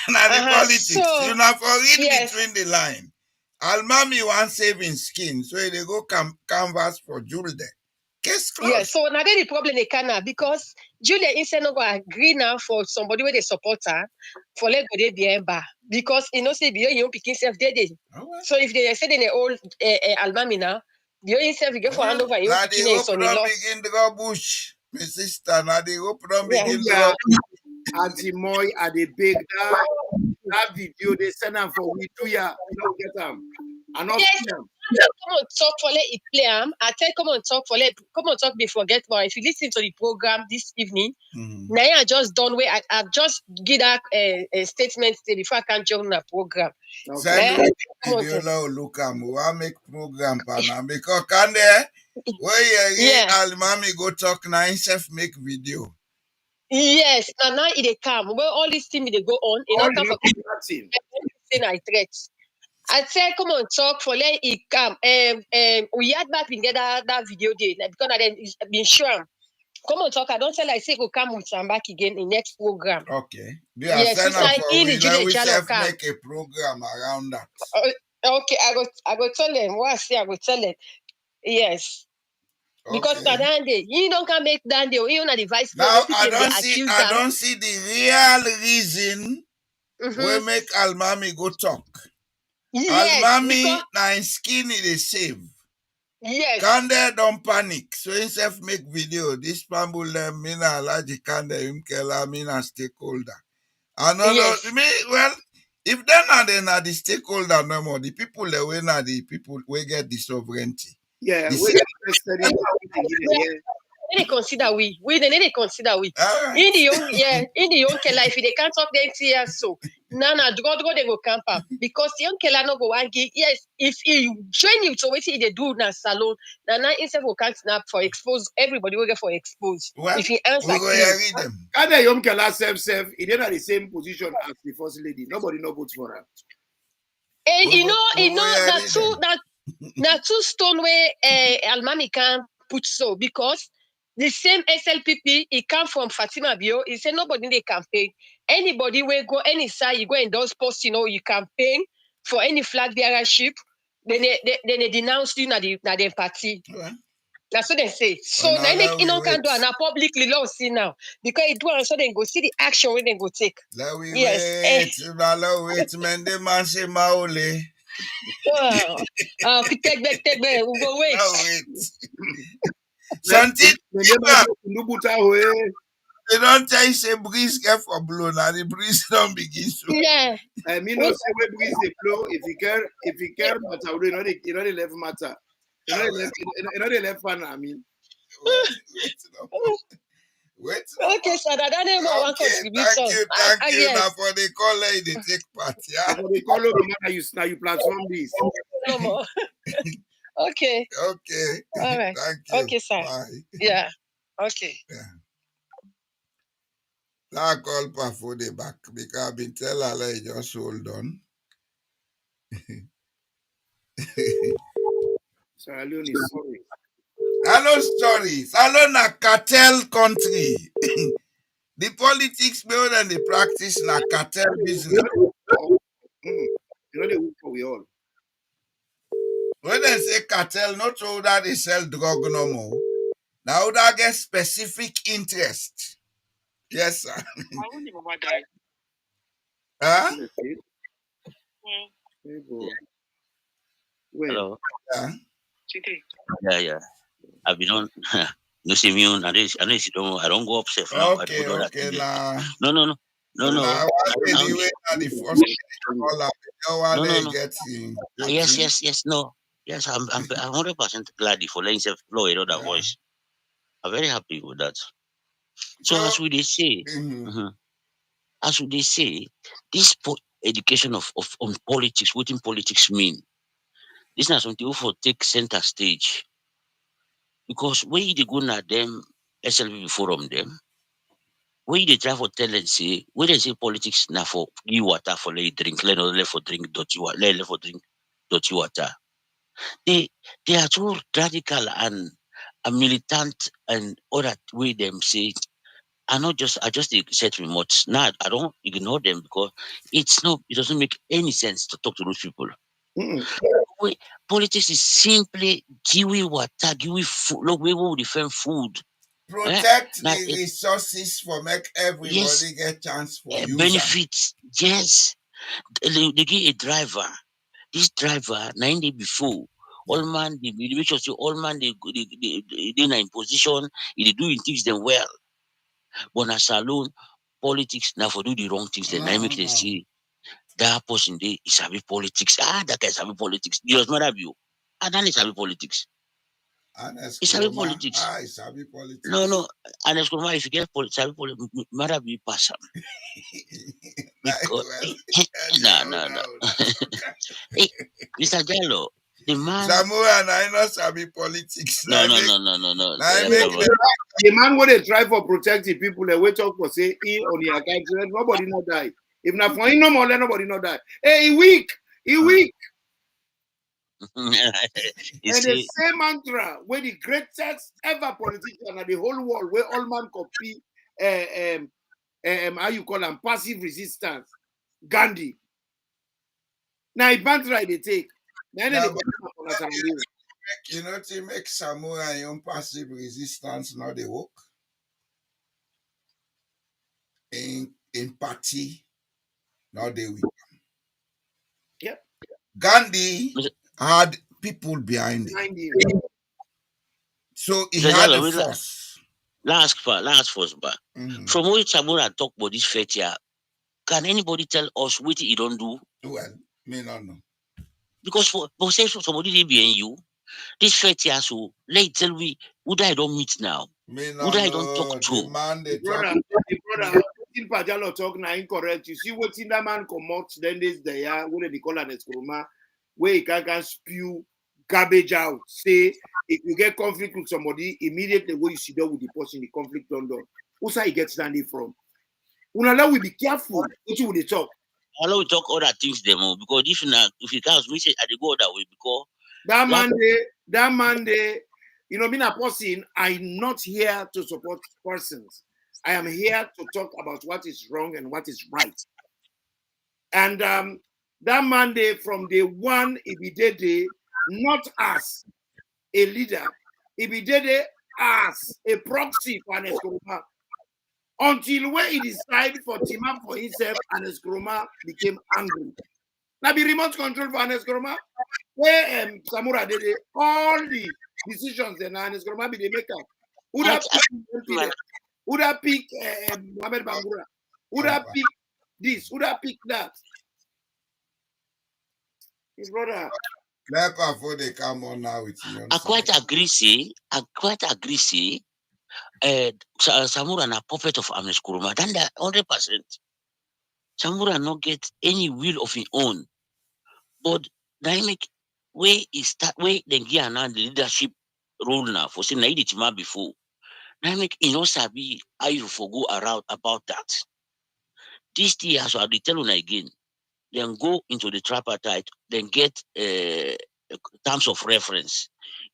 C: Now the politics.
G: So,
C: you know, for read between the line. Almami want saving skin, so they go canvas for Julie there. Case closed.
G: Yeah, so now the problem they can now because Julia instead of agree now for somebody with a supporter for let go be bar because you know say you picking self dead. So if they say in the old Almami now, you self you get for hand over you
C: picking a son in law. Begin to go bush, my sister. Now they hope don't begin to go.
D: Auntie Moy at the big that video they send them for we do ya, you don't get them. And not them.
G: Come on talk for let it play I tell come on talk before get more. If you listen to the program this evening, now I just done where I just give that a statement before I can join the program.
C: Send me video now look am we make program pana because can there where you Almami go talk now himself make video.
G: Yes, now it come. Well, all this thing they go on. It don't come for saying I threat. I say, come on, talk for let it come. We had back we get that video day because I then been sure. Come on, talk. I don't tell I say go come with some back again in next program.
C: Okay. Yes, so like we self make a program around that.
G: Okay, I go tell them what I say. I go tell them. Yes. Because Dande, you don't can make Dande or you not the vice
C: president. Now I don't see the real reason we make Almami go talk. Yes, Almami na in skin they save.
G: Yes.
C: Kande don't panic. So himself make video. This pambul them mina alaji Kande himkela mina stakeholder. And well, if they're not the stakeholder no more, the people that we get the sovereignty.
D: Yeah,
G: They consider we they consider we.
C: All right.
G: In the young life, they can't talk them years so. Nana, go they go camp up because the young killer no go and give. Yes, if he train you to what they do na salon, Nana instead of can't snap for expose everybody will get for expose.
C: Well,
G: If he answer
C: we go
G: clean.
C: read them.
D: Can the young killer self, he did at the same position as the first lady. Nobody no votes for her.
G: And
C: We
G: you know
C: read
G: that two stone way Almami can put so because the same SLPP he come from Fatima Bio. He said nobody they campaign. Anybody will go any side you go and those posts, you campaign for any flag bearership. Then they denounce you na the party.
C: Well,
G: That's what they say. So
C: now
G: they make
C: let we
G: can do
C: wait.
G: and publicly law see now because it do and so they go see the action when they go take.
C: Let we
G: Yes.
C: wait. Now wait, man. The man say maole.
G: Take back. We go wait.
C: Now wait. Something they don't tell you say breeze get for blow. Now the breeze don't begin to.
G: Yeah.
D: I mean, no say where breeze they blow. If you care matter, you know the left matter. You know the left fan. I mean,
C: Wait.
G: Okay, so that name I want contribution.
C: Thank you.
G: Yes.
C: Now for the caller, they take part. Yeah.
D: for the color now you platform this.
G: No more. Okay.
C: Okay.
G: All right.
C: Thank you.
G: Okay, sir.
C: Bye.
G: Yeah. Okay.
C: Yeah. Now call Pa for the back because I've been telling her just hold on.
D: Sir Leone is sorry.
C: Hello stories. Hello na cartel country. The politics more than the practice na cartel business.
D: You know they work for we all.
C: When they say cartel, not all that they sell drug no more. Now that get specific interest. Yes, sir. Huh?
F: Hello.
C: Yeah.
F: Yeah. I've been on no immune. I don't go upset now.
C: Okay, nah.
F: No.
C: Nah, anyway, the first caller, you get him.
F: Yes. No. Yes, I'm 100% glad for letting himself blow another voice. I'm very happy with that. So as we say, as they say, this education on politics, what in politics mean? This is something for take center stage. Because when you go na them SLP forum them, when they try for tell and say, when they say politics now for you water for lay drink, let for drink dirty water, let for drink dirty water. They are too radical and militant and other way them say I just set remote. Now I don't ignore them because it doesn't make any sense to talk to those people. Politics is simply give we water, give we food. Look, we will defend food.
C: Protect the resources for make everybody get chance for
F: benefits. Yes. They give a driver. This driver 9 days before. All man, they make sure all man they in position, they doing things them well. But as alone, politics now for do the wrong things, then I make them see that person there is having politics. That guy is having politics. It does matter you. That is having politics. It's having politics.
C: It's having politics.
F: No. And if you get politics, matter be pass him. No. Hey, Mr. Jello, the man.
C: Samoa and I not sabi politics.
F: No.
D: The man when they try for protecting people, they wait up for say he on the account, nobody not die. If not for him no more, nobody not die. Hey, he weak. And the same mantra where the greatest ever politician at the whole world, where all man copy how you call them passive resistance, Gandhi. Now if mantra they take.
C: You know to make Samoa and young passive resistance now they work in party now they weak.
D: Yep.
C: Gandhi had people behind him. So he had the force.
F: Last first, but from what Samoa talk about this fete here, can anybody tell us what he don't do?
C: Well, me not know.
F: Because for say somebody they behind you, This fete here, so let tell we who I don't meet now,
C: Me
F: who
C: no
F: I don't talk
C: know.
F: to.
C: The man they talk.
D: Brother, in Pajalo talk na incorrect. You see what in that man come out, then this there, what they call an eskroma, where he can spew garbage out. Say if you get conflict with somebody, immediately when you sit down with the person, the conflict done. Who's he gets standing from? Unala will be careful. What you would talk.
F: Allow we talk other things them because if you can't me say I dey go that way because
D: That Monday, you know, being a person, I'm not here to support persons. I am here to talk about what is wrong and what is right. And that Monday, from day one, Ibidede, not as a leader, Ibidede as a proxy for an Eskroma. Until when he decided for Tima for himself, and Eskroma became angry. Now be remote control for an Eskroma. Where Samura did it, all the decisions and Eskroma be the maker. Would have picked would have picked Mohamed Bangura? Would have picked this? Would have picked that? His brother.
C: Never before they come on now with you.
F: I quite agree say Samura na puppet of Ernest Kuruma. Then that 100%. Samura not get any will of his own. But dynamic way is start way then give the leadership role now for saying na before. Dynamic you know sabi how you for go around about that. This year so I'll tell you again. Then go into the tripartite, then get terms of reference.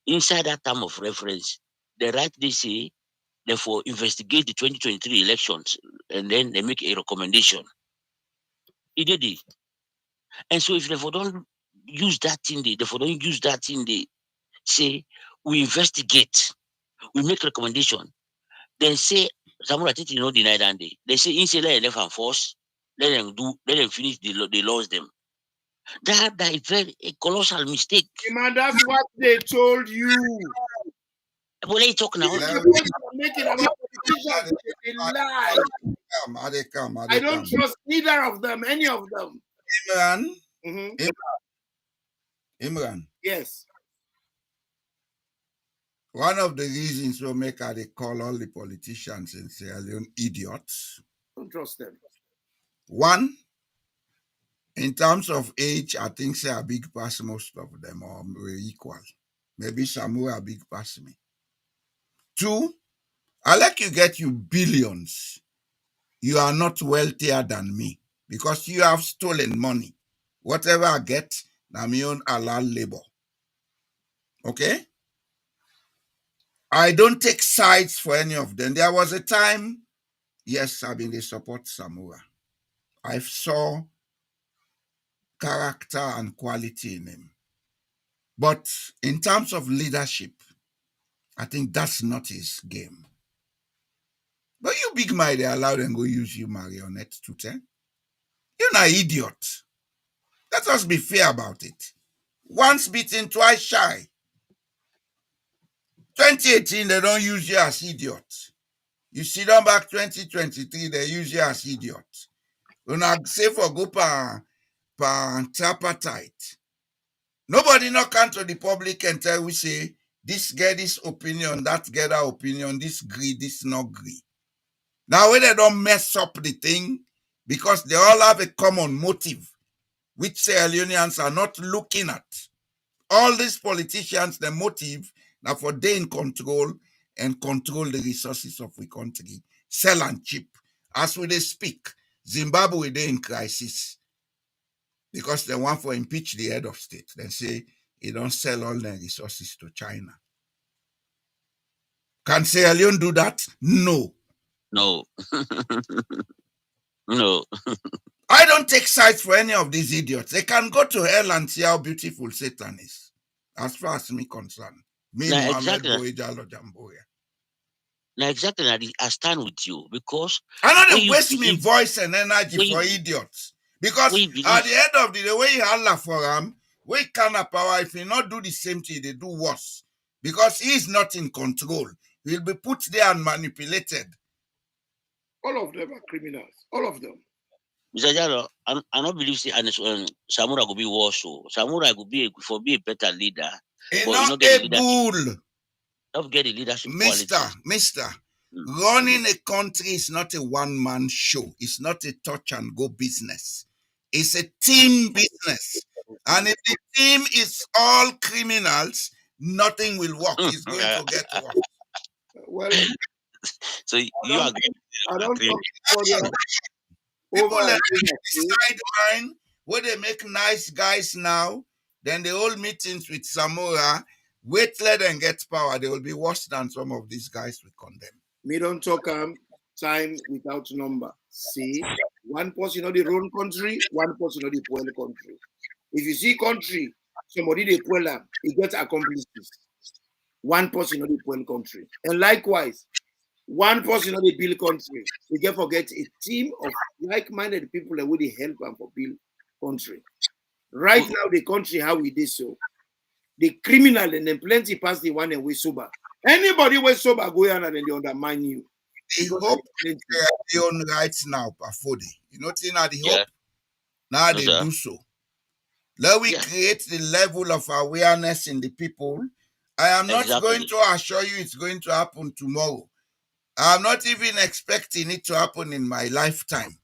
F: Inside that term of reference, they rightly say therefore investigate the 2023 elections and then they make a recommendation. He did it. And so if therefore don't use that in the therefore don't use that in the say we investigate, we make recommendation, then say Samuel you know deny that day. They say in say let them and force, let them finish the laws them. That is very a colossal mistake.
D: Man, that's what they told you.
F: But let you talk now.
D: Making about politicians, they lie. I don't trust neither of them, any of them.
C: Imran.
D: Yes.
C: One of the reasons we make they call all the politicians in Sierra Leone idiots.
D: Don't trust them.
C: One, in terms of age, I think they are big past most of them, or we're equal. Maybe some are big past me. Two, I like you get you billions. You are not wealthier than me because you have stolen money. Whatever I get, na my own halal labor. Okay? I don't take sides for any of them. There was a time, yes, I mean, they support Samura. I saw character and quality in him. But in terms of leadership, I think that's not his game. But you big mind, they allow them go use you marionette to tell. You're an idiot. Let us be fair about it. Once beaten, twice shy. 2018, they don't use you as idiot. You see them back 2023, they use you as idiot. When I say for go per tripartite, nobody not come to the public and tell we say this get this opinion, that get that opinion, this agree, this not agree. Now when they don't mess up the thing, because they all have a common motive, which Sierra Leoneans are not looking at. All these politicians, the motive now for they in control and control the resources of the country, sell and cheap. As we they speak, Zimbabwe they in crisis because they want for impeach the head of state. They say he don't sell all their resources to China. Can Sierra Leone do that? No.
F: No. No.
C: I don't take sides for any of these idiots. They can go to hell and see how beautiful Satan is. As far as me concerned. Me,
F: Now,
C: Mohammed
F: exactly.
C: Boijalo Jamboya.
F: Now, exactly, I stand with you because
C: I know they waste me voice and energy for
F: you,
C: idiots. Because at the end of the day, when you holler for him, we cannot power. If he not do the same thing, they do worse. Because he is not in control. He'll be put there and manipulated.
D: All of them are criminals. All of them.
F: Mr. Jalo, I don't believe Samura could be worse. So Samura could be a better leader. but you
C: not
F: not get the
C: a
F: leadership.
C: bull.
F: Not get the leadership
C: Mister,
F: qualities.
C: running a country is not a one-man show. It's not a touch and go business. It's a team business. And if the team is all criminals, nothing will work. It's going to get worse.
D: Well,
F: So
D: I
F: you
D: don't,
F: agree?
D: I don't
F: Agree.
D: talk further
C: People
D: over
C: that
D: agreement.
C: sideline where they make nice guys now, then they hold meetings with Zamora. Wait, let them get power. They will be worse than some of these guys we condemn.
D: Me don't talk time without number. See, one person of the wrong country, one person of the poor country. If you see country, somebody they poor land, it gets accomplices. One person of the poor country. And likewise, one person of the build country, we get forget a team of like-minded people that will help and for build country. Right now, the country how we did so. The criminal and then plenty pass the one and we sober. Anybody was sober go on and then they undermine you.
C: They hope they are their own rights now, Pafodi. You know, now the hope. Now
F: No,
C: they
F: sir.
C: do so. Let we
F: Yeah.
C: create the level of awareness in the people. I am not going to assure you it's going to happen tomorrow. I'm not even expecting it to happen in my lifetime.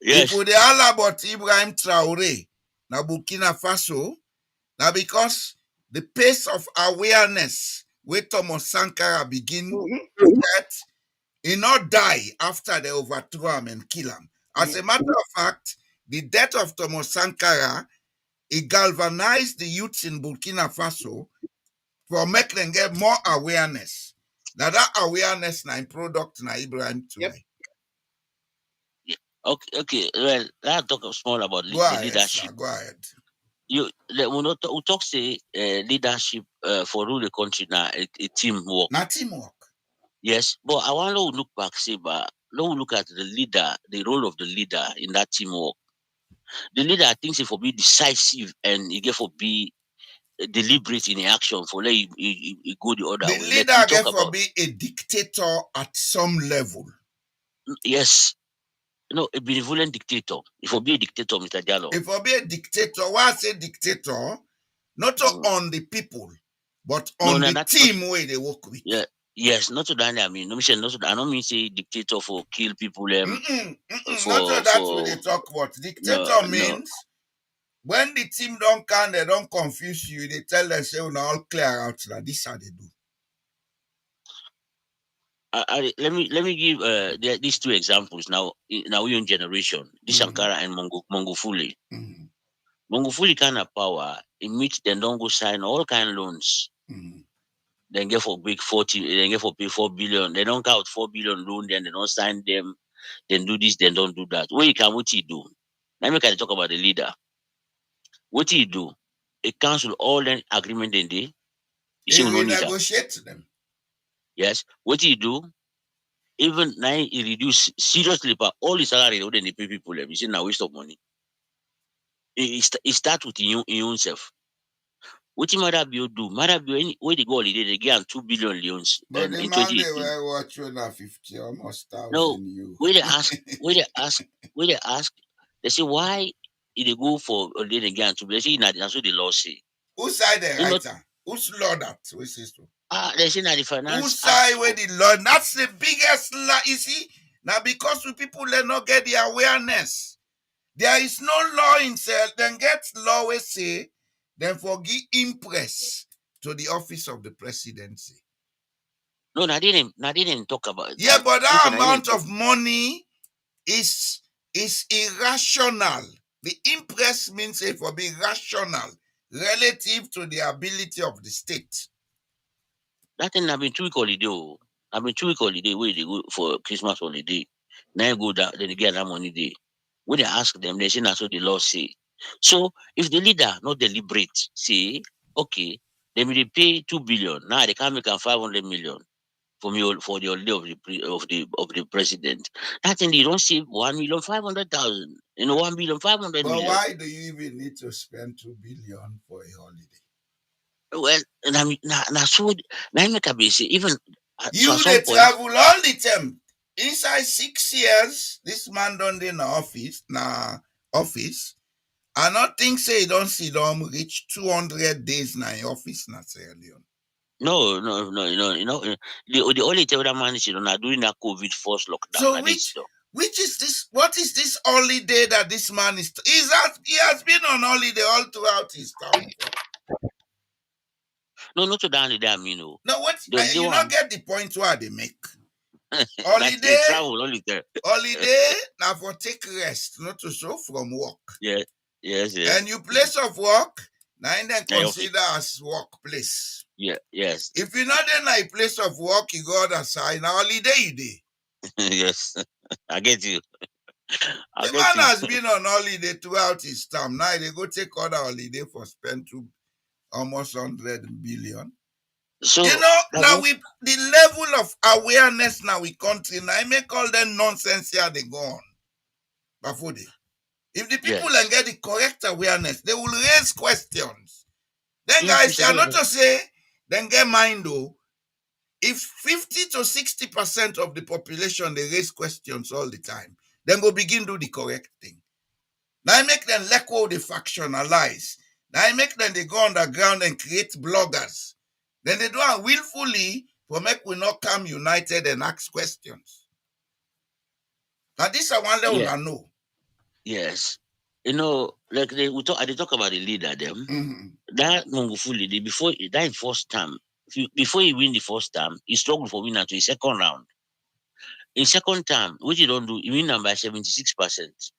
F: Yes.
C: If they all about Ibrahim Traore, now Burkina Faso, now because the pace of awareness where Thomas Sankara begin to get, he not die after they overthrow him and kill him. As a matter of fact, the death of Thomas Sankara, it galvanized the youths in Burkina Faso for make them get more awareness. Now that awareness na in product na Ibrahim today.
F: Yep. Okay. Well, let's talk small about the leadership.
C: Sir, go ahead.
F: We talk say leadership for rule the country now a teamwork.
C: Not teamwork.
F: Yes, but I want to look back, say, but now look at the leader, the role of the leader in that teamwork. The leader, I think, for be decisive and he get for be deliberate in action for let you go the other
C: The
F: way.
C: leader
F: Let
C: get
F: talk
C: for
F: about
C: be a dictator at some level.
F: yes, no, a benevolent dictator. If for be a dictator, Mr. Diallo.
C: If for be a dictator, why I say dictator? Not on the people, but on the team where they work with.
F: Yeah. Yes, not to that I mean. No, I don't mean say dictator for kill people.
C: Not to that what they talk about. Dictator means when the team don't come, they don't confuse you. They tell them say, "Now all clear out." Now this how they do.
F: Let me give these two examples now. In our young generation, this Sankara and Mongofuli. Mongofuli kind of power. In which they don't go sign all kind of loans. Then get for big 40, then get for pay 4 billion. They don't count 4 billion loan, then they don't sign them, then do this, then don't do that. What he do? Let me kind of talk about the leader. What he do? He cancel all the agreement in there. You see, we don't need
C: negotiate them.
F: Yes. What he do? Even now he reduce seriously, but all his salary then they pay people. You see, now waste of money. He start with himself. What Mother Bio do? Mother Bio, where they go holiday, they get 2 billion loans.
C: But the
F: in
C: man they were watching 50 almost 1,000
F: no,
C: you.
F: where they ask, they say why did they go for holiday again? To they say that's what the law say.
C: Who side the writer? Who's law that?
F: They say that the finance.
C: Who side with the law? That's the biggest lie. You see, now because we people let not get the awareness. There is no law in self. Then get law we say, then forgive impress to the office of the presidency.
F: No, I didn't talk about
C: yeah, but that amount of money is irrational. The impress means it for being rational relative to the ability of the state.
F: That thing I've been 2 week holiday. I've been 2 week holiday where they go for Christmas holiday. Now go down, then they get that money day. When they ask them, they say that's what the law say. So if the leader not deliberate, say, okay, they may pay 2 billion. Now they can make 500 million for the holiday of the president. That thing they don't save 1,500,000. 1,500,000.
C: But why do you even need to spend 2 billion for a holiday?
F: Well, even
C: you they travel all the time. Inside 6 years, this man done in office, I not think say don't see them reach 200 days now in office na Sierra Leone.
F: No. The only thing that man is during that COVID first lockdown.
C: So which is this? What is this holiday that this man is? He has been on holiday all throughout his term.
F: No, not to down the damn,
C: No, what
F: The
C: you
F: one.
C: not get the point where they make.
F: Holiday travel only there.
C: Holiday now for take rest, not to show from work.
F: Yeah. Yes.
C: And you place of work, now then
F: Yeah,
C: consider as workplace.
F: Yeah. Yes.
C: If you not then a place of work, you go other side. Now holiday you day.
F: Yes. I get you.
C: The man has been on holiday throughout his term. Now they go take other holiday for spend to almost 100 billion.
F: So
C: you know, now we the level of awareness now we country now I make all that nonsense here they go on. Bafodi. If the people can get the correct awareness, they will raise questions. Then guys, they are not to say, then get mind though. If 50 to 60% of the population they raise questions all the time, then go begin do the correct thing. Now I make them let go the factionalize. Now I make them they go underground and create bloggers. Then they do it willfully for make we not come united and ask questions. Now this I want to know.
F: Yes. Like they talk about the leader them. That Mongufuli, before that first term, before he win the first term, he struggled for winner to his second round. In second term, which he don't do, he win by 76%.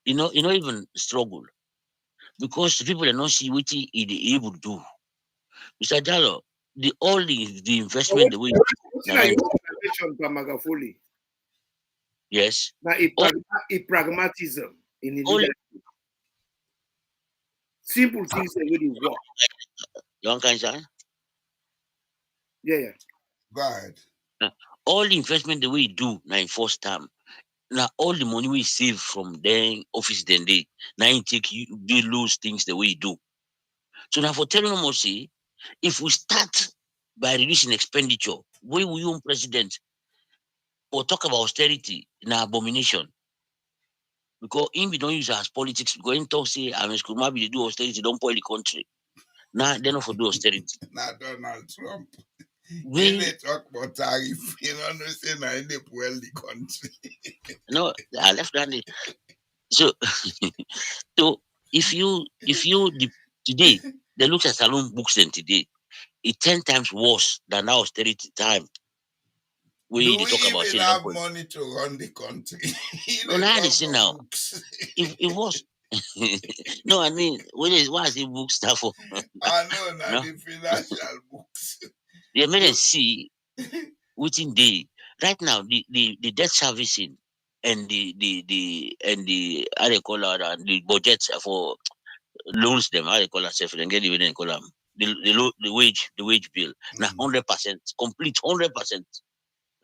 F: You know even struggle. Because the people are not see what he able to do. Mr. Jallo, the investment the way yes.
D: Now a pragmatism in the leadership. Simple things that really work.
F: Young cancer?
D: Yeah.
C: Go ahead.
F: All the investment the way you do now in first term. Now all the money we save from then office then they now you take you lose things the way you do. So now for telling them say, if we start by reducing expenditure, where will you president or talk about austerity in abomination? Because if we don't use it as politics, because in talk say I'm school maybe they do austerity, don't spoil the country. Now they not for do austerity.
C: Now Donald Trump. When they talk about tariff, you know say now they spoil the country.
F: No, I left that. So if you today they look at salon books then today, it's 10 times worse than our austerity time.
C: Do we even have money to run the country?
F: No, now listen now. It was no, I mean, why is the book stuff for?
C: I know now the financial books.
F: They made us see within the right now the debt servicing and the how they call it and the budgets for loans them how they call it and get even call them the wage bill now 100% complete 100%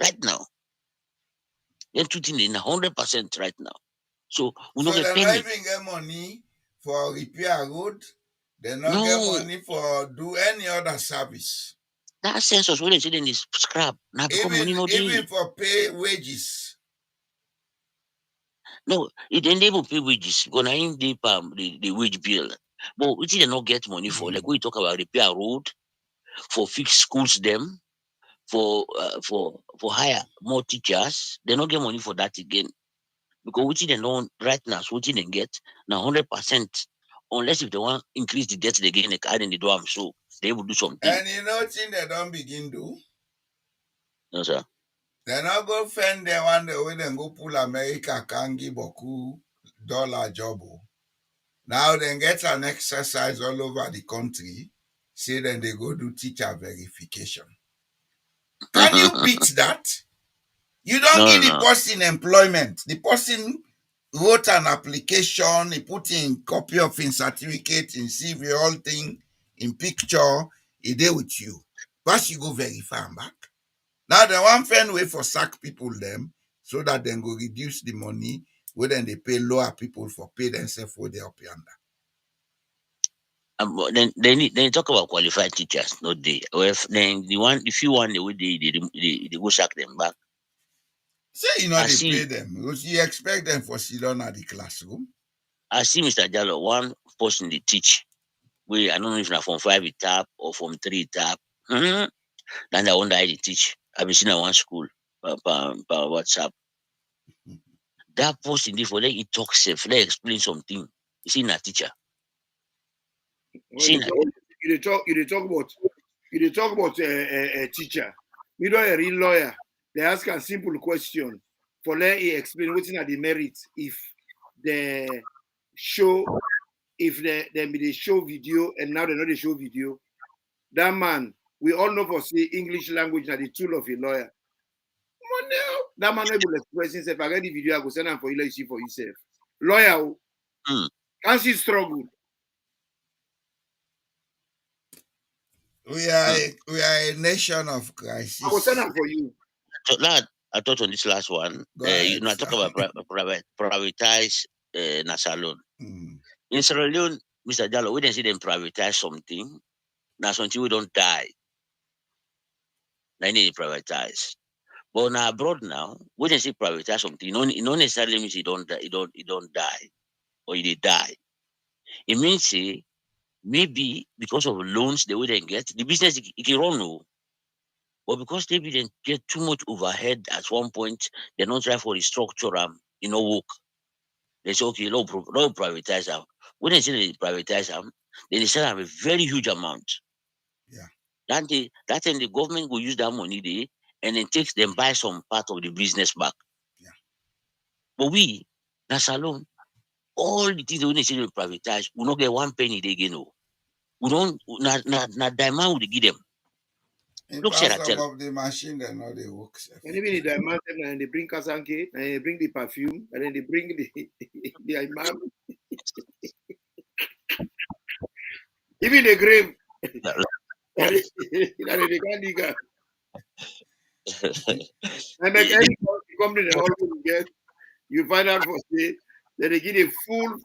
F: right now. They're treating it in 100% right now. So we don't get
C: penny.
F: Not
C: even get money for repair road. They not get money for do any other service.
F: That census when they say then is scrap. Now
C: even for pay wages.
F: No, it enable pay wages. Because I ain't the wage bill. But which they not get money for. Like we talk about repair road, for fix schools them, for hire more teachers. They not get money for that again. Because which they don't right now, so which they get now 100%. Unless if they want increase the debt again, they add in the dorm, so they will do something.
C: And you know thing they don't begin do?
F: No, sir.
C: They not go fend the one the way they go pull America can give $1 job. Now they get an exercise all over the country. Say then they go do teacher verification. Can you beat that? You don't give the person employment. The person wrote an application, he put in copy of his certificate, in CV, all thing, in picture, he did with you. First you go verify and back. Now the one friend way for sack people them so that then go reduce the money where then they pay lower people for pay themselves for their up yonder.
F: Then they talk about qualified teachers, not they. Or if then the few one they go sack them back.
C: Say you know they pay them. You expect them for sit down at the classroom.
F: I see Mr. Jallo, one person they teach. I don't know if na from 5 it tap or from 3 it tap. Then I wonder how they teach. I've been seeing at one school per WhatsApp. That person dey for let it talk safe, let explain something. You see na teacher.
D: When you talk about a teacher. You know a real lawyer. They ask a simple question for let he explain what's in the merit if the show they show video and now they know they show video. That man, we all know for say English language are the tool of a lawyer. That man able to express himself. I get the video, I go send him for you, see for yourself. Lawyer, can't see struggle.
C: We are a nation of crisis.
D: I will send him for you.
F: So now I thought on this last one,
C: Ahead,
F: I talk about privatize Nasa loan. In Sierra Leone, Mr. Jallo, we didn't see them privatize something. Now something we don't die. They need to privatize. But now abroad now, we didn't see privatize something. It don't necessarily means it don't die or it die. It means say maybe because of loans they wouldn't get the business it can run no. But because they didn't get too much overhead at one point, they're not trying for the structure work. They say okay, no privatize them. When they say they privatize them, they sell them a very huge amount.
C: Yeah.
F: That time the government will use that money there and then takes them buy some part of the business back.
C: Yeah.
F: But we, that's alone, all the things when they say they privatize, we not get one penny they get no. We don't not diamond would give them. Look,
C: some
F: Sheratel.
C: of the machine they know they work.
D: And even the diamond and they bring Kasanke, and they bring the perfume, and then they bring the imam. Even the grave. I make any company they always get. You find out for say that they give a full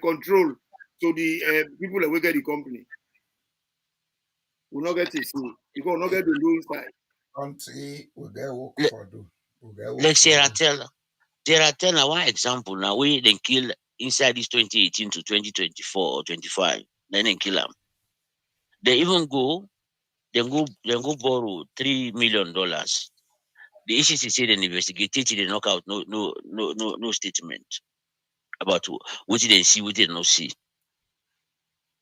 D: control to the people that work at the company. We not get to see because we not get to do inside.
C: Country will get work for do.
F: Like Sheratel now one example now we then kill inside this 2018 to 2024 or 25. Then they kill them. They even go borrow $3 million. The ECC said they investigate it, they knock out no statement about what they see, what they not see.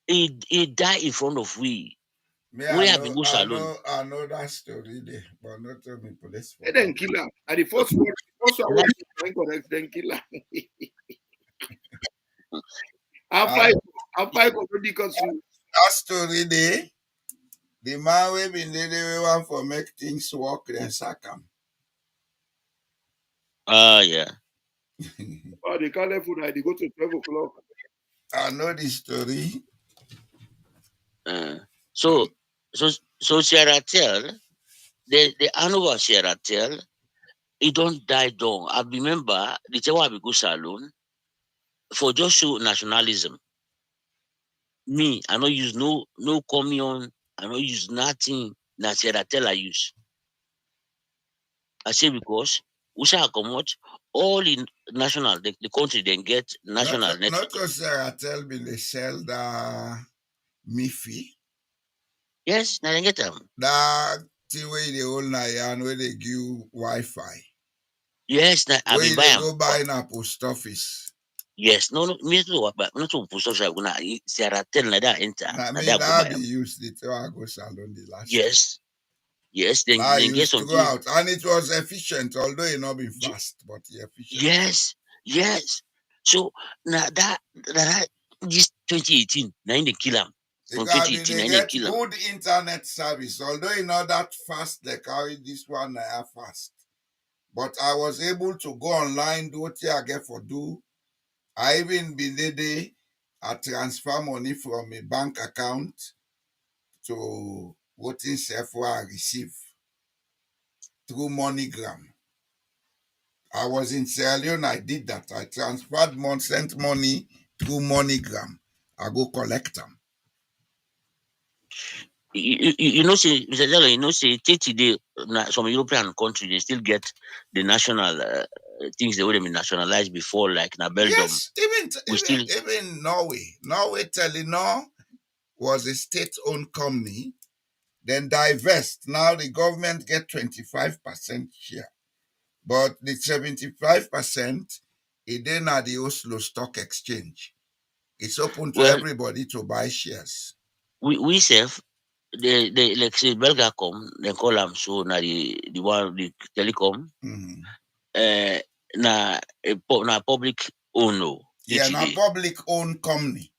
F: He died in front of we.
C: I know that story there, but not to me police.
D: They then kill him. And the first one correct, then kill him. After already consumed.
C: That story there, the man we been there, we want for make things work, then sack him.
F: Yeah.
D: Oh, they call them food, they go to 12 o'clock.
C: I know the story.
F: So Sheratel, the Hanover Sheratel, it don't die down. I remember the Tewa go salon for just show nationalism. Me, I don't use no commune, I don't use nothing. Na Sheratel I use. I say because we shall come out all in national, the country then get national network.
C: Not just Sheratel be they sell the Miffy.
F: Yes, now they get them.
C: That thing where they hold and where they give Wi-Fi.
F: Yes, I
C: where
F: be
C: they
F: buy
C: go buy in a post office.
F: Yes, no, me too. But not to post office. I'm gonna Sheratel like that enter.
C: I mean, that be used it to go salon the last.
F: Yes. Yes, then get
C: something. To go out. And it was efficient, although it not been fast, but efficient.
F: Yes. So now that this 2018, now in the kill them. From 2018,
C: they get good internet service, although it's not that fast, they carry this one fast. But I was able to go online, do what I get for do. I even been there, I transfer money from a bank account to what in I receive through MoneyGram. I was in Sierra Leone, I did that. I transferred sent money through MoneyGram. I go collect them.
F: You know, say, Mr. Jello, you know, say, take today, some European countries, they still get the national things they would have been nationalized before, like na Belgium.
C: Yes, even
F: We still,
C: even Norway. Norway Telenor was a state-owned company, then divest. Now the government get 25% share. But the 75%, it then at the Oslo Stock Exchange. It's open to
F: well,
C: everybody to buy shares.
F: we serve, they like say, Belgacom, they call them, so, na the one, the telecom,
C: Mhm.
F: uh, na public owner,
C: Yeah, now
F: TTD.
C: public-owned company,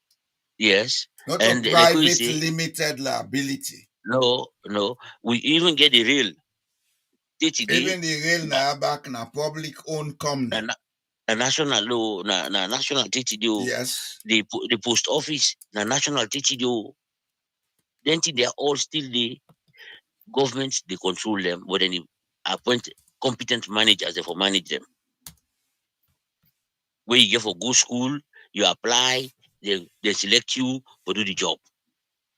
F: Yes.
C: not a
F: And like we
C: private
F: say,
C: limited liability.
F: no, we even get the real TTD,
C: Even the rail
F: na,
C: now back na public-owned company.
F: na, na national law, na national TTD,
C: Yes.
F: the post office, na national TTD. Then they are all still the governments, they control them, but then they appoint competent managers, they for manage them. Where you get for good school, you apply, they select you for do the job.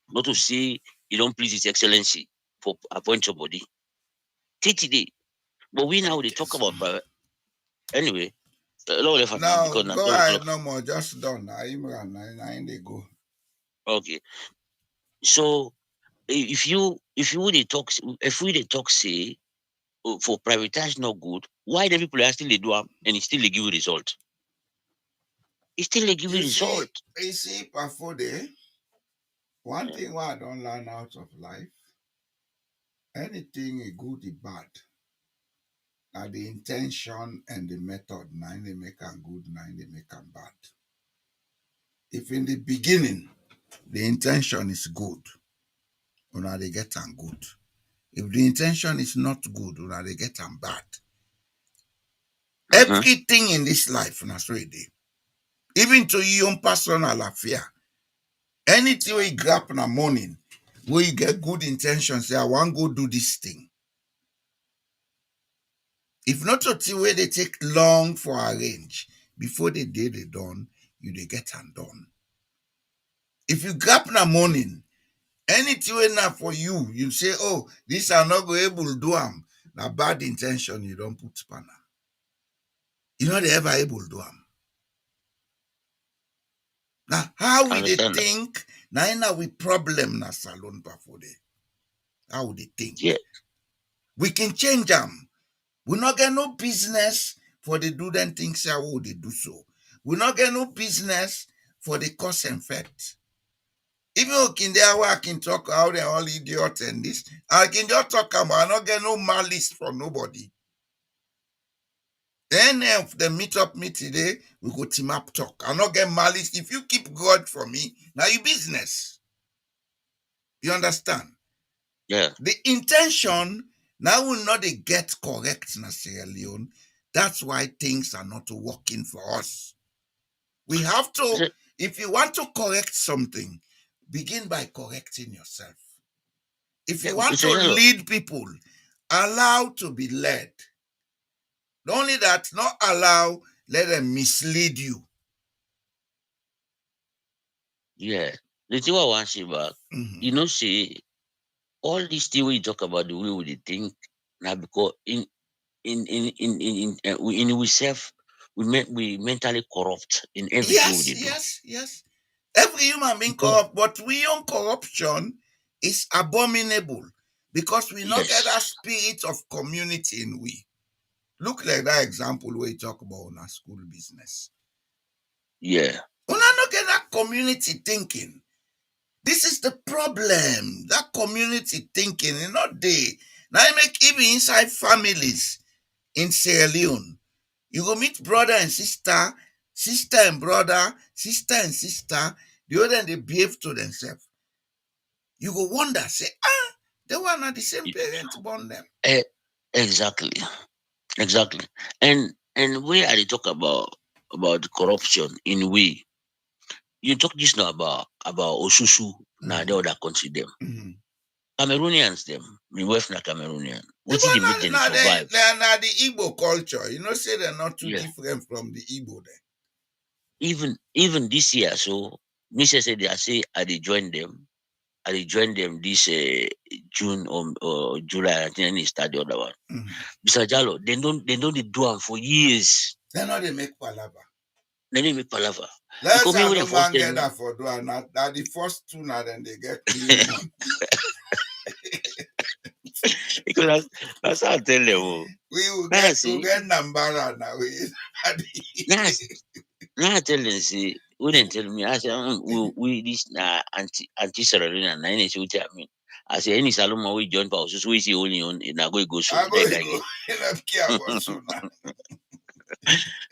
F: Not to say you don't please His Excellency for appoint somebody. TTD. But we now they
C: Okay.
F: talk about private. Anyway, no left now
C: Now
F: because now
C: go
F: 12
C: ahead,
F: o'clock.
C: no more. Just done. I Imran, I they go.
F: Okay. So if you would talk, if we they talk say, for privatization not good, why the people are still they do am and it still they give you result? It still they give you result.
C: You see, Pafode, one thing what I don't learn out of life, anything a good, a bad, now the intention and the method, now they make them good, now they make them bad. If in the beginning the intention is good, now they get them good. If the intention is not good, now they get them bad.
F: Mm-hmm.
C: Everything in this life, that's what it is. Even to your own personal affair, anything where you grab in the morning, where you get good intentions, say, I want to go do this thing. If not to see where they take long for arrange, before the day they done, you they get and done. If you grab in the morning, anything where not for you, you say, oh, this are not go able to do them. Now bad intention, you don't put spanner. You know they ever able to do them. Now, how we they
F: Understand that?
C: think, now we problem na salon before they. How would they think?
F: Yeah.
C: We can change them. We not get no business for the do them things how they do so. We not get no business for the cause and effect. Even okay, there I can talk how they all idiot and this. I can just talk about I not get no malice from nobody. Then if they meet up me today, we go team up talk. I not get malice. If you keep God for me, now you business. You understand?
F: Yeah.
C: The intention now will not they get correct, na Sierra Leone. That's why things are not working for us. We have to,
F: Mr.
C: if you want to correct something, begin by correcting yourself. If
F: Yeah,
C: you want to
F: Mr. Jello,
C: lead people, allow to be led. Not only that, not allow, let them mislead you.
F: yeah. The thing I want to say back,
C: Mhm.
F: you know, say all these things we talk about the way we think now because in we self we mentally corrupt in everything we
C: Yes,
F: dey do.
C: yes, yes. Every human being
F: Because
C: corrupt, but we own corruption is abominable because we not get that
F: yes,
C: spirit of community in we. Look like that example where you talk about on our school business.
F: yeah,
C: Una not get that community thinking. This is the problem. That community thinking is not there. Now I make even inside families in Sierra Leone. You go meet brother and sister, sister and brother, sister and sister. The other they behave to themselves. You go wonder, say, they were not the same
F: y-
C: parents born them.
F: eh, exactly, exactly. And where I dey talk about corruption in we, you talk this now about Osusu now the
C: Mhm,
F: other country them.
C: mhm.
F: Cameroonians them, me wife na Cameroonian.
C: They
F: What did they make them survive?
C: are not the Igbo culture. You know, say they're not too
F: Yeah.
C: different from the Igbo there.
F: Even this year, so Mrs. said they are say I dey join them. I joined them this June or July. I think they start the other one. Mr. Jallo, they don't do them for years.
C: They know they make palava.
F: They didn't make palava.
C: Let's
F: Because me
C: say
F: when
C: no
F: they first
C: man
F: tell
C: get
F: me,
C: that for doing that. The first two now, then they get clean money.
F: because that's how I tell them. Oh.
C: We will
F: Now I
C: get
F: say,
C: Nambara now.
F: now I tell them, say, when they tell me, I say, we this anti Sararina, and I say, what I mean. I say, any Saloma we join power, so we see only on in a go so
C: I
F: then
C: go
F: again.
C: not care about soon.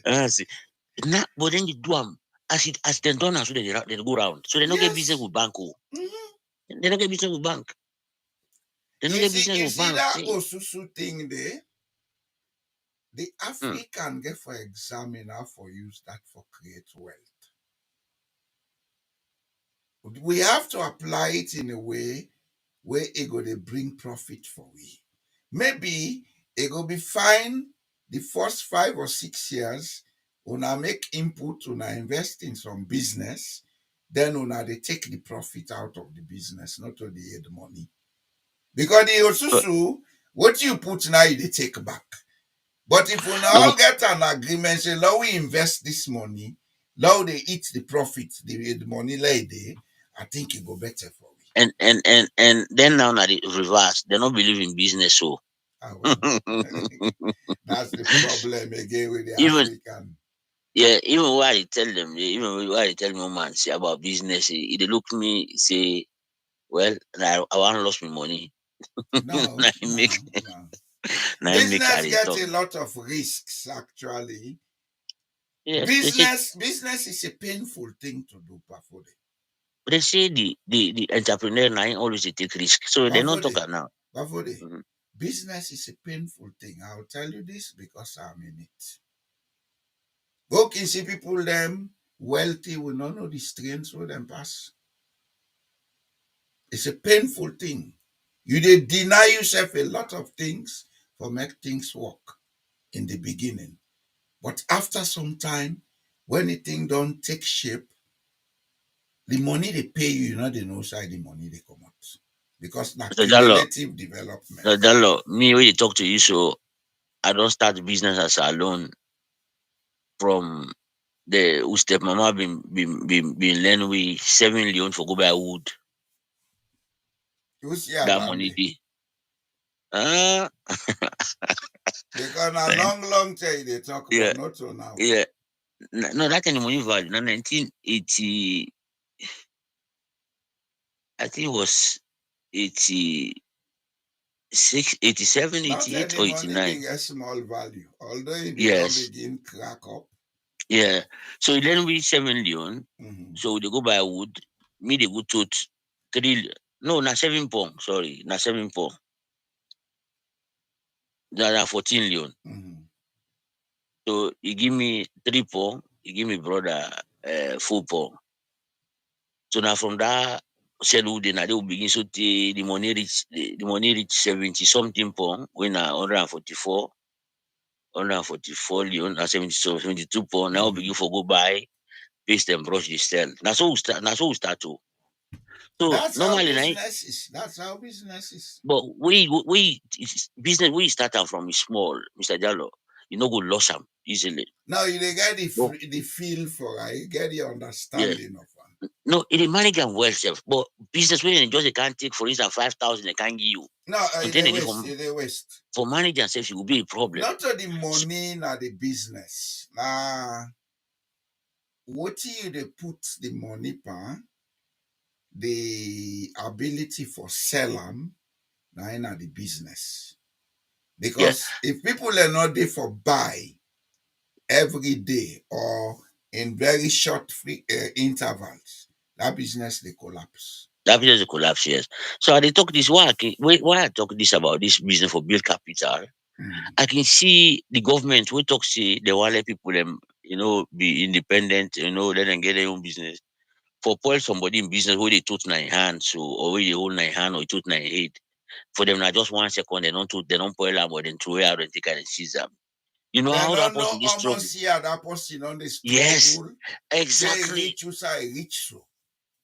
F: I say, nah, but then you do them as they done, so they go round. So they don't get business with bank. They don't get business with bank. They don't get business
C: You
F: with
C: see
F: bank.
C: that
F: See?
C: Osusu thing there? The African get for examiner for use that for create wealth. We have to apply it in a way where it go to bring profit for we. Maybe it go be fine the first 5 or 6 years, una make input, una invest in some business, then una they take the profit out of the business, not only the money. Because the Osusu, what you put now, they take back. But if we all get an agreement, say, now we invest this money, now they eat the profit, the money lady, I think it go better for me.
F: And then now that it reverse, they don't believe in business, so
C: That's the problem again with the
F: even
C: African.
F: even what I tell them, even what I tell my man say about business, they look me say, well, I want lost my money.
C: No.
F: Now I make
C: Business
F: carry
C: gets
F: talk.
C: a lot of risks, actually.
F: Yes,
C: Business is a painful thing to do, Pafode.
F: they say the entrepreneur now always they take risk, so they don't talk now.
C: Pafode, business is a painful thing. I'll tell you this because I'm in it. Go can see people them wealthy will not know the strains with them pass. It's a painful thing. You did deny yourself a lot of things for make things work in the beginning. But after some time, when the thing don't take shape, the money they pay you, they know side the money they come out. Because that's
F: So Jallo,
C: cumulative development.
F: so Jallo, me when they talk to you, so I don't start the business as alone from the who step mama been learn we 7 million for go buy wood.
C: You see
F: That money be.
C: Because a long time they talk
F: Yeah,
C: about not so now.
F: yeah. No, that kind of money value. Now 1980, I think it was 86, 87,
C: Not
F: 88
C: any
F: or
C: money
F: 89.
C: being a small value, although they don't
F: Yes.
C: begin crack up.
F: Yeah. So then we 7 million. So they go buy wood. Me they go to 3. No, na 7 pound. Sorry, na 7 pound. That 14 million. So he give me 3 pound. He give me brother 4 pound. So now from that said wood, they will begin so the money reach 70 something pound when 144 million, 72 pound. Now begin for go buy paste and brush the sell. That's how we start. That's how we start to. So
C: That's how
F: normally,
C: business is. That's how business is.
F: but business we start out from is small, Mr. Jallo. You know, go lose them easily.
C: Now you get the
F: No.
C: the feel for it. You get the understanding of it.
F: No, it is manage them well, self. But business when just they can't take, for instance, 5,000, they can't give you.
C: No, they waste.
F: For manager self, it will be a problem.
C: Not to the money, not the business. What you they put the money pan, the ability for sell them, now in the business. Because if people are not there for buy every day or in very short intervals, that business they collapse.
F: That business will collapse, yes. So I talk this why I talk this about this business for build capital. I can see the government we talk see they want let people be independent, let them get their own business. For poor somebody in business where they took 9 hands, so or where they hold 9 hand or took 9 head. For them not just 1 second, they don't poil them or then throw it out and take and seize them. You know
C: they
F: how that
C: don't know
F: person is struggle.
C: almost see how that person on the struggle.
F: Yes, exactly.
C: They reach you say reach so.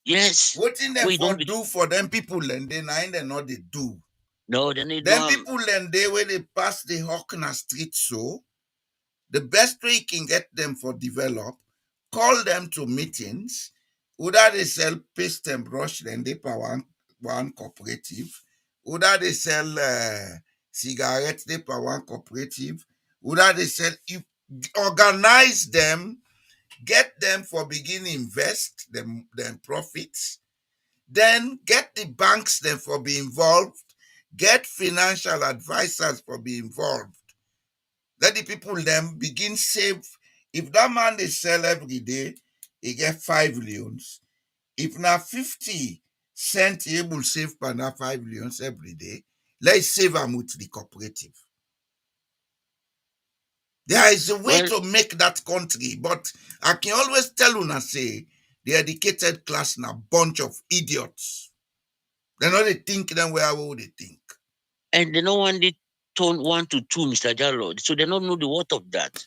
F: Yes.
C: What in them
F: We
C: for
F: don't be,
C: do for them people and they nine and not they do.
F: no, they need
C: Them
F: no.
C: people and they when they pass the Hawkna street so the best way you can get them for develop, call them to meetings. Either they sell paste and brush, then they per one cooperative. Either they sell cigarettes, they per one cooperative. Either they sell, you organize them, get them for begin invest them profits, then get the banks them for be involved, get financial advisors for be involved. Let the people them begin save. If that man they sell every day, he get 5 millions. If now 50 cents he able save per now 5 millions every day, let's save them with the cooperative. There is a way
F: Well,
C: to make that country, but I can always tell you now say the educated class now bunch of idiots. They know they think them where they think.
F: and they don't want it turn 1 to 2, Mr. Jallo. So they don't know the worth of that.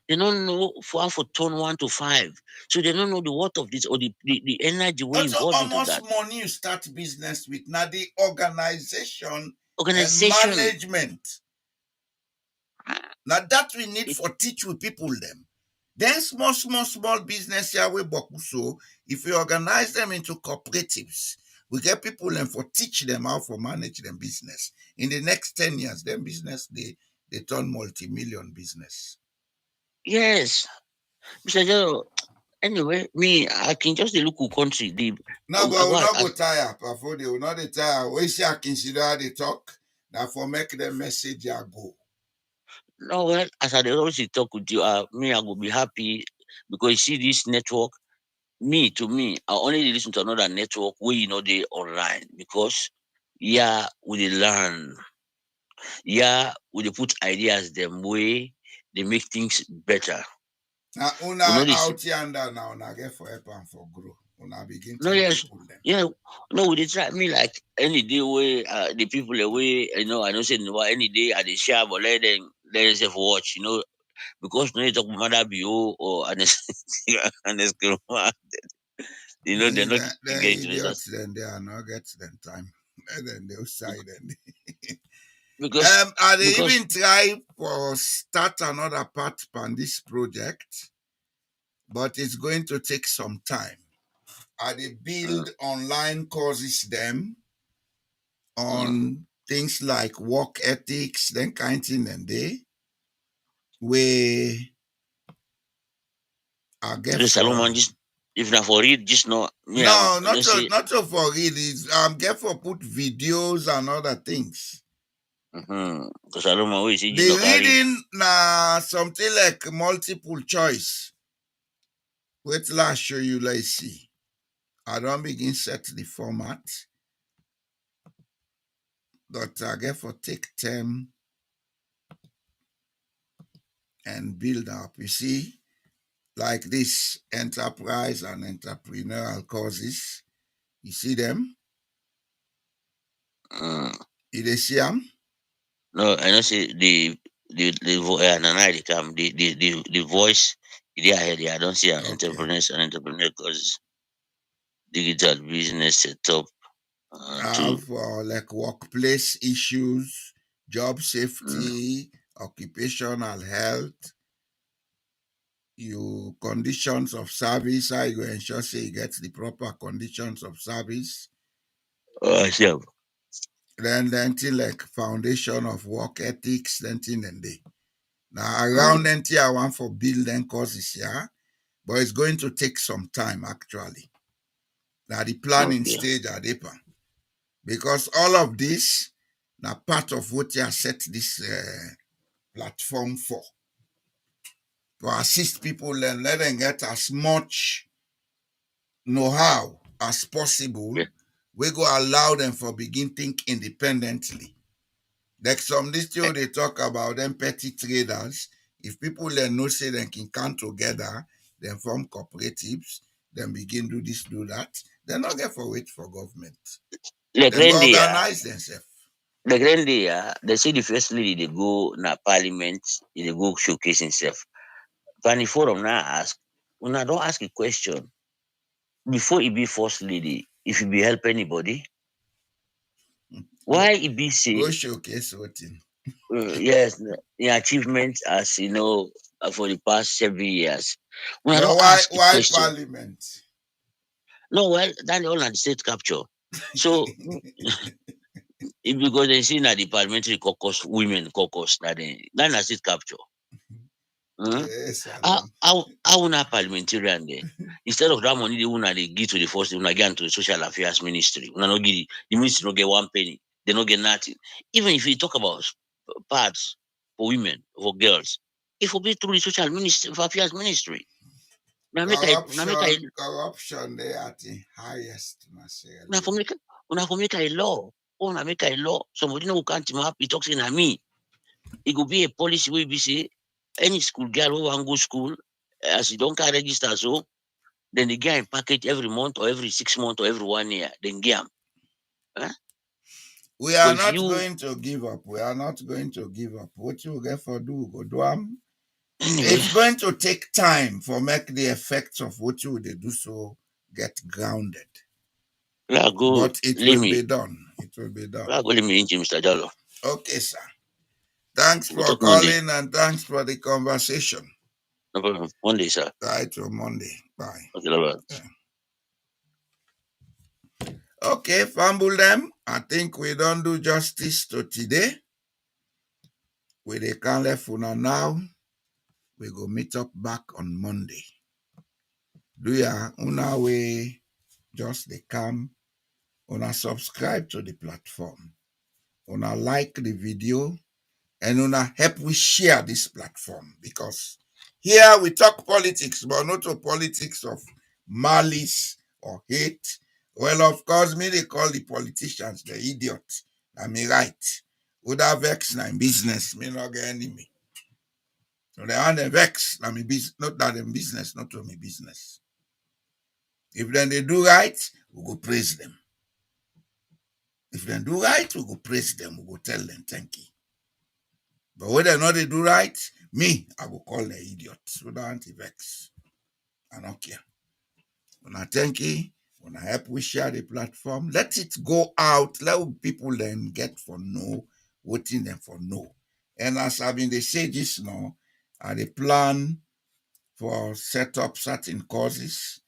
F: They don't know for how for turn 1 to 5. So they don't know the worth of this or the energy we
C: Also,
F: involved into
C: almost
F: that.
C: money you start business with now the organization and
F: Organization.
C: management.
F: Ah,
C: Now that we need
F: it-
C: for teach with people them. Then small business here we boku so if we organize them into cooperatives, we get people and for teach them how to manage them business. In the next 10 years, them business they turn multi-million business.
F: yes. Mr. Jallo, anyway, me, I can just look at country.
C: No, but we'll
F: About
C: not go
F: as
C: tire, Pafo. They will not dey tire. We see I consider how they talk. Now for make them message ya go.
F: no, well, as I dey always dey talk with you, me, I will be happy because you see this network. To me, I only dey listen to another network where they online because yeah, we dey learn. Yeah, we dey put ideas them way they make things better.
C: Now una
F: We know this.
C: out yonder now una get for help and for grow. Una begin
F: No,
C: tell
F: yes,
C: people them.
F: yeah, no, we dey try me like any day where the people away, I don't say no any day at the share, but let them say for watch, because no you talk about mother BO or anesthesia, they're not
C: The
F: getting to
C: idiots
F: us
C: then they are not get them time. Then they'll side then.
F: because
C: I they
F: because
C: even try for start another part on this project, but it's going to take some time. They
F: uh,
C: build online courses them
F: uh,
C: on things like work ethics, then kind thing and they we I get
F: the
C: for
F: Salomon just if not for read just no me
C: no,
F: I don't say
C: not so for real. It's get for put videos and other things.
F: because Salomon we see just
C: The
F: no carry
C: reading na something like multiple choice. Wait till I show you, let's see. I don't begin set the format, but I get for take them and build up. You see, like this enterprise and entrepreneurial courses. You see them?
F: uh,
C: You dey see them?
F: no I don't say the voice there I don't see an
C: Okay.
F: entrepreneur because digital business setup
C: I
F: to
C: have like workplace issues, job
F: mm,
C: safety, occupational health, you conditions of service, how you ensure say you get the proper conditions of service.
F: see
C: Then thing like foundation of work ethics, then thing and they. Now
F: mm,
C: around then I want for building courses here, but it's going to take some time actually. Now the planning
F: okay
C: stage at DEPA. Because all of this now part of what you have set this platform for to assist people and let them get as much know-how as possible.
F: yeah
C: We go allow them for begin think independently. Like some this
F: eh,
C: thing they talk about them petty traders. If people then know say they can come together, then form cooperatives, then begin do this, do that, they not get for wait for government.
F: like
C: Then go
F: Randy
C: organize themselves.
F: like Randy they say the first lady they go na parliament they go showcase himself. But the forum now ask, when I don't ask a question, before he be first lady, if he be help anybody, why he be say
C: Go showcase voting.
F: yes, the achievement as for the past 7 years. When I
C: But
F: don't
C: why
F: ask the question,
C: parliament?
F: no, well, then all the state capture. So it because they see that the parliamentary caucus, women caucus, that na state capture.
C: Yes, I know.
F: How una parliamentarian there? Instead of that money, they una they give to the first, una get into the social affairs ministry. Una no give the ministry no get 1 penny. They no get nothing. Even if you talk about parts for women, for girls, it will be through the social ministry, affairs ministry. Now make
C: Corruption they at the highest, Marcel.
F: una for make a law. Una make a law. Somebody no can't him up. He talks in me. It could be a policy where we say any school girl who want go school as you don't can register so then they get a package every month or every 6 months or every 1 year. Then get 'em. Huh?
C: We are
F: But if
C: not
F: you
C: going to give up. We are not going to give up. What you get for do, go do 'em.
F: anyway,
C: It's going to take time for make the effects of what you they do so get grounded.
F: yeah, go
C: But it
F: let
C: will
F: me
C: be done. It will be done.
F: go let me in Mr. Jallo.
C: Okay, sir. Thanks
F: We'll
C: for
F: talk Monday.
C: calling and thanks for the conversation.
F: No problem. Monday, sir.
C: Right till Monday. Bye.
F: Okay, bye.
C: Okay, fumble them. I think we don't do justice to today. We they can't left una now. We go meet up back on Monday. Do ya una way just they come. Una subscribe to the platform. Una like the video and una help we share this platform because here we talk politics, but not a politics of malice or hate. Well, of course, me they call the politicians the idiot. I mean, right. Would have vex na in business, me not get enemy. So they are the vex, na me business, not that in business, not to me business. If then they do right, we go praise them. If they do right, we go praise them, we go tell them thank you. But whether or not they do right, me, I will call them idiots. So don't vex. I don't care. When I thank you, when I help we share the platform, let it go out. Let people then get for know, waiting them for know. And as I've been they say this now, I they plan for set up certain courses.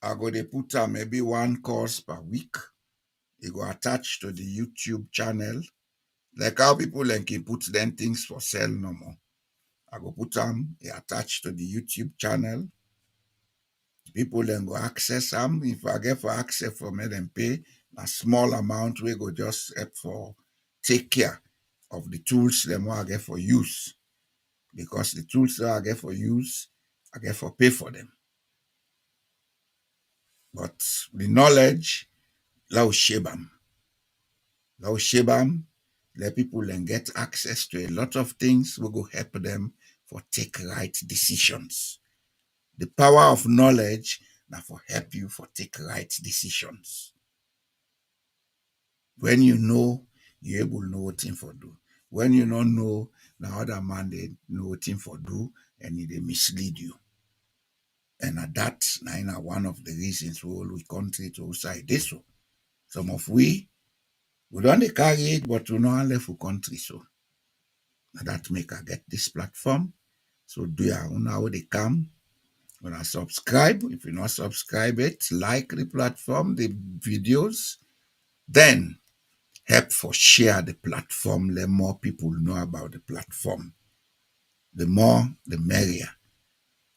C: I go they put maybe one course per week. It go attach to the YouTube channel. Like how people like can put them things for sale no more. I go put them attached to the YouTube channel. People then go access them. If I get for access for me, then pay a small amount. We go just help for take care of the tools them I get for use. Because the tools that I get for use, I get for pay for them. But the knowledge, lao shebam. Lao shebam, let people then get access to a lot of things. We go help them for take right decisions. The power of knowledge now for help you for take right decisions. When you know, you able know what thing for do. When you don't know, now other man they know what thing for do and they mislead you. And at that, now one of the reasons we country to side this so. Some of we don't carry it, but we know left for country so. Now that make I get this platform. So do ya know they come. When I subscribe, if you not subscribe it, like the platform, the videos, then help for share the platform. Let more people know about the platform. The more, the merrier.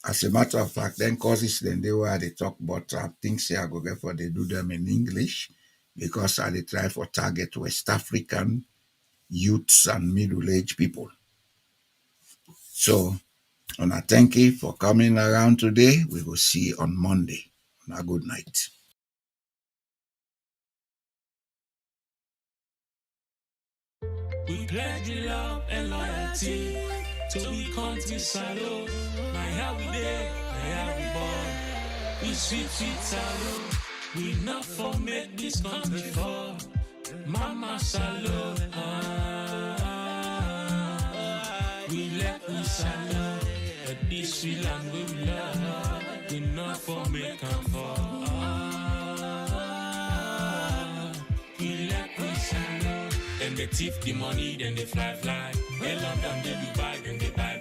C: As a matter of fact, then courses then they were they talk about things here I go get for they do them in English because they try for target West African youths and middle-aged people. So, and I thank you for coming around today. We will see you on Monday. And a good night.
A: We pledge love and loyalty to be country salute. My how we there, my how we born. We sweet salute. We not for make this country fall. Mama salute. We let we salute. At this we land we love. We not for make them fall. they thief the money, then they fly. They London, they Dubai, then they buy.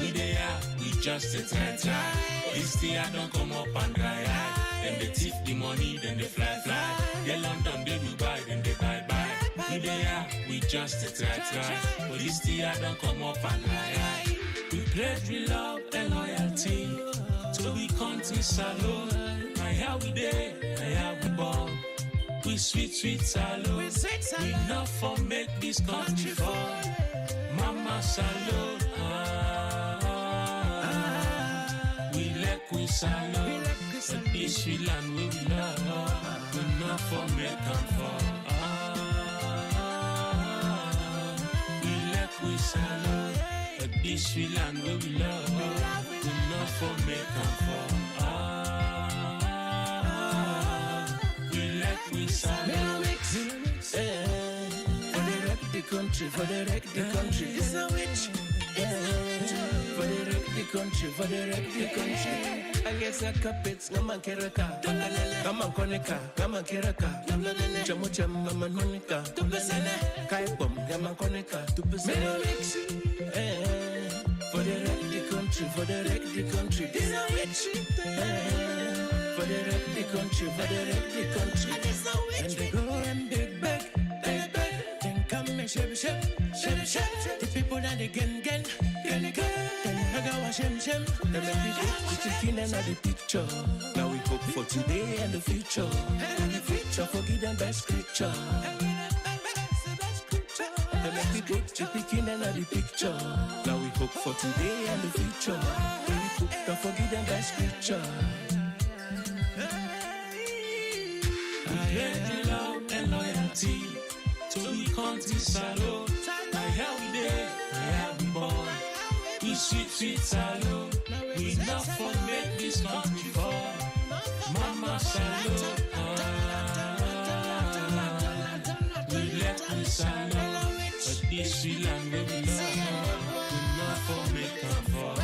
A: We there, we just a try. This year don't come up and dry. Then they thief the money, then they fly. They London, they Dubai, then they buy. We there, we just a try. But this year don't come up and dry. We pledge we love and loyalty to we country salute. Now how we there, now how we born. We sweet salute. We not for make this country fall. Mama salute. We salute. This we land we love. We not for make them fall. We salute. This we land where we love. We not for make them fall. We salute. For the wreck the country. It's a witch. For the wreck the country. I guess I carpets, Gaman Keraka, Gaman Koneka, Gaman Keraka, Chamucham, Gaman Monica, Kaipom, Gaman Koneka, for the wreck the country, for the wreck the country. This a witch. For the wreck the country, for the wreck the country. And they go and they beg. Come and shake. The people that they get. Then I go shem. They make me the chicken and the picture. Now we hope for today and the future. And the future forgive them best scripture. They make me put the chicken and the picture. Now we hope for today and the future. We hope to forgive them best scripture. We pledge love and loyalty to we country salute. My how we there, my how we born. We sweet salute. We not for make this country fall. Mama salute. We let we salute. But this we land where we love. We not for make them fall.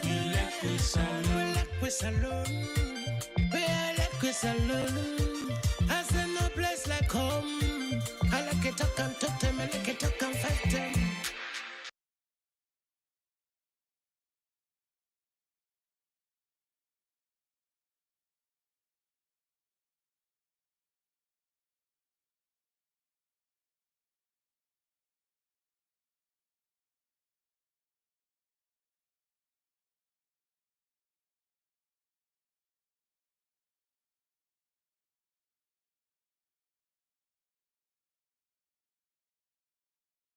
A: We let we salute. We let we salute.